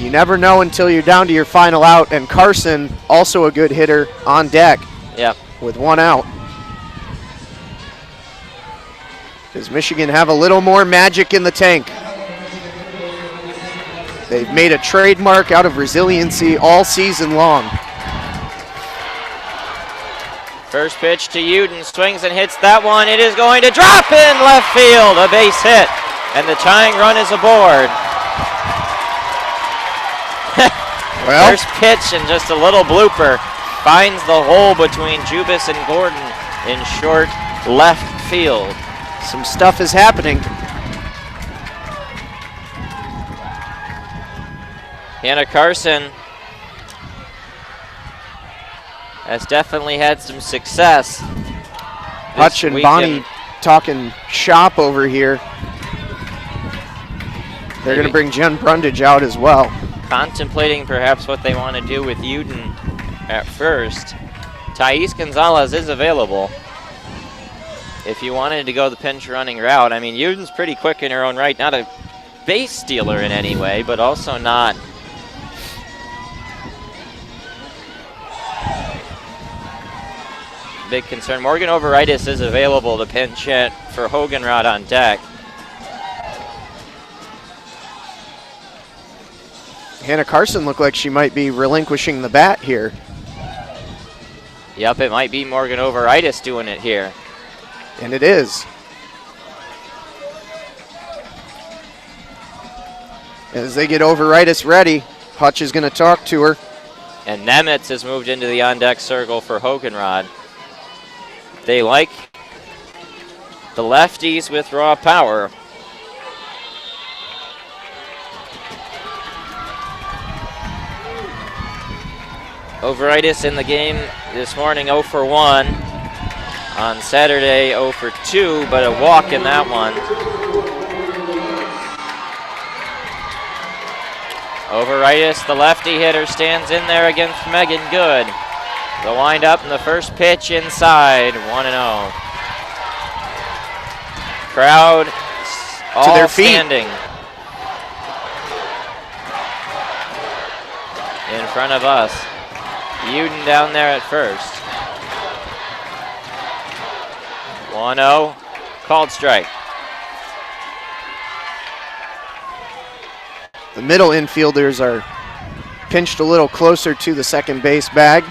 S2: You never know until you're down to your final out, and Carson, also a good hitter, on deck.
S1: Yep.
S2: With one out. Does Michigan have a little more magic in the tank? They've made a trademark out of resiliency all season long.
S1: First pitch to Uden, swings and hits that one. It is going to drop in left field, a base hit, and the tying run is aboard.
S2: Well,
S1: first pitch and just a little blooper finds the hole between Jubis and Gordon in short left field.
S2: some stuff is happening.
S1: Hannah Carson has definitely had some success.
S2: Hutch and Bonnie talking shop over here. They're going to bring Jen Brundage out as well.
S1: Contemplating perhaps what they want to do with Uden at first. Thais Gonzalez is available if you wanted to go the pinch running route. I mean, Uden's pretty quick in her own right. Not a base stealer in any way, but also not big concern. Morgan Overitis is available to pinch hit for Hoganrod on deck.
S2: Hannah Carson looked like she might be relinquishing the bat here.
S1: Yep, it might be Morgan Overitis doing it here.
S2: And it is. As they get Overitis ready, Hutch is going to talk to her.
S1: And Nemitz has moved into the on-deck circle for Hoganrod. They like the lefties with raw power. Overitis in the game this morning 0 for 1. On Saturday 0 for 2, but a walk in that one. Overitis, the lefty hitter, stands in there against Megan Good. The wind-up and the first pitch inside, 1-0. Crowd all
S2: to their feet.
S1: Standing in front of us. Uden down there at first. 1-0, called strike.
S2: The middle infielders are pinched a little closer to the second base bag.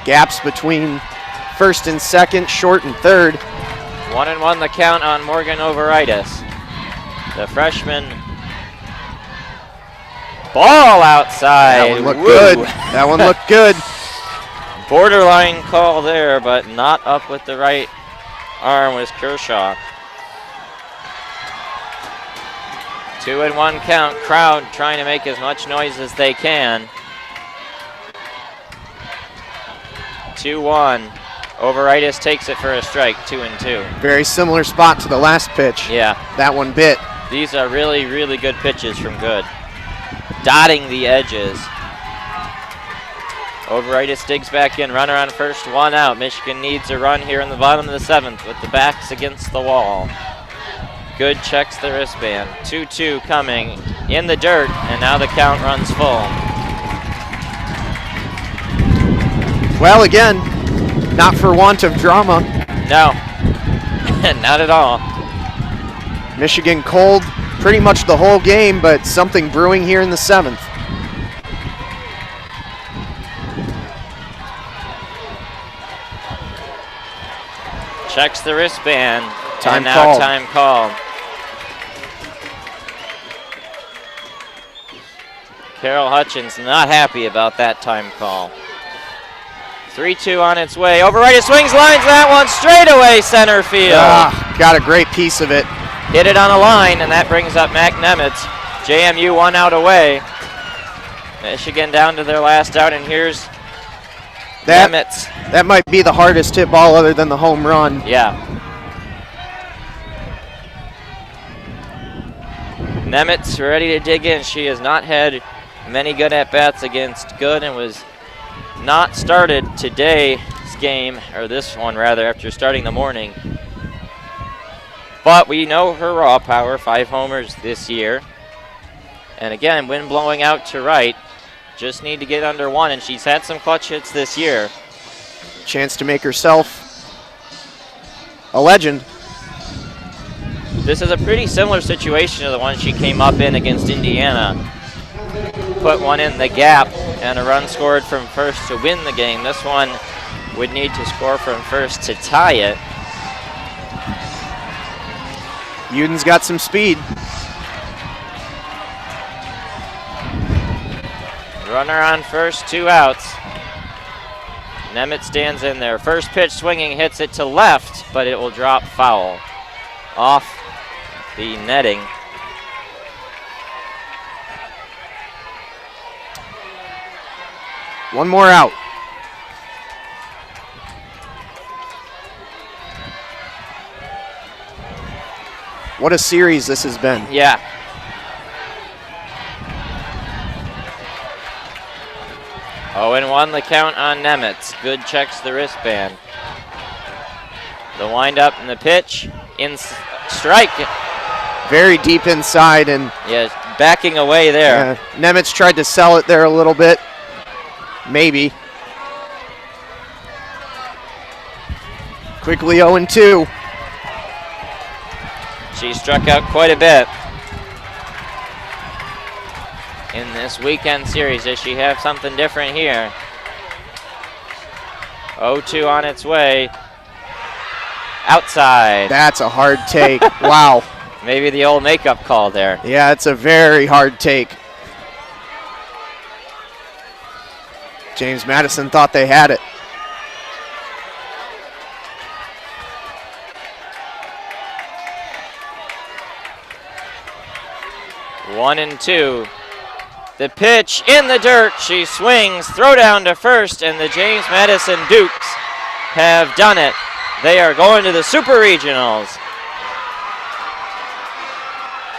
S2: Gaps between first and second, short and third.
S1: 1-1 the count on Morgan Overitis. The freshman. Ball outside.
S2: That one looked
S1: Woo.
S2: good. That one looked good.
S1: Borderline call there, but not up with the right arm was Kershaw. 2-1 count. Crowd trying to make as much noise as they can. 2-1. Overitis takes it for a strike, 2-2.
S2: Very similar spot to the last pitch.
S1: Yeah.
S2: That one bit.
S1: These are really, really good pitches from Good. Dotting the edges. Overitis digs back in, runner on first, 1 out. Michigan needs a run here in the bottom of the 7th with the backs against the wall. Good checks the wristband. 2-2 coming in the dirt, and now the count runs full.
S2: Well, again, not for want of drama.
S1: No, not at all.
S2: Michigan cold pretty much the whole game, but something brewing here in the 7th.
S1: Checks the wristband.
S2: Time
S1: and now
S2: called.
S1: time called. Carol Hutchins not happy about that time call. 3-2 on its way. Overitis swings, lines that one straight away center field.
S2: Got a great piece of it.
S1: Hit it on a line, and that brings up Mac Nemitz. JMU 1 out away. Michigan down to their last out, and here's Nemitz.
S2: That might be the hardest hit ball other than the home run.
S1: Yeah. Nemitz ready to dig in. She has not had many good at-bats against Good and was not started today's game, or this one rather, after starting the morning. But we know her raw power, 5 homers this year. And again, wind blowing out to right. Just need to get under 1, and she's had some clutch hits this year.
S2: Chance to make herself a legend.
S1: This is a pretty similar situation to the one she came up in against Indiana. Put one in the gap, and a run scored from first to win the game. This one would need to score from first to tie it.
S2: Uden's got some speed.
S1: Runner on first, 2 outs. Nemitz stands in there. First pitch swinging, hits it to left, but it will drop foul off the netting.
S2: One more out. What a series this has been.
S1: Yeah. Oh, and 1 the count on Nemitz. Good checks the wristband. The windup and the pitch. In strike.
S2: Very deep inside, and
S1: Yeah, backing away there.
S2: Nemitz tried to sell it there a little bit. Maybe. Quickly 0-2.
S1: She struck out quite a bit in this weekend series. Does she have something different here? 0-2 on its way. Outside.
S2: That's a hard take. Wow.
S1: Maybe the old makeup call there.
S2: Yeah, it's a very hard take. James Madison thought they had it.
S1: One and 2. The pitch in the dirt. She swings. Throw down to first, and the James Madison Dukes have done it. They are going to the Super Regionals.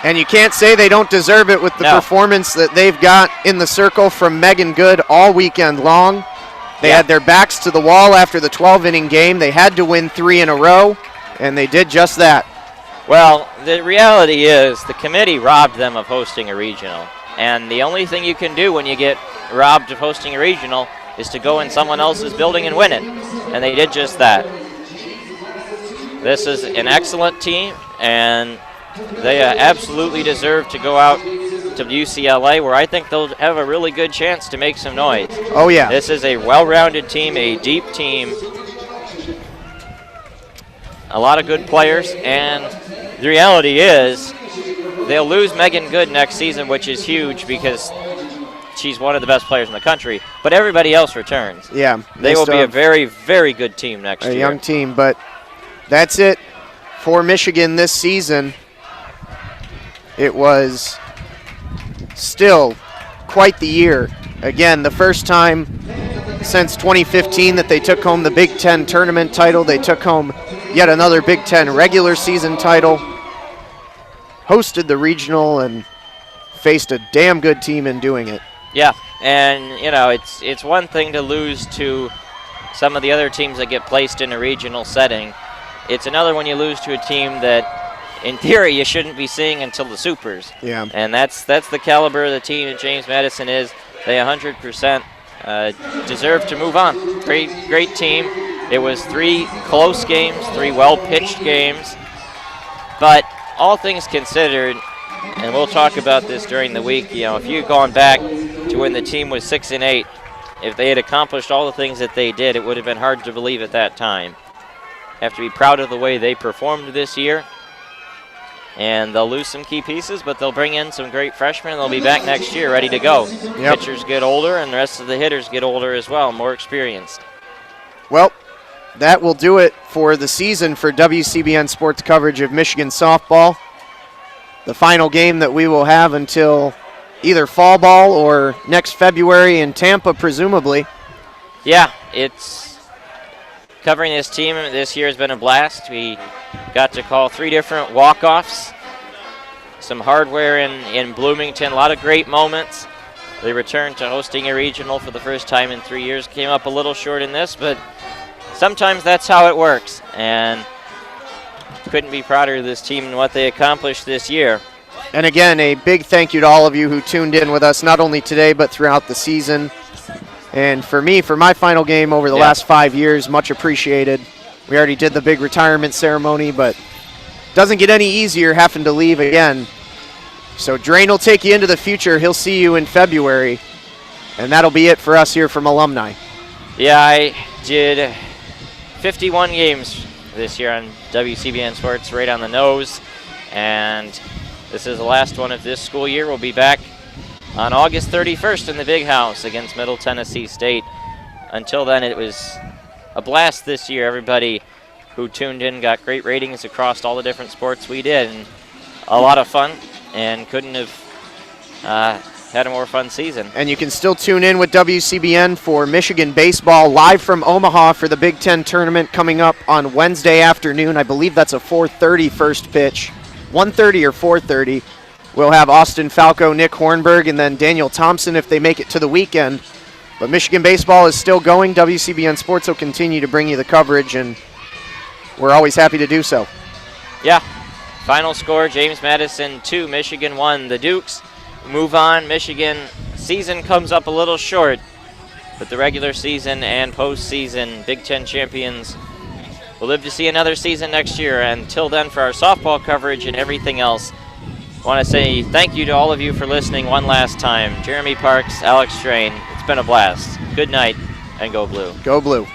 S2: And you can't say they don't deserve it with the performance that they've got in the circle from Megan Good all weekend long. They had their backs to the wall after the 12-inning game. They had to win 3 in a row, and they did just that.
S1: Well, the reality is the committee robbed them of hosting a regional. And the only thing you can do when you get robbed of hosting a regional is to go in someone else's building and win it. And they did just that. This is an excellent team, and they absolutely deserve to go out to UCLA, where I think they'll have a really good chance to make some noise.
S2: Oh, yeah.
S1: This is a well-rounded team, a deep team, a lot of good players, and the reality is they'll lose Megan Good next season, which is huge because she's one of the best players in the country, but everybody else returns.
S2: Yeah.
S1: They will be a very, very good team next year.
S2: A young team, but that's it for Michigan this season. It was still quite the year. Again, the first time since 2015 that they took home the Big Ten tournament title. They took home yet another Big Ten regular season title, hosted the regional, and faced a damn good team in doing it.
S1: Yeah, and you know, it's one thing to lose to some of the other teams that get placed in a regional setting. It's another when you lose to a team that, in theory, you shouldn't be seeing until the Supers.
S2: Yeah.
S1: And that's the caliber of the team that James Madison is. They 100% deserve to move on. Great team. It was 3 close games, 3 well-pitched games. But all things considered, and we'll talk about this during the week, you know, if you'd gone back to when the team was 6-8, if they had accomplished all the things that they did, it would have been hard to believe at that time. Have to be proud of the way they performed this year. And they'll lose some key pieces, but they'll bring in some great freshmen, and they'll be back next year ready to go.
S2: Yep.
S1: Pitchers get older, and the rest of the hitters get older as well, more experienced.
S2: Well, that will do it for the season for WCBN Sports coverage of Michigan softball. The final game that we will have until either fall ball or next February in Tampa, presumably.
S1: Yeah, it's covering this team this year has been a blast. We got to call 3 different walk-offs, some hardware in Bloomington, a lot of great moments. They returned to hosting a regional for the first time in 3 years. Came up a little short in this, but sometimes that's how it works. And couldn't be prouder of this team and what they accomplished this year.
S2: And again, a big thank you to all of you who tuned in with us, not only today, but throughout the season. And for me, for my final game over the last 5 years, much appreciated. We already did the big retirement ceremony, but doesn't get any easier having to leave again. So Drain will take you into the future. He'll see you in February. And that'll be it for us here from Alumni.
S1: Yeah, I did 51 games this year on WCBN Sports, right on the nose. And this is the last one of this school year. We'll be back on August 31st in the Big House against Middle Tennessee State. Until then, it was a blast this year. Everybody who tuned in got great ratings across all the different sports we did, and a lot of fun, and couldn't have had a more fun season.
S2: And you can still tune in with WCBN for Michigan baseball live from Omaha for the Big Ten tournament coming up on Wednesday afternoon. I believe that's a 4:30 first pitch, 1:30 or 4:30. We'll have Austin Falco, Nick Hornberg, and then Daniel Thompson if they make it to the weekend. But Michigan baseball is still going. WCBN Sports will continue to bring you the coverage, and we're always happy to do so.
S1: Yeah. Final score, James Madison 2, Michigan 1. The Dukes move on. Michigan season comes up a little short, but the regular season and postseason Big Ten champions will live to see another season next year. Until then, for our softball coverage and everything else, I want to say thank you to all of you for listening one last time. Jeremy Parks, Alex Strain, it's been a blast. Good night, and go blue.
S2: Go blue.